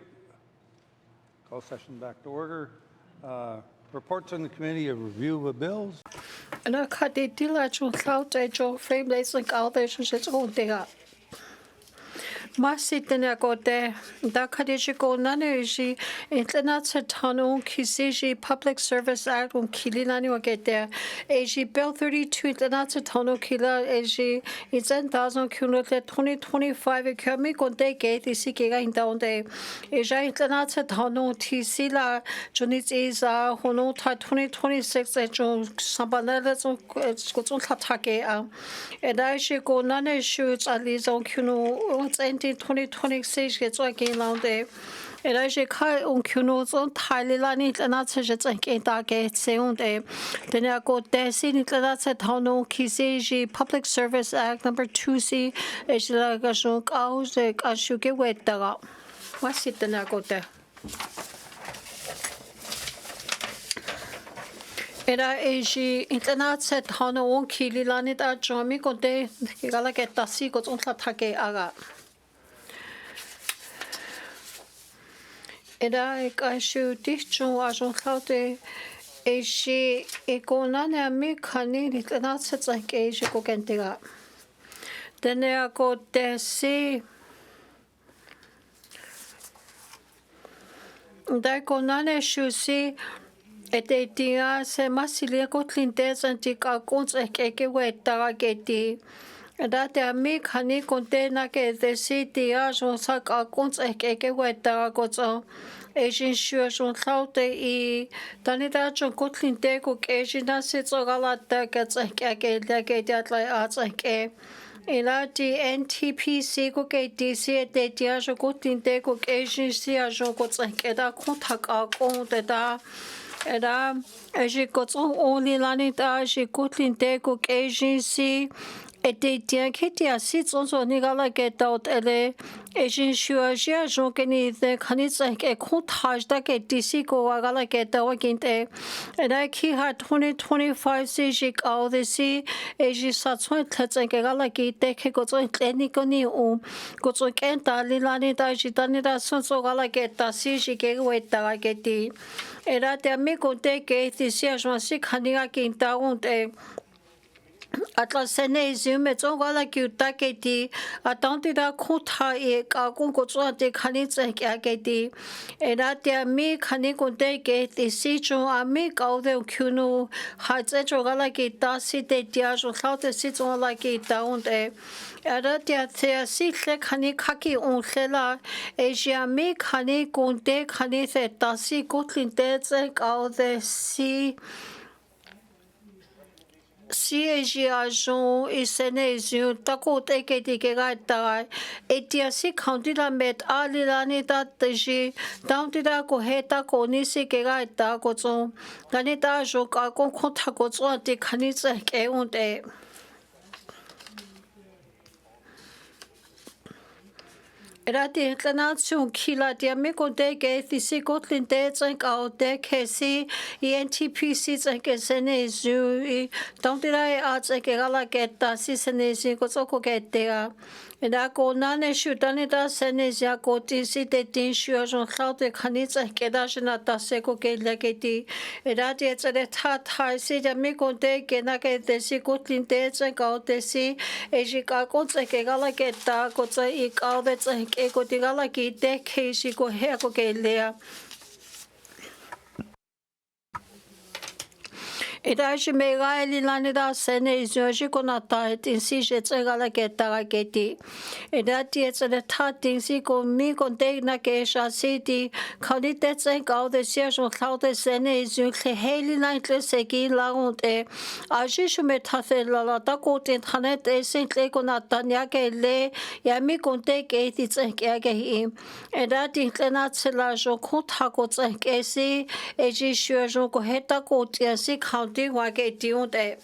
Call session back to order. Reports on the committee of review of bills. Na kaditila jo cloud jo frame lacing all the shit on there. Masitene gote da kadishiko naneji international tunnel kisiji Public Service Act on kililani wagete eji bill 32 international tunnel kila eji it's 10,000 km 2025 kami konte gate isikega indaonde eja international tunnel tisila junit is hono ta 2026 ejo sambanele zo goton tatake edaji go nane shoots alizon kuno what's 2026 gets like in London. And I should call on Kunos on Thailand and that's just like in that gate sound. Then I go there, see that's a tunnel, Kisiji Public Service Act number 2C. It's like a shunk out, I should get wet there. What's it then I go there? Era eji internet set hana on kililani da jomi go de gala get tasi go on take aga. Era ekashu dicho ajon claude eji ekonana me kani internet set like eji go gentega. Then I go there see da konane shu see ete tia se masilia kotlinte santika kons eke weta geti da te mi khani konte na ke de city a so sa ka kons eke weta gozo ejin shu so thaute I tanita jo kotlinte ko ejina se tsogala ta ke tsake de ke datla a tsake ela NTPC ko ke DC te tia jo kotlinte ko ejin si a jo ko tsake da kontak ko de da Era je goton only lani da je kotlin de ko agency ete tian ketia sit so nigala get out ele ejin shua ja jonkeni de kanitsa ke kontaj da ke DC ko agala get da wakinte era ki ha 2025 se je all the see eji satson tletsen ke gala ki te ke goton clinic ni goton ken da lani da ji tani da so gala get da si je ke weta geti Era te amigo te ke te sia jwa si khaniga ki taun te atla sene zume tsongala ki uta ke ti atanti da khutha e ka kun ko tswa te khani tse kya ke ti era te ami khani ko te ke te si jo ami ka de kyunu ha tse jo gala ki ta si te tia jo khaute si tsongala ki taun te Era te si hle khani khaki on khela Asia me khani konte khani se tasi kotlin te tse ka de si Asia jon isene zu tako te ke te ke ga ta etia si county la met ali la ni ta ji county da ko he ta ko ni si ke ga ta ko zo ga ni ta jo ka ko ta ko zo te khani tse ke on te Era te inclination kila te me ko te ke ti si kotlin te tsen ka te ke si NTPC tsen ke sene zu tanti rai a tsen ke gala ke ta si sene si ko so ko ke te a Era ko nane shu tani da sene sia ko ti si te tin shu a jon khaute khani tsen ke da shna ta se ko ke le ke ti Era te tsere ta si te me ko te ke na ke te si kotlin te tsen ka te si e ji ka ko tsen ke gala ke ta ko tsen I ka de tsen e ko te gala ki te keisi ko hea ko ke lea. E da je me gai li lani da sene I zioji ko na ta tin si je tse gala ke ta ke ti. E da ti e tse ta tin si ko mi ko te na ke sha si ti ka ni te tse ka de sia jo klau de sene I zio ke he li na tle se ki la on te. A je shu me ta se la la ta ko te thane te sin tle ko na ta nya ke le ya mi ko te ke ti tse ke ke I. E da ti tle na tse la jo ko ta ko tse ke si e ji shu jo ko he ta ko ti si ka Di wa ke ti on te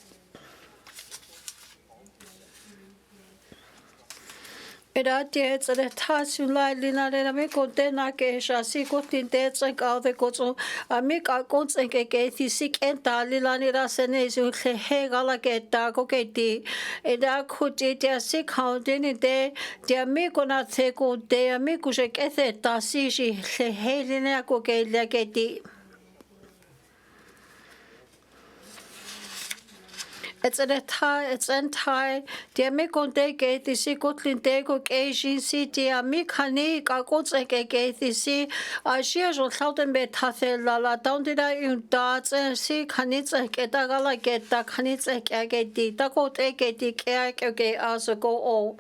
Era te tsere tasu lai lina le me ko te na ke sha si ko tin te tsen ka de ko tso a me ka ko tsen ke ti si ken ta lila ni ra se ne su le he ga la ke ta ko ke ti era ko te te si ka de ni te me ko na te ko te me ku je ke te ta si ji le he lina ko ke le ke ti It's an entire dia me konte ke ti si kotlin te ko ke jin si dia mi khani ka ko tse ke ti si a shia jo hlauten be tha the la la down ti da un da tse si khani tse ke ta ga la ke ta khani tse ke ti ta ko te ke ti ke a so go o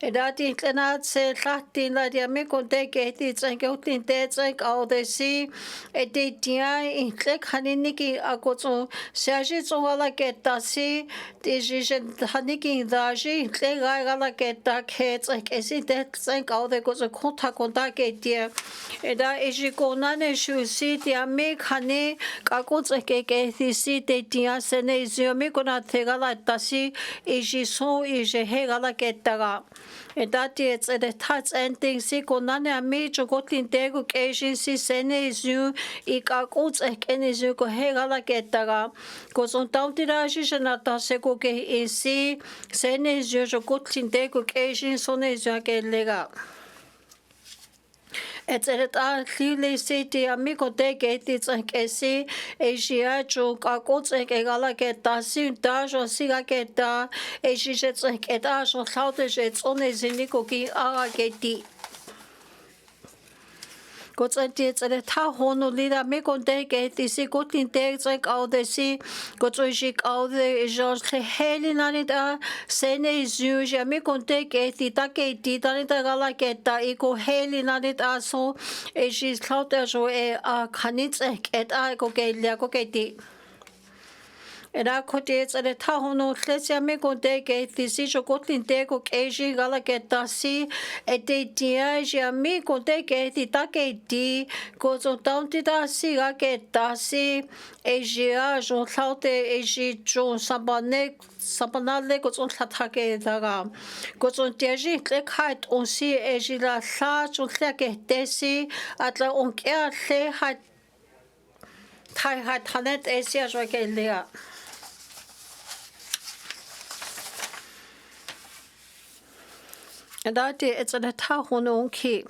e da ti tlena tse hlatin la dia me konte ke ti tse ke utlin te tse ka de si e ti dia in tle khani ni ki a ko tso sia ji tso la ke ta si Decision Haniki Daji, Lega Geta Kets, Esi Thank all the goes a contact contact dear. Eda Ejiko Nane Shu City, a make honey, Kakos Keke, the city, Tia Sene, Ziomikona Tegala Tasi, Eji so is a Hegala Getaga. That is at the touch ending Siko Nane, a major Gotin Dego agency, Sene Zu, Ikakos Ekenizuko Hegala Getaga, goes on down to the Ajishana. Seko ke isi sene jo kotlin te ko ejin sone jo ke lega Etsereta khile city amigo te ke ti tsank esi Asia jo ka ko tsank ke gala ke ta sin ta jo siga ke ta eji je tsank ke ta jo khaute je tsone zini ko ki a ke ti Kotsati tsere ta hono lida me konte ke ti si kotin te tsek au de si kotsojik au de George Heli nani da sene zuja me konte ke ti ta ke ti ta ni ta gala ke ta iko Heli nani da so e ji klauta jo e a kanit et a ko ke lia ko ke ti Era kote tsere ta hono khlesia me konte ke ti si jo kotlin te ko ke ji gala ke ta si e te dia ja me konte ke ti ta ke ti ko zo taun ti ta si ga ke ta si e ji a jo thaute e ji jo sabanale ko zo tha ke da ga ko zo te ji tle khat on si e ji la tha jo tle ke te si atla on ke a tle ha thai ha thanet e si a jo ke lea And that it's an atahono ki.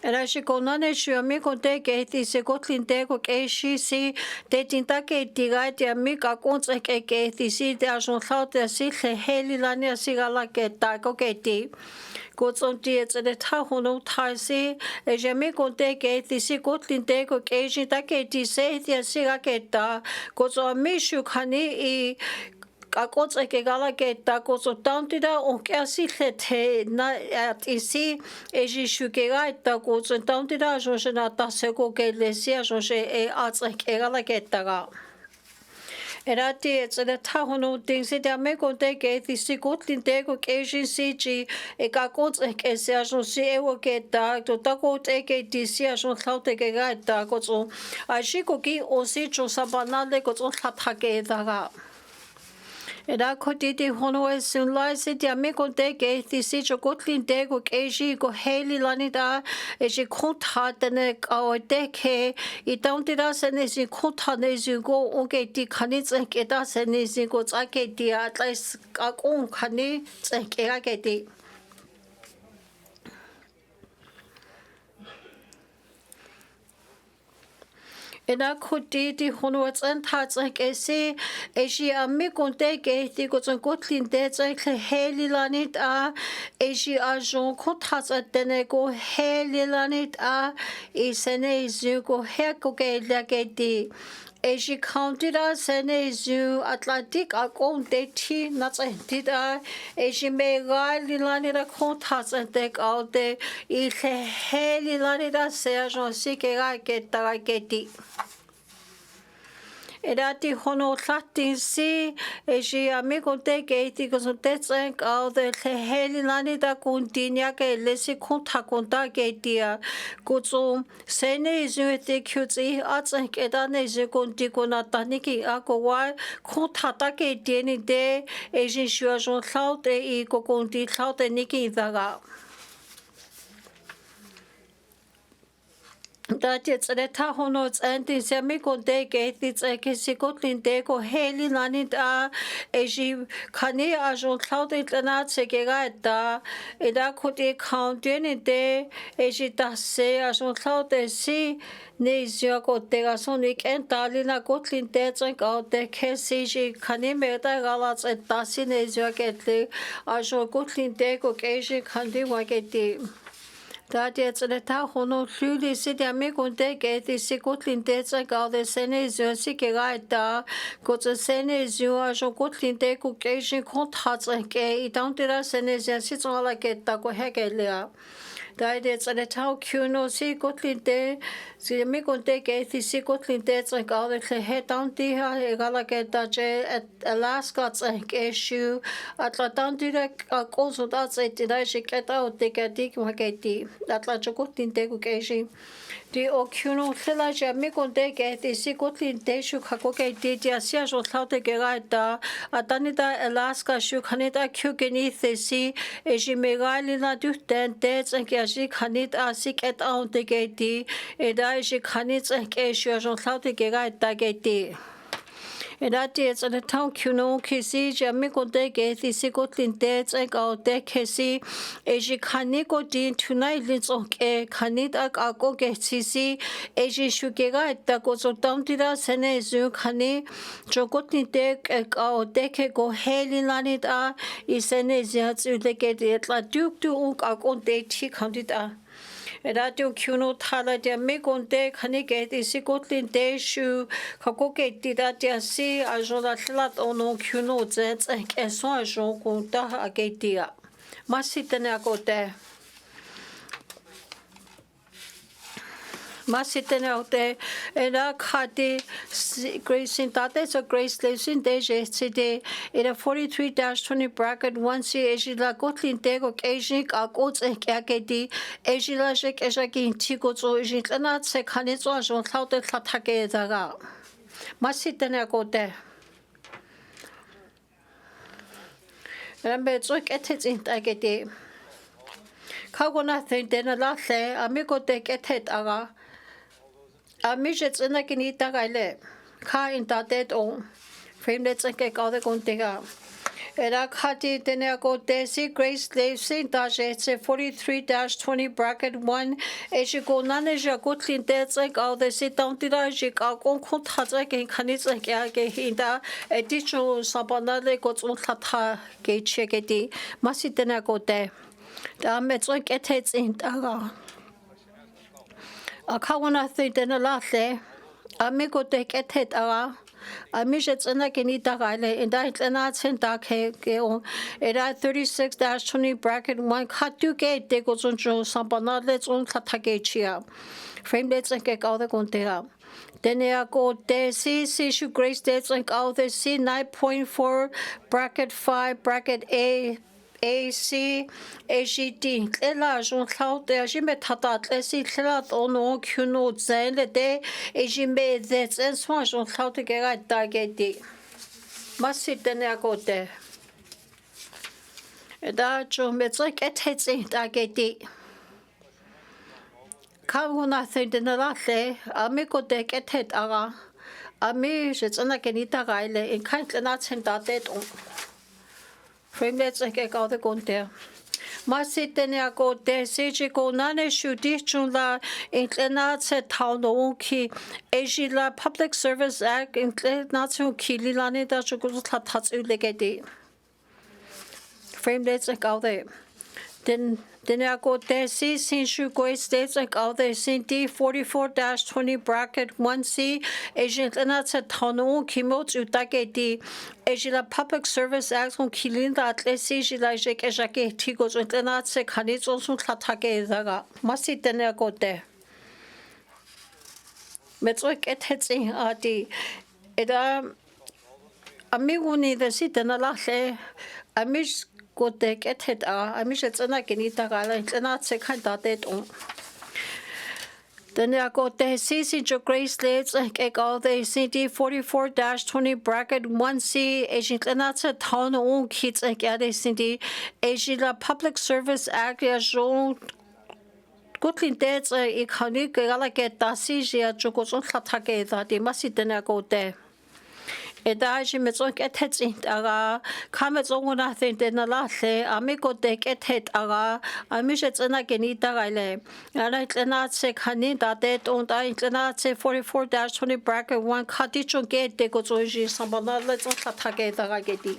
And I should go none as you amigo de gate is a gotlin dego eshi si de tintake digate amiga cons a gate is it as on thought the sick heli lania sigala get dago gate. Gods on diets and a tahono taisi, a jamigo de gate is a gotlin dego eshi take say the sigageta. Gods on mishu kani Kako ke gala ke ta ko so tanti da o ke asi te na at isi e ji shu ke ga ta ko so tanti da jo se na ta se ko ke le sia jo se e at ke gala ke ta ga Era te tsere ta hono ting se te me ko te ke ti si ko tin te ko ke ji si ji e ka ko ke se a jo si e wo ke ta to ta ko te ke ti si a jo khau te ke ga ta ko so a shi ko ki o si jo sa banale ko so tha tha ke da ga Era kote te hono e sun lai se te ame ko te ke ti si jo kotlin te ko ke ji ko heli lani da e ji konta tene ka o te ke I taun te da se ne si konta ne si ko o ke ti kani tse ke da se ne si ko tsa ke ti a tlai ka kong kani tse ke a ke ti. Ena kote te hono at an tatsek e se e si a me konte ke te ko tsan kotlin te tsek le heli lanit a e si a jon kontats at tene ko heli lanit a e sene e zu ko he ko ke la ke te e si counted a sene e zu Atlantic a kon te ti na tsa tida e si me gali lanit a kontats at te ka te I le heli lanit a se a jon si ke ga ke ta ke ti Erati hono latin si eji amigo de gate ko so tetsen ka de heli lani da kuntinya ke lesi kunta kunta gatea ko so sene zute kyuzi atsen ke da ne je kunti kona taniki ako wa kunta ta ke deni de eji shua jon laute I ko kunti laute niki daga That it's a tahonots and the semico de gate, it's a kisicotlin deco, heli lanita, eji cane ajon clouded and at segata, eda could a count any day, eji tase, ajon clouded see, Nezio Tegasonic and Talina Gotlin debts and out the Kesiji, Canimeta Galas and Tassinezio Getli, ajon Gotlin deco, Asian Kandi Wageti. That it's a tahono fluid city amigo de get the sicotlin debts and all the senezio sikeraita, got the senezio as a gotlin deco Asian contats and gay, down to the senezia sits all like it, Taco Hegelia. That it's a tau cuno sicotlin de, the amigo de get the sicotlin debts and all the head down the Galageta at Alaska's and issue at La Dandira also that's it. Did I get out the Gadik Mageti? That la chocotin degucation. The ocuno hilaja amigo de get the sicotlin de shukakoke did Yasia or South Gerata, Adanida Alaska shukanita cuganith the sea, Ejimegalina dutan deads and Gaji kanita sick at out the gate, Edaji kanits and Gasia or South Gerata gate. That is a town cuno kisi jamico de get the sicotlin debts and out de kesi eji canico din tonight lins okay canita go get sisi eji shugera that goes down to the senezu cani jogotlin deck out deke go hailing lanita is senezia to the get it la duke to on de tea candida. Radio Kuno Tala de Megonde, Hanigate, Sigotlin de Shu, Kakoke did that ya see, a jola flat on no Kuno Zets and Kesson Jogo da Agatia. Masitanago there. Masitana there, and a cadi grace in that is a grace lives in Deja today in a 43-20 bracket 1C Agila Gotlin Dego Asic, a goats and Kagedi, Agila Jek Ejakin Tigozo, Jitlanat Sekanitzo, on Clouded Latake Daga. Masitana go there. And I'm at it in Agedi. Kagona think then a latte, amigo de get it aga. Midgets in like an itagaile. Car in that dead on. Framelets and cake all the contiga. Era Kati Denago Desi Grace Slave Saint Dajet 43-20 bracket 1. As you go Naneja Gotlin debts like all the sit down to the Jik Algon Kontazak and Kanits and Gahinda, additional Sabanale got on Tata Gate Chegedi. Masitenago de. The Mets like at heads in Daga. A kawana thing then a latte, amigo take at head ara, a midgets and like an itagaile, and I and I sent dark hair, and I 36-20 bracket 1 cut to gate, they goes on Joe, some banalets on Katagachia. Framelets and cake all the contera. Then they are go there, see, issue grace dates like all the C 9.4 bracket 5 bracket A. AC, AGD, Ella, Jean Cloud, Jimmy Tatat, Leslie Cloud, Ono, Cuno, Zelle, De, Jimmy, that's and Swan, Jean Cloud to get at Dagedi. Must sit the Nagote. That John Metzak at heads in Dagedi. Come nothing in the latte, amigo deck at head ara. Ami, it's an aganita gaile, in kind of not send that dead on. Framelets and get all the gun there. Masitenia go there, Sage go none should dischula in Clenatse town onki, Agila Public Service Act in Clenatsu Kililani that you go to Tatats Ulegedi. Framelets and all there. Then I go there, see, since you go states like all the D 44-20 bracket 1C, Asian Clenatse town on Kimot Utagedi. Agila Public Service Act on Kilinda at Lesijila Jake Ejake Tigos and Lenatse Kanits also Tatake Zaga. Must then go there. Metzwick at Hetzing Adi. Eda amiguni the sitena lahle amish kotek ethet amish etsena kenita gala etsena tsekhan datet on. Then I got the CC Grace Lates like all the CD 44-20 bracket 1C Asian Glenatsa town own kids like the CD Asia Public Service Act as Gotlin dates a economic get Dasija Jogos Latake that they must then I go there. Edaji metzon ketet in aga kametzon nothing den lahle amigo de ketet aga amishet na genita gale ala itna se khani datet und a itna se 44-20 bracket 1 khatichon get de go zoji sambana letzon khatage daga gedi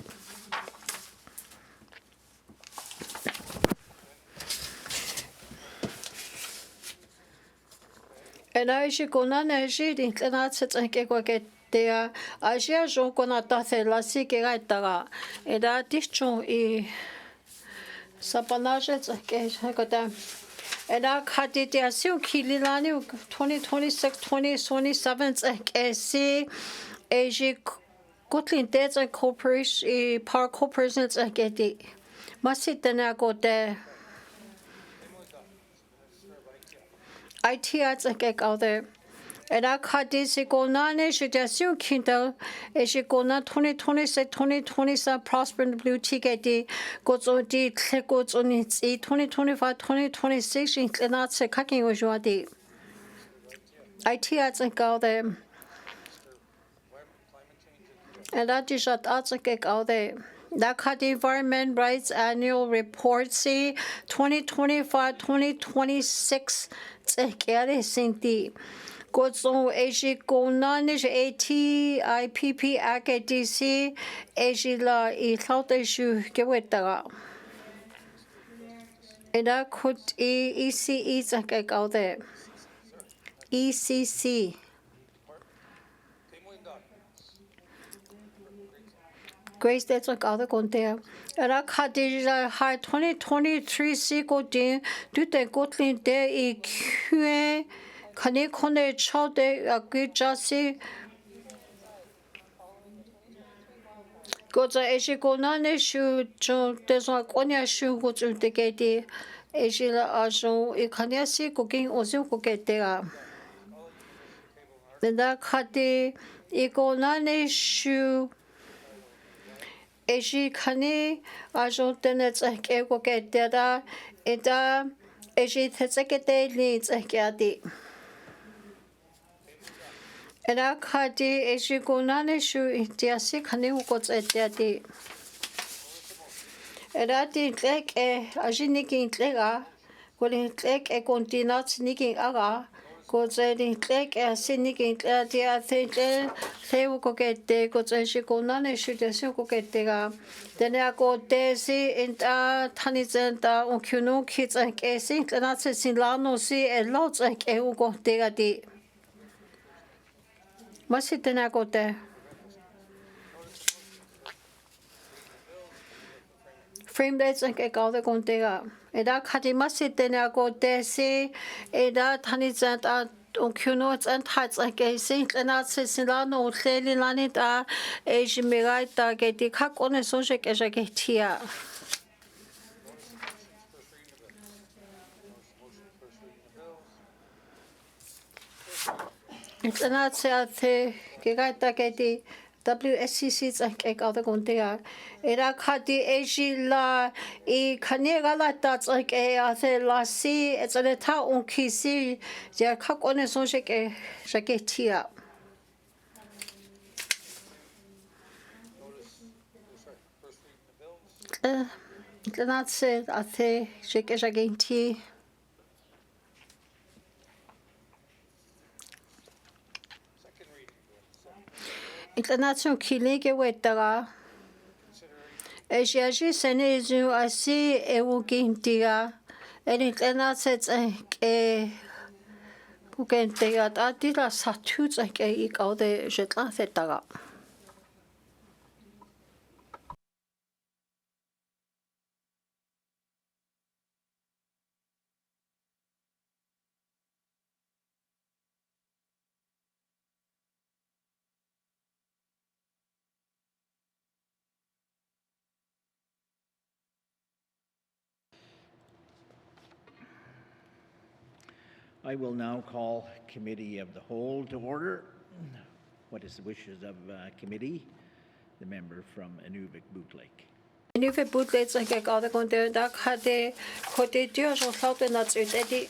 Edaji konane jid itna se tsanke go get There, Asia Jokonata Thelasi Gerataga, Eda Dichon e Sapanajet Gata, Eda Katitia Sil Kililani 2026 2027 SC Asia Gotlin Debts and Corporation Park Corporations Ageti. Masitana go there. IT ads out there. Eda Kadisi Gonane should assume Kindle, Eshigona 2026 2027 Prosper Blue Ticket, goes on the goes on its 2025 2026 in Clenatse Kaking Ujwadi. IT ads and go there. And that is at ads and go there. That Environment Rights Annual Report C 2025 2026 Zekere Sinti. Gozo Asia Gonanish ATIPP AKDC Asia La Ithought issue Geweta. And I could ECE Zakak out there. ECC. Grace that's like other content. And I cut digital high 2023 Seco Dean do the Gotlin Day EQ. Kani kone chode agri jasi goza eji gonane shu jo deso konya shu gozu degedi eji la ajo ikanya si cooking ozu koketega nda khati igonane shu eji kani ajo tenets ke koketeda eta eji tsetsekete li tsekyadi Eda Kadi Ejigonane Shu Diasi Kaniwukots Etiati. Eda di Lek Ajinikin Lega, Golin Lek Continats Nikin Aga, Gozedin Lek Sinikin Dia Think Lewukogete, Gozejigonane Shu Desukogetega. Then I go Desi in Tanizenta Unkuno Kids and Casing, Lanatsis in Lano Si, and lots like Eugo Degadi. Masitena go there. Frame dates and get all the Gondega. Eda Kadi Masitena go there, see Eda Tanizant Uncunots and Hats like a Saint Lenatsis in Lano, Lely Lanita, Ajimiraita, get the cock on a social as I get here. It's not say Gigata Getty WSCC like other Gondia. Era Kadi Ajila E Canegala that's like a la sea, it's a little on Kisi, their cock on a social jagetia. It's not said I say shake jaganti. International Killige Wetaga. Asia Senezu, I see a walking dear, and it announced a Pugan Deat Adila Satuts like a eek all the Jetla. I will now call Committee of the Whole to order. What is the wishes of committee? The member from Inuvik Boot Lake. Inuvik Boot Lake is a god of the Dakade, Cote Dios, or Southern Nuts, Eddie.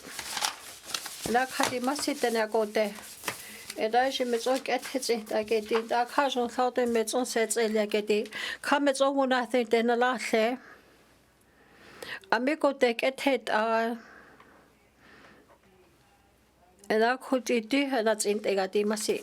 Dakadi Massit and Agote. And I should make all get hits in that get it. That has on Southern Metson sets a legate. Come it's all one, I think, then a last day. Amigo take a head. And I could do, and that's in the Gadi Massi.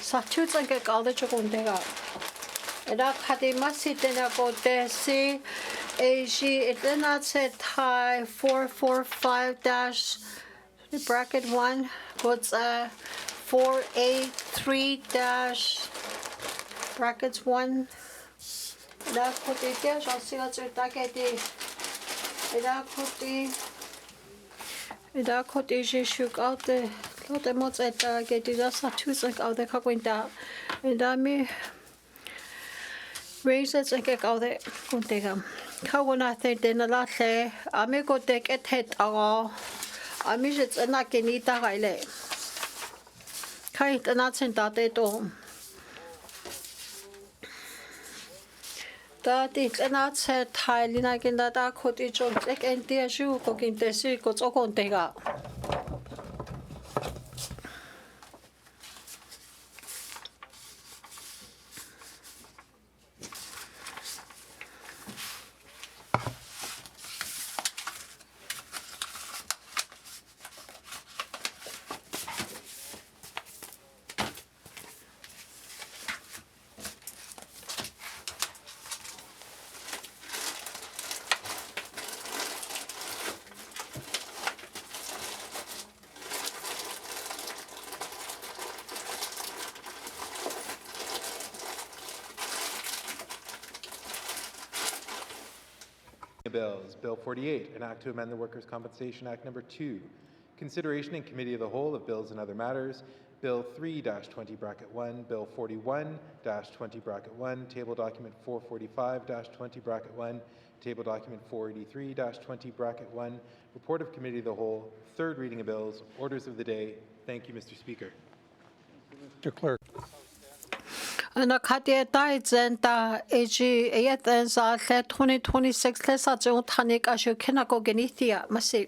Sachuts and get all the chocondega. And I had a massive dinner go there, see, AG, it then not said tie 445 dash bracket 1, what's 483 dash brackets 1. And I put it there, I'll see what's it like at the. And I put it, shook out the. The most at get the Sachuts and all the Kakwinta. And I me raises and get all the Kuntega. How when I think then a lot say, I may go take a head all. I miss it's a nakinita raile. Kite and not sent out at all. That it's an outside tile like in that I could each on take and dear shoe cooking the secrets or Kuntega. Bills. Bill 48, an act to amend the Workers' Compensation Act Number 2. Consideration in Committee of the Whole of Bills and Other Matters. Bill 3-20 bracket 1, Bill 41-20 bracket 1, Table Document 445-20 bracket 1, Table Document 483-20 bracket 1, Report of Committee of the Whole, third reading of bills, orders of the day. Thank you, Mr. Speaker. Mr. Clerk. And a Katia died and AG 8 and 2026 less at Tanik as you cannot go Genithia, Massif.